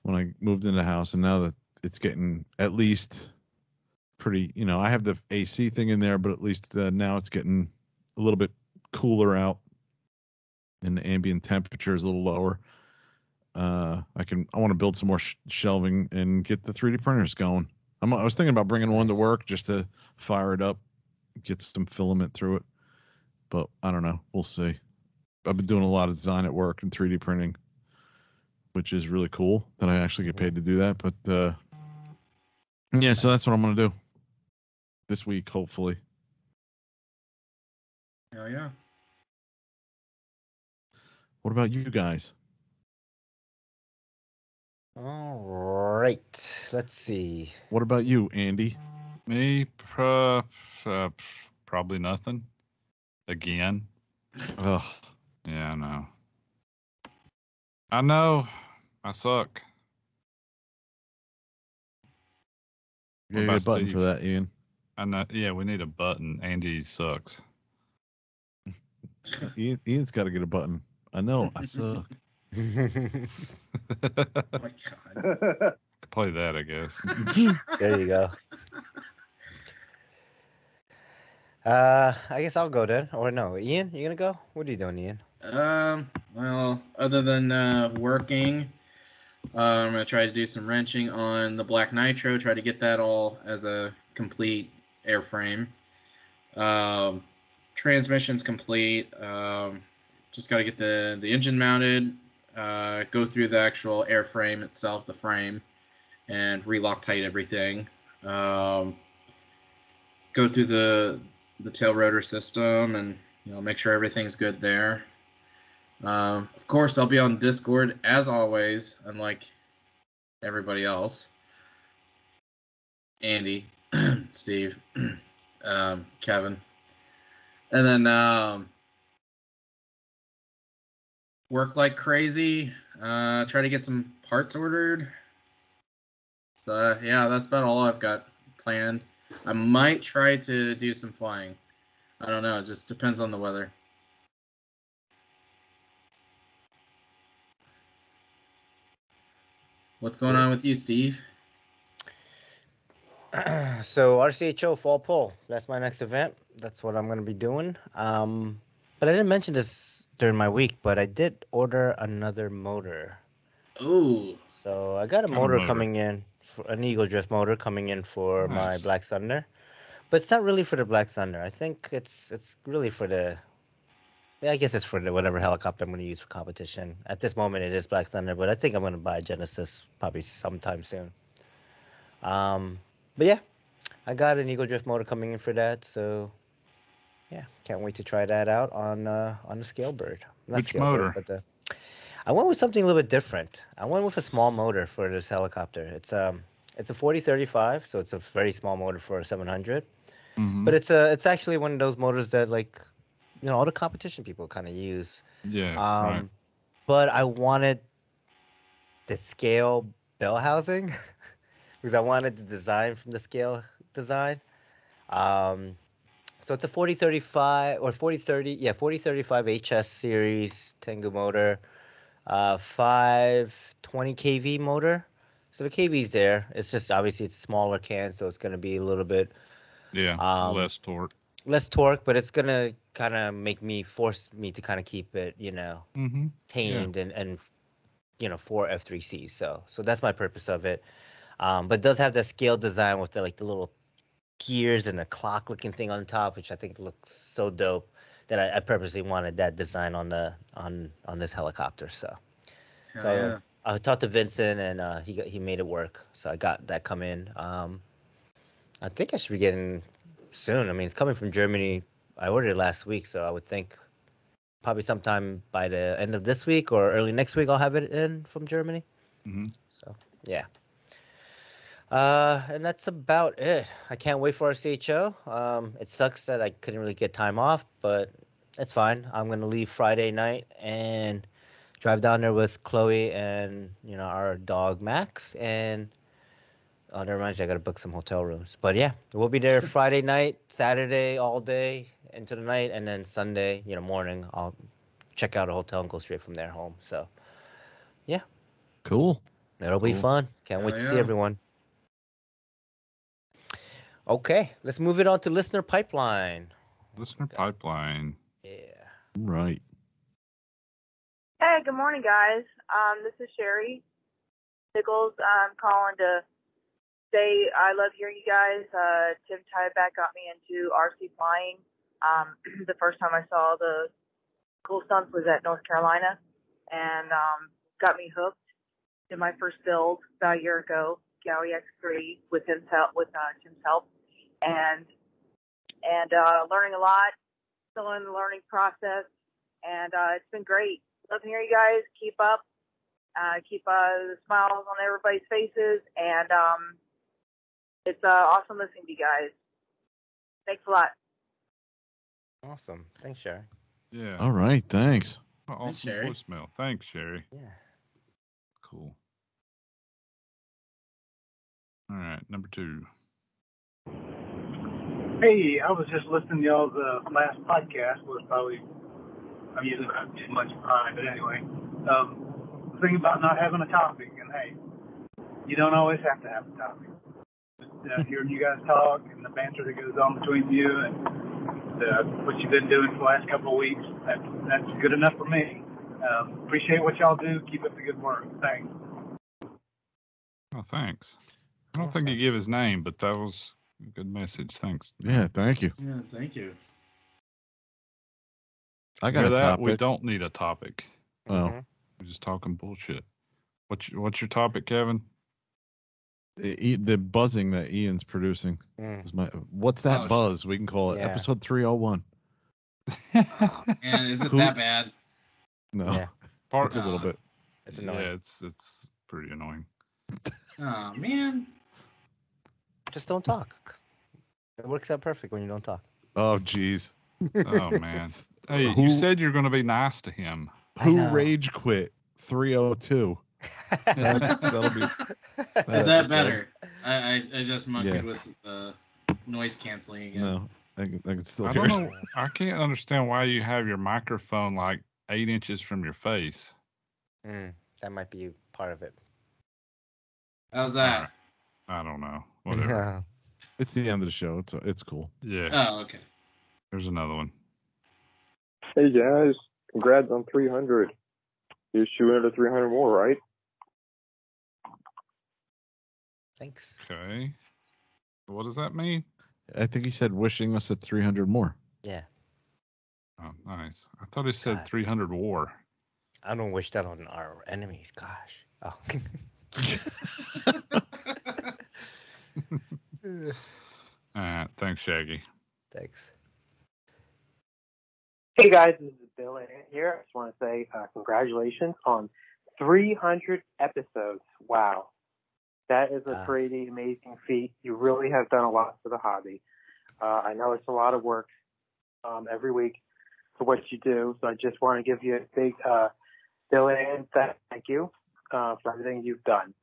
I moved into the house. And now that it's getting at least pretty, I have the AC thing in there, but at least now it's getting a little bit cooler out and the ambient temperature is a little lower. I want to build some more shelving and get the 3D printers going. I was thinking about bringing one to work just to fire it up, get some filament through it, but I don't know. We'll see. I've been doing a lot of design at work and 3D printing, which is really cool that I actually get paid to do that. But yeah, so that's what I'm going to do this week, hopefully. Hell yeah. What about you guys? All right. Let's see. What about you, Andy? Me, probably nothing. Again. Ugh. Yeah, I know. I know. I suck. You gotta get a button for that, Ian. I know. Yeah, we need a button. Andy sucks. Ian's got to get a button. I know. I suck. Oh my God. Play that, I guess. There you go. I guess I'll go then. Or no, Ian, you gonna go? What are you doing, Ian? Well, other than working, I'm gonna try to do some wrenching on the Black Nitro. Try to get that all as a complete airframe. Transmission's complete. Just got to get the engine mounted. Go through the actual airframe itself, the frame, and re-Loctite everything. Go through the tail rotor system and make sure everything's good there. Of course, I'll be on Discord as always, unlike everybody else. Andy, Steve, Kevin, and then work like crazy. Try to get some parts ordered. So yeah, that's about all I've got planned. I might try to do some flying. I don't know. It just depends on the weather. What's going on with you, Steve? So RCHO Fall Pull. That's my next event. That's what I'm going to be doing. But I didn't mention this during my week, but I did order another motor. Ooh. So I got a motor coming in, an Eagle Drift motor coming in for my Black Thunder. But it's not really for the Black Thunder. I think it's really for the... Yeah, I guess it's for the whatever helicopter I'm going to use for competition. At this moment, it is Black Thunder, but I think I'm going to buy a Genesis probably sometime soon. But yeah, I got an Eagle Drift motor coming in for that, so yeah, can't wait to try that out on the Scalebird. Which motor? But I went with something a little bit different. I went with a small motor for this helicopter. It's a 4035, so it's a very small motor for a 700. Mm-hmm. But it's actually one of those motors that all the competition people kind of use. Yeah, right. But I wanted the scale bell housing because I wanted the design from the scale design. So it's a 4035 or 4035 HS series Tengu motor, 520 kV motor. So the kV's there. It's just obviously it's a smaller can, so it's going to be a little bit less torque. Less torque, but it's gonna kind of force me to kind of keep it, tamed and 4 F3Cs. So that's my purpose of it. But it does have the scale design with the little gears and the clock looking thing on top, which I think looks so dope that I purposely wanted that design on this helicopter. So I talked to Vincent and he made it work. So I got that come in. I think I should be getting soon. I mean, it's coming from Germany. I ordered it last week, so I would think probably sometime by the end of this week or early next week I'll have it in from Germany. Mm-hmm. So yeah. And that's about it. I can't wait for our CHO. It sucks that I couldn't really get time off, but it's fine. I'm gonna leave Friday night and drive down there with Chloe and our dog Max and. Oh, never mind. I got to book some hotel rooms. But yeah, we'll be there Friday night, Saturday all day into the night, and then Sunday, morning, I'll check out a hotel and go straight from there home. So, yeah. Cool. It'll be fun. Can't wait to see everyone. Okay, let's move it on to Listener Pipeline. Listener Pipeline. Yeah. Right. Hey, good morning, guys. This is Sherry Nichols. I'm calling to say I love hearing you guys. Tim Tyback got me into RC flying. The first time I saw the cool stunts was at North Carolina, and got me hooked. Did my first build about a year ago, Gowie X3, with Tim's help, and learning a lot. Still in the learning process, and it's been great. love hearing you guys. Keep up. Keep the smiles on everybody's faces, and it's awesome listening to you guys. Thanks a lot. Awesome. Thanks, Sherry. Yeah. All right. Thanks. Awesome Sherry. voicemail. Thanks, Sherry. Yeah. Cool. All right, number 2. Hey, I was just listening to y'all's last podcast. Was probably I'm usually not too much behind, but anyway, the thing about not having a topic, and hey, you don't always have to have a topic. Hearing you guys talk and the banter that goes on between you and what you've been doing for the last couple of weeks, that's good enough for me. Appreciate what y'all do. Keep up the good work. Thanks. Oh, thanks. I don't think he gave his name, but that was a good message. Thanks. Yeah, thank you. Yeah, thank you. I got For a that, topic. we don't need a topic. Oh, We're just talking bullshit. What's your topic, Kevin? the buzzing that Ian's producing. Is what's that buzz? We can call it Yeah. episode 301. And is it that bad? No, Yeah. it's a little bit. It's annoying. Yeah, it's pretty annoying. Oh man. Just don't talk. It works out perfect when you don't talk. Oh, jeez. Oh man. Hey, Who- you said you're going to be nice to him. Who rage quit? 302. That'll be. Is that better? I just monkeyed Yeah. with noise canceling again. No, I can still I hear don't it. know. I can't understand why you have your microphone like 8 inches from your face. That might be part of it. How's that? Right. I don't know. Whatever. It's the end of the show. It's cool. Yeah. Oh, okay. There's another one. Hey guys, congrats on 300. You're shooting to 300 more, right? Thanks. Okay. What does that mean? I think he said wishing us at 300 more. Yeah. Oh, nice. I thought he said 300 war. I don't wish that on our enemies. Gosh. Oh. All right. Thanks, Shaggy. Thanks. Hey guys, this is Bill Ann here. I just want to say congratulations on 300 episodes. Wow. That is a pretty amazing feat. You really have done a lot for the hobby. I know it's a lot of work every week for what you do, so I just want to give you a big Bill Ann thank you for everything you've done.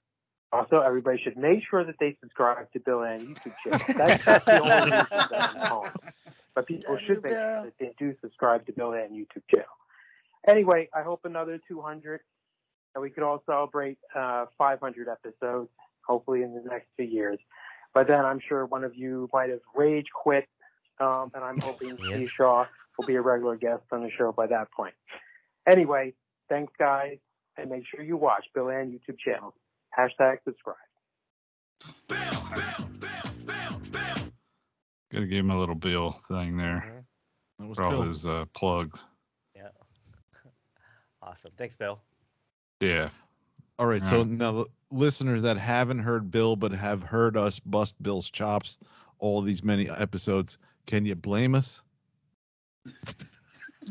Also, everybody should make sure that they subscribe to Bill Ann YouTube channel. That's the only reason that I'm calling. But people should make sure that they do subscribe to Bill Ann YouTube channel. Anyway, I hope another 200, and we could all celebrate 500 episodes, hopefully in the next 2 years. But then I'm sure one of you might have rage quit, and I'm hoping Steve Shaw will be a regular guest on the show by that point. Anyway, thanks, guys, and make sure you watch Bill Ann YouTube channel. #subscribe. Got to give him a little Bill thing there for all Bill. his plugs. Yeah. Awesome. Thanks, Bill. Yeah. All right. So now, listeners that haven't heard Bill but have heard us bust Bill's chops all these many episodes, can you blame us?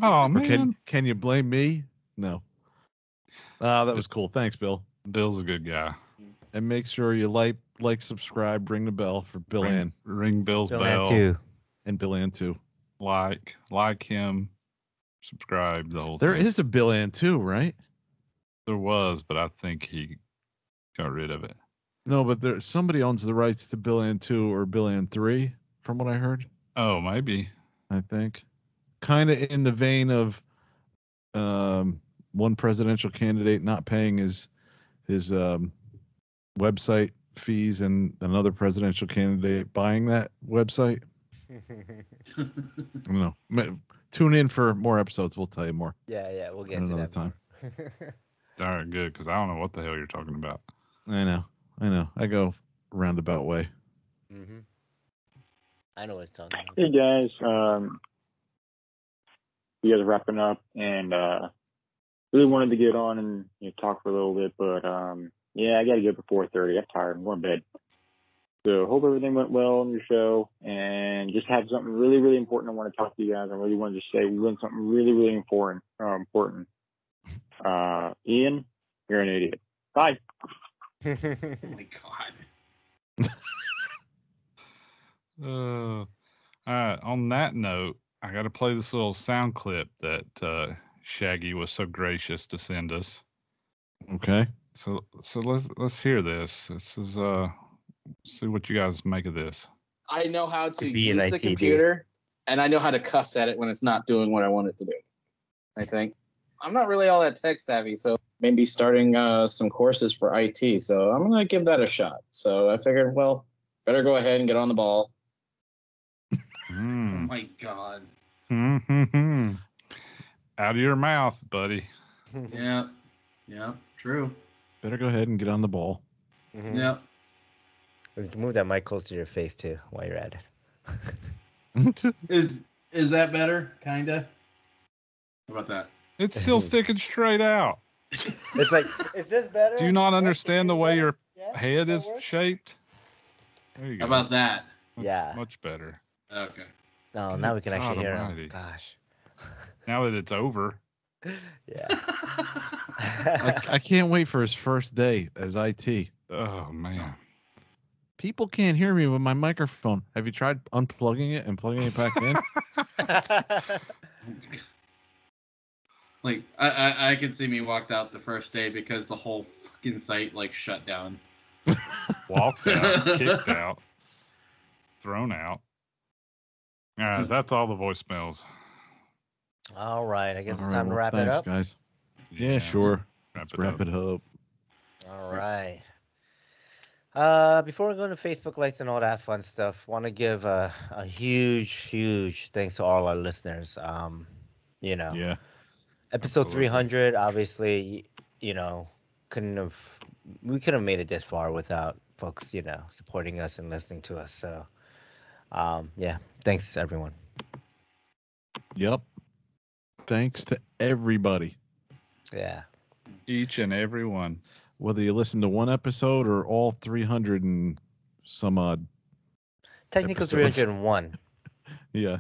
Oh, Or man. can you blame me? No. That was cool. Thanks, Bill. Bill's a good guy. And make sure you like, subscribe, ring the bell for Bill Ann. Ring Bill's Bill bell. Ann too. And Bill Ann too. Like him, subscribe, the whole There thing. is a Bill Ann too, right? There was, but I think he got rid of it. No, but somebody owns the rights to Bill Ann 2 or Bill Ann 3, from what I heard. Oh, maybe. I think. Kind of in the vein of one presidential candidate not paying his website fees and another presidential candidate buying that website. I don't know. Tune in for more episodes. We'll tell you more. Yeah, we'll get at to another that time. All right, good, because I don't know what the hell you're talking about. I know. I go roundabout way. Mm-hmm. I know what it's talking about. Hey guys, you guys are wrapping up, and really wanted to get on and talk for a little bit, but yeah, I got to get up at 4:30. I'm tired. I'm going to bed. So hope everything went well on your show, and just had something really, really important I want to talk to you guys. I really wanted to say we learned something really, really important. Ian, you're an idiot. Bye. Oh my god. On that note, I got to play this little sound clip that Shaggy was so gracious to send us. Okay. So let's hear this. This is see what you guys make of this. I know how to Be an use the ITD. computer, and I know how to cuss at it when it's not doing what I want it to do. I think I'm not really all that tech savvy, so maybe starting some courses for IT. So I'm gonna give that a shot. So I figured, well, better go ahead and get on the ball. Oh my god. Out of your mouth, buddy. Yeah. Yeah. True. Better go ahead and get on the ball. Yeah. Move that mic close to your face too while you're at it. Is that better? Kinda. How about that? It's still sticking straight out. It's like, is this better? Do you not understand the way your head is shaped? There you go. How about that? That's much better. Okay. No, now we can actually hear almighty. him. Gosh. Now that it's over. Yeah. I can't wait for his first day as IT. Oh, man. People can't hear me with my microphone. Have you tried unplugging it and plugging it back in? Like I could see me walked out the first day because the whole fucking site like shut down. Walked out, kicked out, thrown out. All right, that's all the voicemails. All right, I guess All it's right, time to well, wrap thanks, it up. guys. Yeah, sure. Wrap Let's wrap it up. All right. Before we go into Facebook likes and all that fun stuff, want to give a huge thanks to all our listeners. Yeah. Episode 300, obviously, we couldn't have made it this far without folks, supporting us and listening to us. So, thanks everyone. Yep. Thanks to everybody. Yeah. Each and every one. Whether you listen to one episode or all 300 and some odd. Technical episodes. 301. Yeah.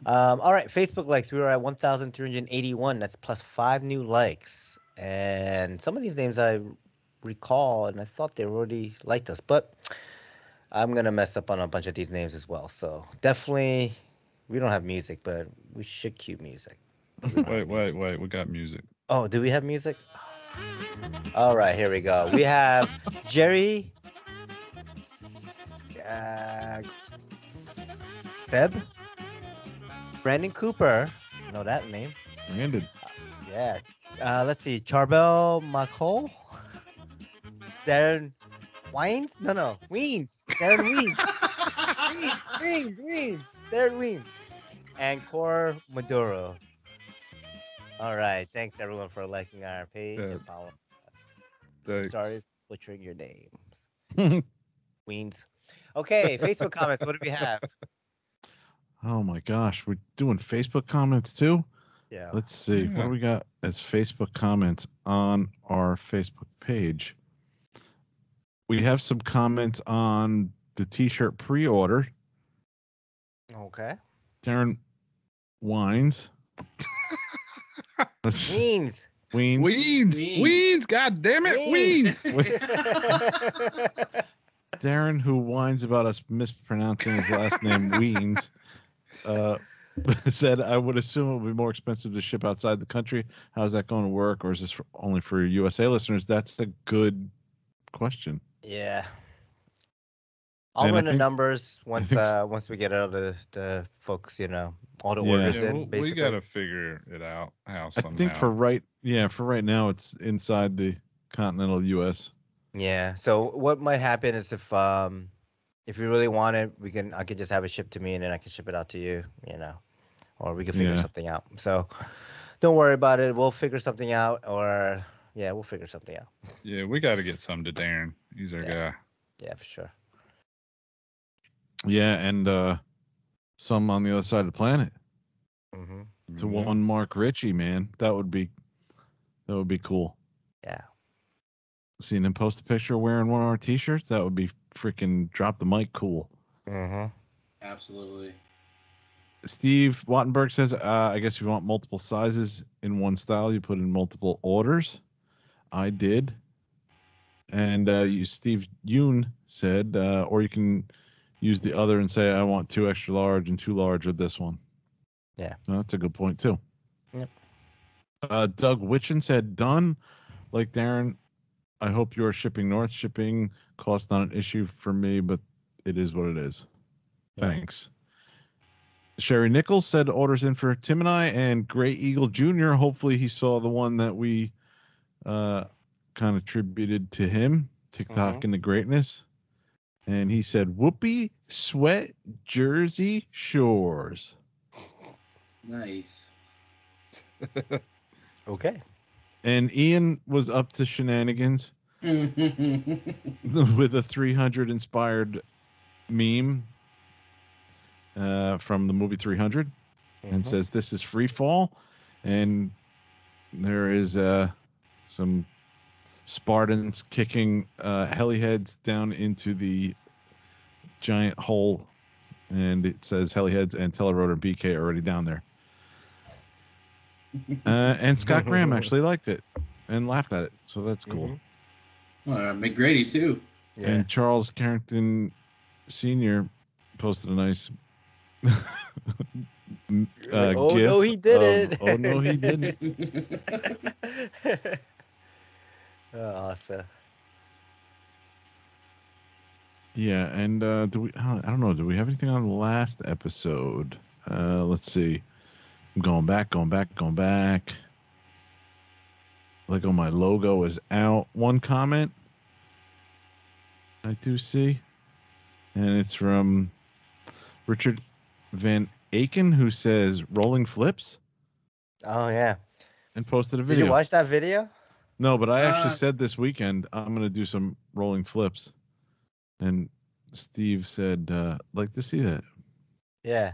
All right, Facebook likes. We were at 1,381. That's plus 5 new likes. And some of these names I recall, and I thought they already liked us, but I'm going to mess up on a bunch of these names as well. So definitely, we don't have music, but we should cue music. Wait. We got music. Oh, do we have music? All right, here we go. We have Jerry Seb. Brandon Cooper, know that name. Brandon. Yeah. Let's see. Charbel McCall. Darren Wines? No. Weens. Darren Weens. Weens. Darren Weens. And Cor Maduro. All right. Thanks, everyone, for liking our page and following us. Thanks. Sorry for butchering your names. Weens. Okay. Facebook comments. What do we have? Oh my gosh, we're doing Facebook comments too? Yeah. Let's see. What do we got as Facebook comments on our Facebook page? We have some comments on the t-shirt pre-order. Okay. Darren Wines. Weens. Weens. God damn it. Weens. Darren, who whines about us mispronouncing his last name, Weens, said, I would assume it would be more expensive to ship outside the country. How's that going to work? Or is this only for USA listeners? That's a good question. Yeah. I'll run the numbers once we get out of the folks, all the orders in. Basically. We got to figure it out somehow. I think for right now, it's inside the continental U.S. Yeah. So what might happen is if you really want it, I could just have it shipped to me and then I can ship it out to you, or we can figure something out. So don't worry about it. We'll figure something out, we'll figure something out. Yeah, we got to get some to Darren. He's our guy. Yeah, for sure. Yeah, and some on the other side of the planet. Mm-hmm. To one Mark Ritchie, man, that would be cool. Yeah. Seeing him post a picture wearing one of our t-shirts, that would be freaking drop the mic cool. Mm-hmm. Absolutely. Steve Wattenberg says, I guess if you want multiple sizes in one style, you put in multiple orders. I did. And Steve Yoon said, or you can use the other and say, I want 2 extra large and 2 large of this one. Yeah. Well, that's a good point, too. Yep. Doug Witchen said, done. Like Darren, I hope you're shipping north. Shipping cost not an issue for me, but it is what it is. Yeah. Thanks. Sherry Nichols said orders in for Tim and I, and Gray Eagle Jr. Hopefully he saw the one that we kind of attributed to him, TikTok into greatness. And he said, Whoopee Sweat Jersey Shores. Nice. Okay. And Ian was up to shenanigans with a 300 inspired meme from the movie 300 and says, this is free fall. And there is some Spartans kicking heliheads down into the giant hole. And it says heliheads and Telerotor and BK are already down there. And Scott Graham actually liked it and laughed at it. So that's cool. McGrady, too. Yeah. And Charles Carrington Sr. posted a nice oh, gif no, he didn't. Oh, no, he didn't. Awesome. Yeah, and do we? I don't know. Do we have anything on the last episode? Let's see. I'm going back. Lego, my logo is out. One comment I do see, and it's from Richard Van Aken, who says rolling flips. Oh yeah. And posted a Did video. you watch that video? No, but I actually said this weekend I'm going to do some rolling flips. And Steve said, like to see that. Yeah.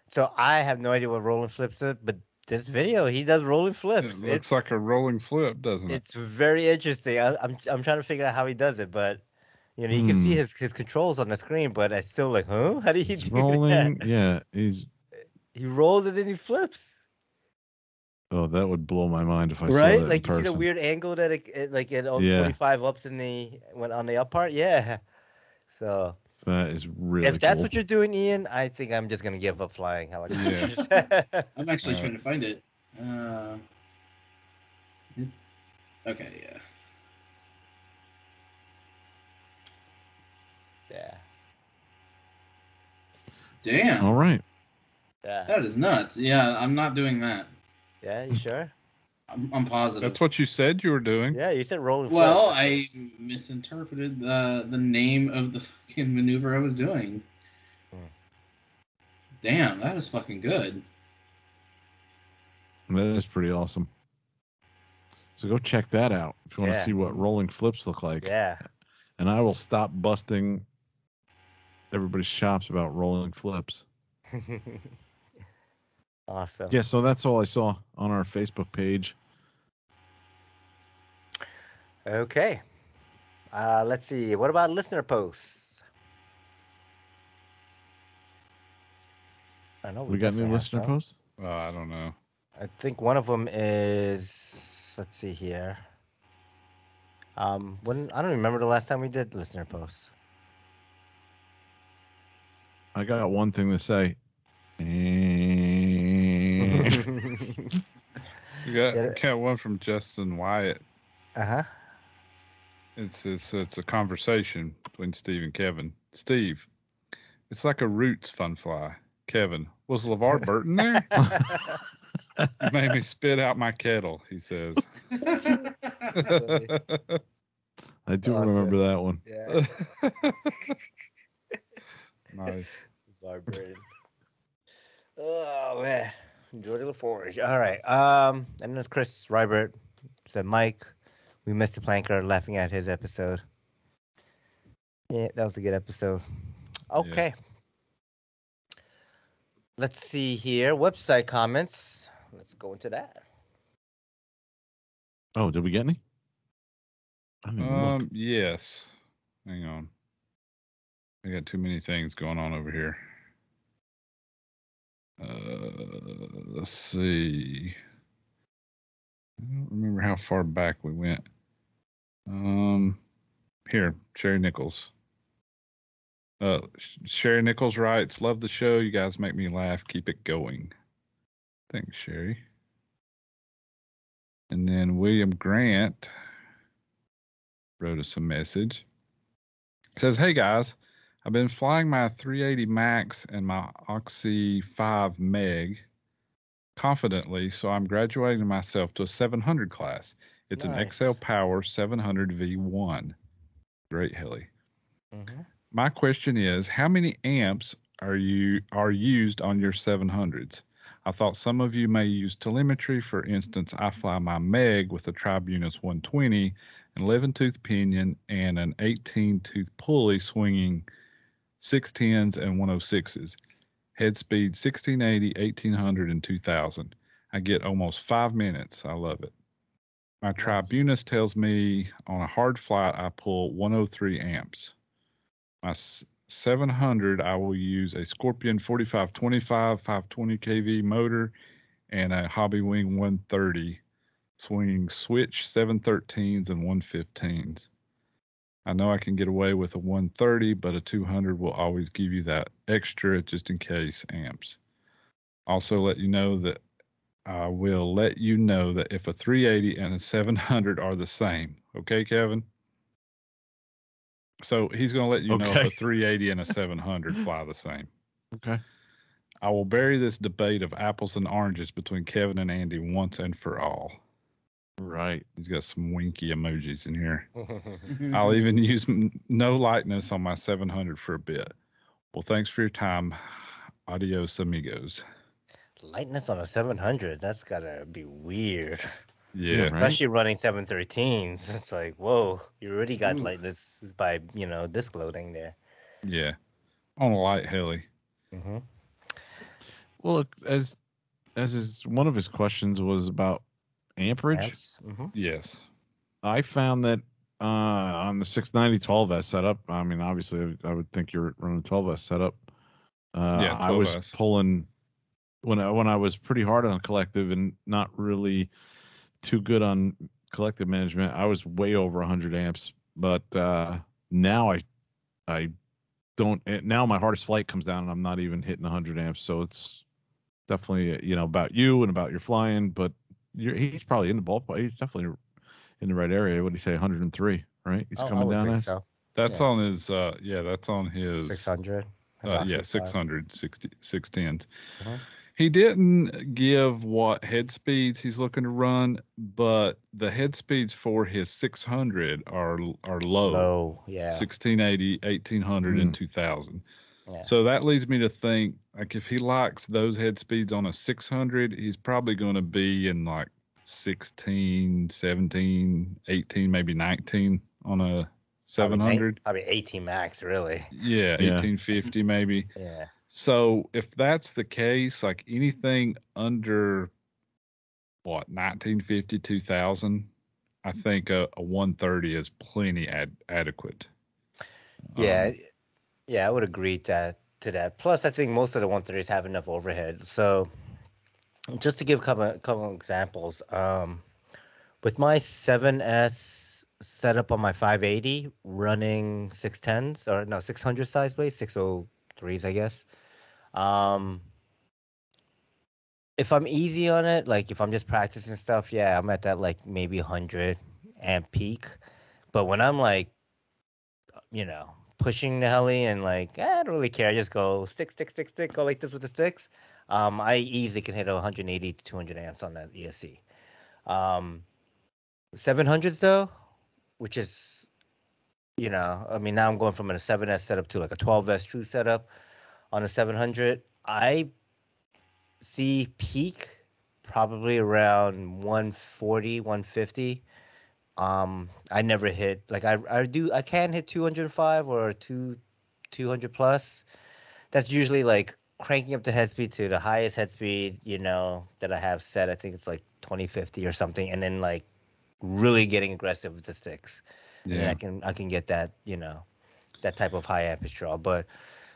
So I have no idea what rolling flips is, but this video, he does rolling flips. It looks like a rolling flip, doesn't it? It's very interesting. I'm trying to figure out how he does it, but you know, you can see his controls on the screen, but I still like, huh? How do you do rolling? that? Yeah, he rolls and then he flips. Oh, that would blow my mind if I saw Right? that Like in you see the person. weird angle that it like at all Yeah. 25 ups in the when on the up part? Yeah. So That is really if that's cool. what you're doing, Ian, I think I'm just gonna give up flying helicopters. I'm actually trying to find it. It's okay, yeah. Yeah. Damn. All right. Yeah. That is nuts. Yeah, I'm not doing that. Yeah, you sure? I'm positive. That's what you said you were doing. Yeah, you said rolling flips. Well, I misinterpreted the name of the fucking maneuver I was doing. Damn, that is fucking good. That is pretty awesome. So go check that out if you want to Yeah. see what rolling flips look like. Yeah. And I will stop busting everybody's chops about rolling flips. Awesome. Yeah, so that's all I saw on our Facebook page. Okay. Let's see. What about listener posts? I know We got any definitely have listener some. posts? I don't know. I think one of them is. Let's see here. When I don't remember the last time we did listener posts. I got one thing to say. We got one from Justin Wyatt. Uh-huh. It's a conversation between Steve and Kevin. Steve, it's like a Roots fun fly. Kevin, was LeVar Burton there? You made me spit out my kettle, he says. I do remember that one. Yeah. Nice. LeVar Burton. Oh man, Jordy LaForge. All right. And then there's Chris Rybert said, Mike, we missed the planker laughing at his episode. Yeah, that was a good episode. Okay. Let's see here. Website comments. Let's go into that. Oh, did we get any? I didn't even look. Yes. Hang on. I got too many things going on over here. Let's see. I don't remember how far back we went. Here, Sherry Nichols. Sherry Nichols writes, "Love the show. You guys make me laugh. Keep it going." Thanks, Sherry. And then William Grant wrote us a message. It says, "Hey guys, I've been flying my 380 Max and my Oxy 5 Meg confidently, so I'm graduating myself to a 700 class. It's an XL Power 700 V1. Great heli. Mm-hmm. My question is, how many amps are used on your 700s? I thought some of you may use telemetry. For instance, I fly my Meg with a Tribunus 120, an 11-tooth pinion, and an 18-tooth pulley swinging 610s and 106s. Head speed 1680, 1800, and 2000. I get almost 5 minutes. I love it. My Tribunus tells me on a hard flight I pull 103 amps. My 700, I will use a Scorpion 4525 520 kV motor and a Hobby Wing 130 swinging switch 713s and 115s. I know I can get away with a 130, but a 200 will always give you that extra just in case amps. Also let you know that I will let you know that if a 380 and a 700 are the same. Okay, Kevin? So he's going to let you know if a 380 and a 700 fly the same. Okay. I will bury this debate of apples and oranges between Kevin and Andy once and for all. Right. He's got some winky emojis in here. I'll even use no lightness on my 700 for a bit. Well, thanks for your time. Adios, amigos. Lightness on a 700, that's gotta be weird. Yeah, especially running 713s. It's like, whoa, you already got lightness by disc loading there. Yeah, on a light heli. Mm-hmm. Well, look, as one of his questions was about amperage. Mm-hmm. Yes, I found that on the 690 12S setup. I mean, obviously, I would think you're running 12S setup. Yeah, 12S. I was pulling when I was pretty hard on collective and not really too good on collective management. I was way over 100 amps, but now I don't. Now my hardest flight comes down and I'm not even hitting 100 amps. So it's definitely about you and about your flying, but he's probably in the ballpark. He's definitely in the right area. What do you say, 103? Right? He's coming down as. So. That's on his. That's on his 600. 600 610s. Uh-huh. He didn't give what head speeds he's looking to run, but the head speeds for his 600 are low. Yeah. 1680, 1800, and 2000. Yeah. So that leads me to think, like, if he likes those head speeds on a 600, he's probably going to be in like 16, 17, 18, maybe 19 on a 700. Probably 18 max, really. Yeah, 1850 maybe. Yeah. So if that's the case, like anything under 1950, 2000, I think a 130 is plenty adequate. Yeah, I would agree to that. Plus, I think most of the 130s have enough overhead. So, just to give a couple examples, with my 7S setup on my 580, running 610s or no 600 size blades, 603s, I guess. If I'm easy on it, like if I'm just practicing stuff, yeah, I'm at that like maybe 100 amp peak. But when I'm like, pushing the heli and like, I don't really care. I just go stick, go like this with the sticks. I easily can hit 180 to 200 amps on that ESC. 700s though, which is, now I'm going from a 7S setup to like a 12S true setup. On a 700, I see peak probably around 140, 150. I never hit, like I can hit 205 or 200 plus. That's usually like cranking up the head speed to the highest head speed, that I have set. I think it's like 2050 or something, and then like really getting aggressive with the sticks. Yeah. And I can get that, that type of high amperage draw. But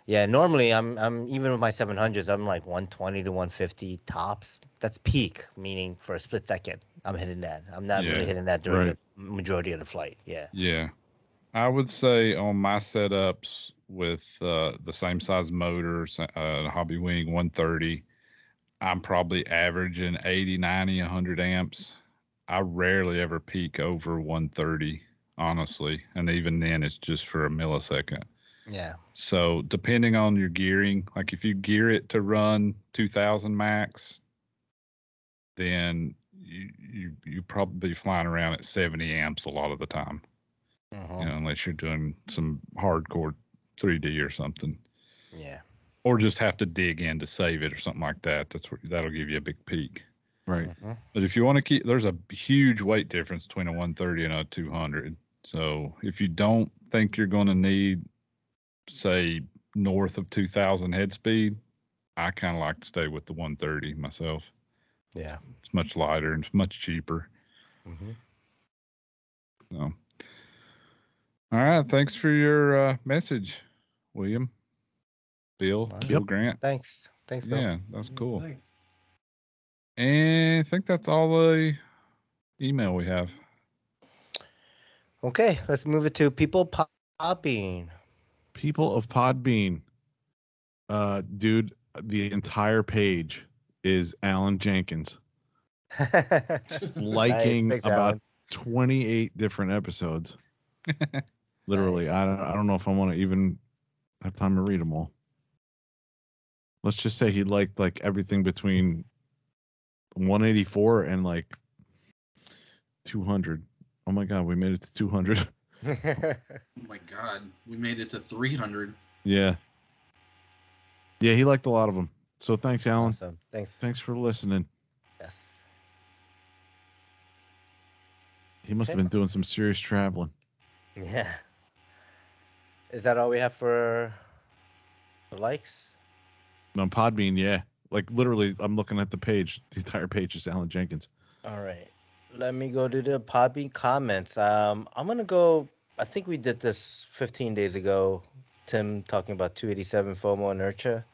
Yeah, normally I'm even with my 700s, I'm like 120 to 150 tops. That's peak, meaning for a split second, I'm hitting that. I'm not really hitting that during the majority of the flight. Yeah. Yeah. I would say on my setups with the same size motors, Hobby Wing 130, I'm probably averaging 80, 90, 100 amps. I rarely ever peak over 130, honestly. And even then, it's just for a millisecond. Yeah. So depending on your gearing, like if you gear it to run 2000 max, then you probably flying around at 70 amps a lot of the time. You know, unless you're doing some hardcore 3D or something. Yeah. Or just have to dig in to save it or something like that. That'll give you a big peak. Right. But if you want to keep, there's a huge weight difference between a 130 and a 200. So if you don't think you're going to need, say, north of 2000 head speed, I kind of like to stay with the 130 myself. Yeah. It's much lighter and it's much cheaper. So. All right. Thanks for your message, William. Bill Grant. Thanks, Bill. Yeah, that's cool. Thanks. And I think that's all the email we have. Okay, let's move it to People Podbean. People of Podbean. Dude, the entire page is Alan Jenkins. Liking Thanks, about Alan. 28 different episodes. Literally, I don't know if I want to even have time to read them all. Let's just say he liked like everything between 184 and like 200. Oh my God, we made it to 200. Oh my God, we made it to 300. Yeah. Yeah, he liked a lot of them. So thanks, Alan. Awesome. Thanks. Thanks for listening. Yes. He must have been doing some serious traveling. Yeah. Is that all we have for the likes? On Podbean, yeah. Like literally, I'm looking at the page. The entire page is Alan Jenkins. All right. Let me go to the Podbean comments. I'm going to go, I think we did this 15 days ago. Tim talking about 287 FOMO inertia.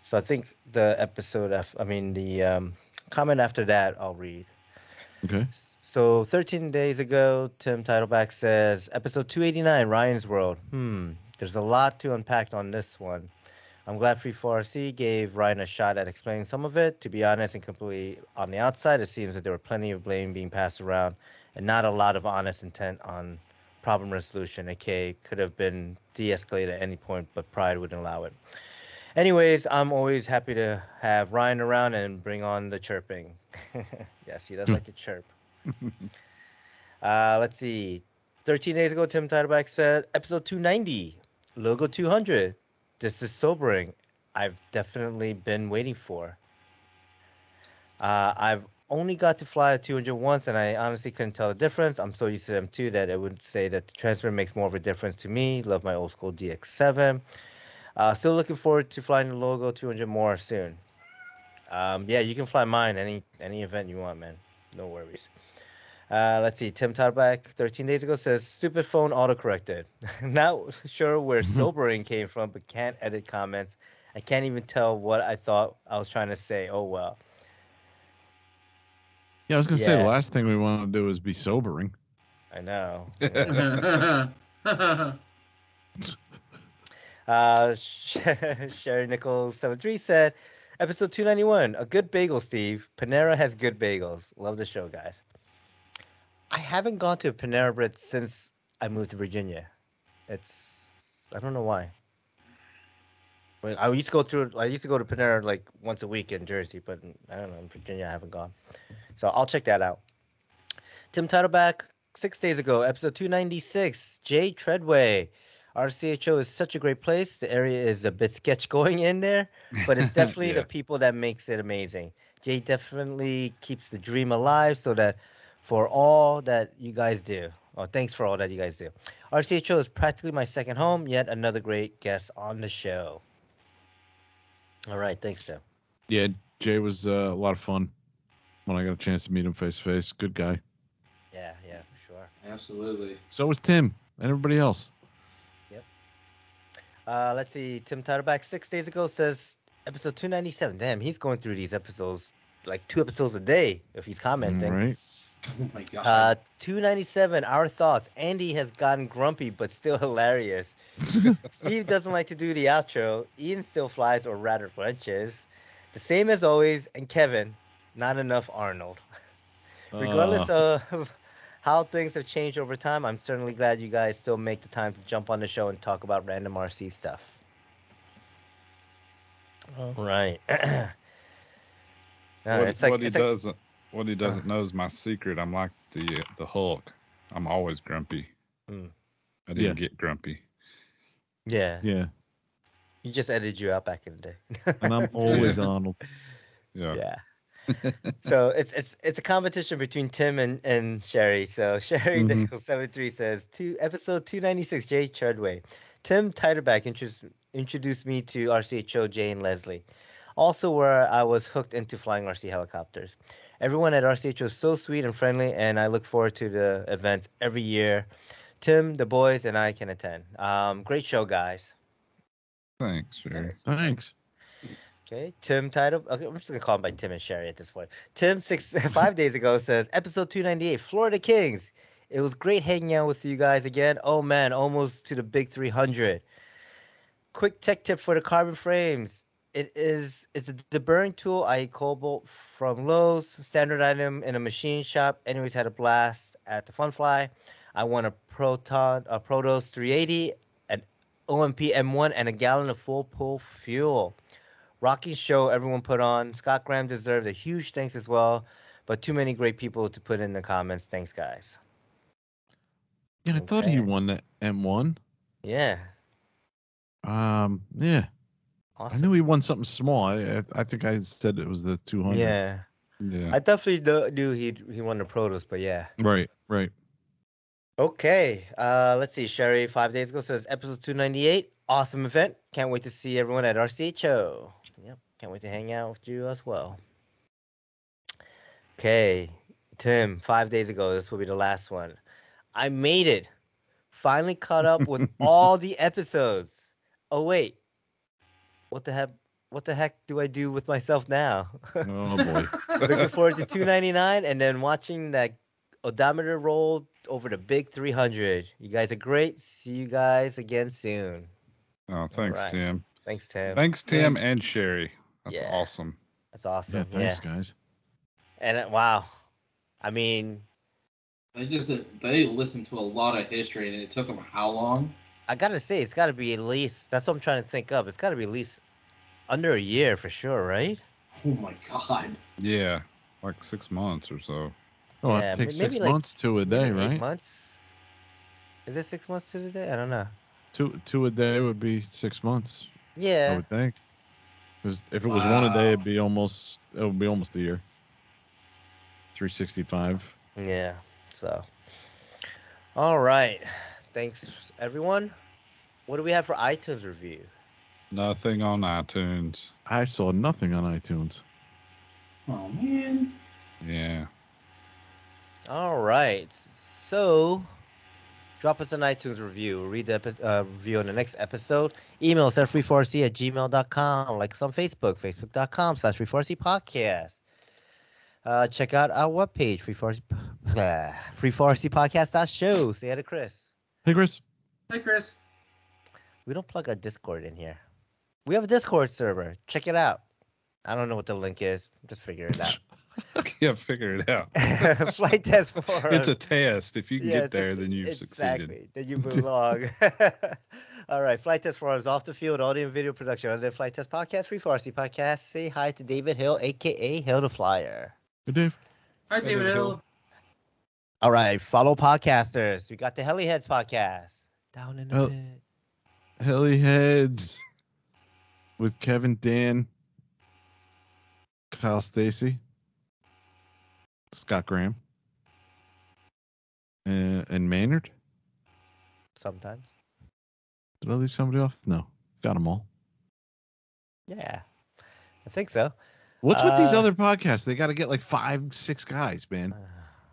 So I think the comment after that I'll read. Okay. So 13 days ago, Tim Titleback says, episode 289, Ryan's World. There's a lot to unpack on this one. I'm glad FreeFallRC gave Ryan a shot at explaining some of it. To be honest and completely on the outside, it seems that there were plenty of blame being passed around and not a lot of honest intent on problem resolution, aka could have been de-escalated at any point, but pride wouldn't allow it. Anyways, I'm always happy to have Ryan around and bring on the chirping. Yes, he does like to chirp. Let's see. 13 days ago, Tim Titleback said, episode 290, logo 200. This is sobering. I've definitely been waiting for. I've only got to fly a 200 once, and I honestly couldn't tell the difference. I'm so used to them too that I would say that the transfer makes more of a difference to me. Love my old school DX7. Still looking forward to flying the logo 200 more soon. Yeah, you can fly mine any event you want, man. No worries. Let's see. Tim Titleback 13 days ago says, stupid phone autocorrected. Not sure where sobering came from, but can't edit comments. I can't even tell what I thought I was trying to say. Oh, well. Yeah, I was going to say the last thing we want to do is be sobering. I know. Sherry Nichols 73 said, episode 291, a good bagel, Steve. Panera has good bagels. Love the show, guys. I haven't gone to a Panera Bread since I moved to Virginia. I don't know why. But I used to go to Panera like once a week in Jersey, but I don't know, in Virginia I haven't gone. So I'll check that out. Tim Titleback, 6 days ago, episode 296, Jay Treadway. RCHO is such a great place. The area is a bit sketch going in there, but it's definitely the people that makes it amazing. Jay definitely keeps the dream alive so that for all that you guys do. Oh, thanks for all that you guys do. RCHO is practically my second home, yet another great guest on the show. All right, thanks, Tim. Yeah, Jay was a lot of fun when I got a chance to meet him face to face. Good guy. Yeah, for sure. Absolutely. So was Tim and everybody else. Yep. Let's see. Tim Titleback 6 days ago says episode 297. Damn, he's going through these episodes like 2 episodes a day if he's commenting. Right. Oh my god. 297. Our thoughts. Andy has gotten grumpy but still hilarious. Steve doesn't like to do the outro. Ian still flies or rather wrenches. The same as always. And Kevin, not enough Arnold. Regardless of how things have changed over time, I'm certainly glad you guys still make the time to jump on the show and talk about random RC stuff. All right. What he doesn't know is my secret. I'm like the Hulk. I'm always grumpy. I didn't get grumpy. Yeah. Yeah. You just edited you out back in the day. And I'm always Arnold. Yeah. So it's a competition between Tim and Sherry. So Sherry Nichols 73 says episode 296, Jay Chudway. Tim Titleback introduced me to RCHO, Jay and Leslie. Also where I was hooked into flying RC helicopters. Everyone at RCHO is so sweet and friendly, and I look forward to the events every year. Tim, the boys, and I can attend. Great show, guys. Thanks, Sherry. Thanks. Okay, Tim title. Okay, I'm just gonna call him by Tim and Sherry at this point. Tim 5 days ago says episode 298, Florida Kings. It was great hanging out with you guys again. Oh man, almost to the big 300. Quick tech tip for the carbon frames. It's a deburring tool, i.e. cobalt from Lowe's, standard item in a machine shop. Anyways, had a blast at the Fun Fly. I won a Protos 380, an OMP M1, and a gallon of full pull fuel. Rocking show everyone put on. Scott Graham deserved a huge thanks as well, but too many great people to put in the comments. Thanks, guys. Yeah, I thought he won the M1. Yeah. Yeah. Awesome. I knew he won something small. I think I said it was the 200. Yeah. I definitely knew he won the Protos, but yeah. Right. Okay. Let's see. Sherry 5 days ago says episode 298. Awesome event. Can't wait to see everyone at RCHO. Yep. Can't wait to hang out with you as well. Okay. Tim, 5 days ago. This will be the last one. I made it. Finally caught up with all the episodes. Oh, wait. What the heck do I do with myself now? Oh, boy. Looking forward to 299 and then watching that odometer roll over the big 300. You guys are great. See you guys again soon. Oh, thanks, right. Tim. Thanks, Tim. Thanks, Tim and Sherry. That's awesome. That's awesome. Yeah, thanks, guys. And wow. I mean, they listened to a lot of history, and it took them how long? I gotta say, it's gotta be at least, that's what I'm trying to think of. It's gotta be at least under a year for sure, right? Oh my god. Yeah, like 6 months or so. Oh, it takes 6 months to a day, right? 8 months? Is it 6 months to a day? I don't know. Two a day would be 6 months. Yeah. I would think. Because if it was one a day, it would be almost a year. 365. Yeah. So. All right. Thanks, everyone. What do we have for iTunes review? Nothing on iTunes. I saw nothing on iTunes. Oh, man. Yeah. All right. So, drop us an iTunes review. We'll read the review on the next episode. Email us at freefallrc@gmail.com. Like us on Facebook, facebook.com/freefallrc podcast. Check out our webpage, freefallrcpodcast.show. Say hi to Chris. Hey, Chris. Hi, Chris. We don't plug our Discord in here. We have a Discord server. Check it out. I don't know what the link is. Just figure it out. Yeah, figure it out. Flight test for It's a test. If you can get there, then you've succeeded. Exactly. Then you belong. All right. Flight test for us off the field, audio and video production under the Flight Test Podcast, Free for RC Podcast. Say hi to David Hill, a.k.a. Hill the Flyer. Hey, Dave. Hi, David Hill. All right. Follow podcasters. We got the Heliheads podcast. Down in the pit. Heliheads with Kevin, Dan, Kyle Stacy, Scott Graham, and Maynard. Sometimes. Did I leave somebody off? No. Got them all. Yeah. I think so. What's with these other podcasts? They got to get like 5, 6 guys, man.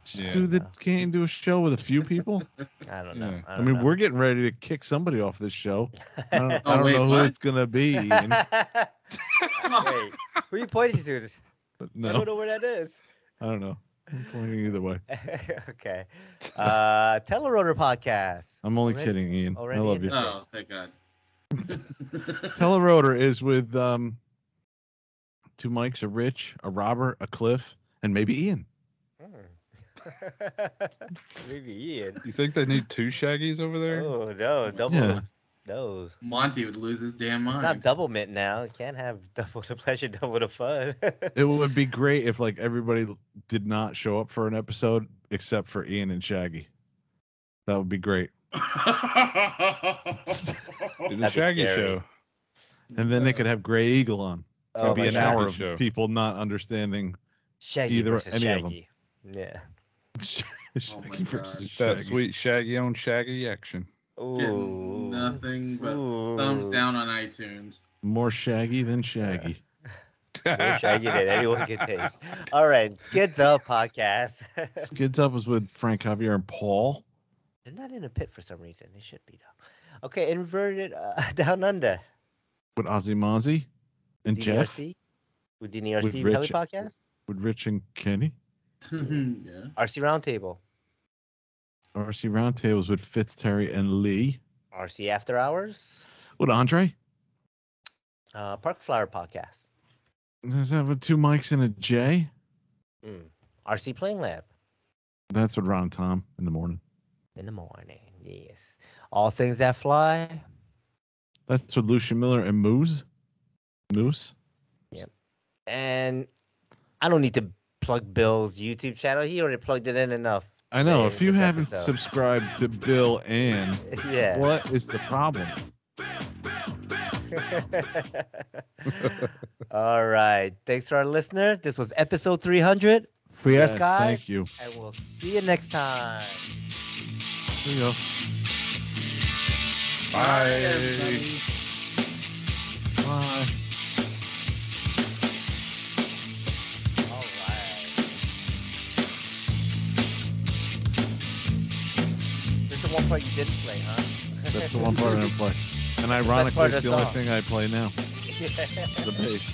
Can't you do a show with a few people? I don't know. I mean, we're getting ready to kick somebody off this show. I don't wait, know what? who it's gonna be. Ian. Wait, who are you pointing to? No. I don't know where that is. I don't know. I'm pointing either way. Okay. Telerotor podcast. I'm only kidding, Ian. I love you. Oh, thank God. Telerotor is with two mics, a Rich, a Robert, a Cliff, and maybe Ian. Maybe Ian. You think they need two Shaggies over there? Oh no, double. Yeah. No. Monty would lose his damn mind. It's not double mint now. You can't have double the pleasure, double the fun. It would be great if like everybody did not show up for an episode except for Ian and Shaggy. That would be great. Do the Shaggy show. And then they could have Gray Eagle on. It'd be an hour of show. people not understanding Shaggy either versus any Shaggy. of them. Yeah. Shaggy versus That Shaggy. sweet Shaggy on Shaggy action. Getting nothing but thumbs down on iTunes. More Shaggy than Shaggy. More Shaggy than anyone can take. All right, Skids Up podcast. Skids Up was with Frank Javier and Paul. They're not in a pit for some reason. They should be though. Okay, Inverted Down Under. With Ozzy Mozzie and Jeff. With DNRC With Heli Rich. podcast. With Rich and Kenny. Yeah. RC Roundtable. RC Roundtables with Fitz, Terry, and Lee. RC After Hours. With Andre. Park Flower podcast. Does that with two mics and a J? RC Playing Lab. That's with Ron and Tom in the morning. In the morning, yes. All Things That Fly. That's with Lucia Miller and Moose. Yep. And I don't need to plug Bill's YouTube channel. He already plugged it in enough. I know. in If you this haven't episode. subscribed to Bill and Yeah. what is the problem? All right. Thanks for our listener. This was episode 300. Free Air Yes, Sky. thank you. And we'll see you next time. There you go. Bye. everybody. Bye. All right. This is the one part you didn't play, huh? That's the one part I didn't play. And part ironically, of it's the the only song. thing I play now. Yeah. The bass.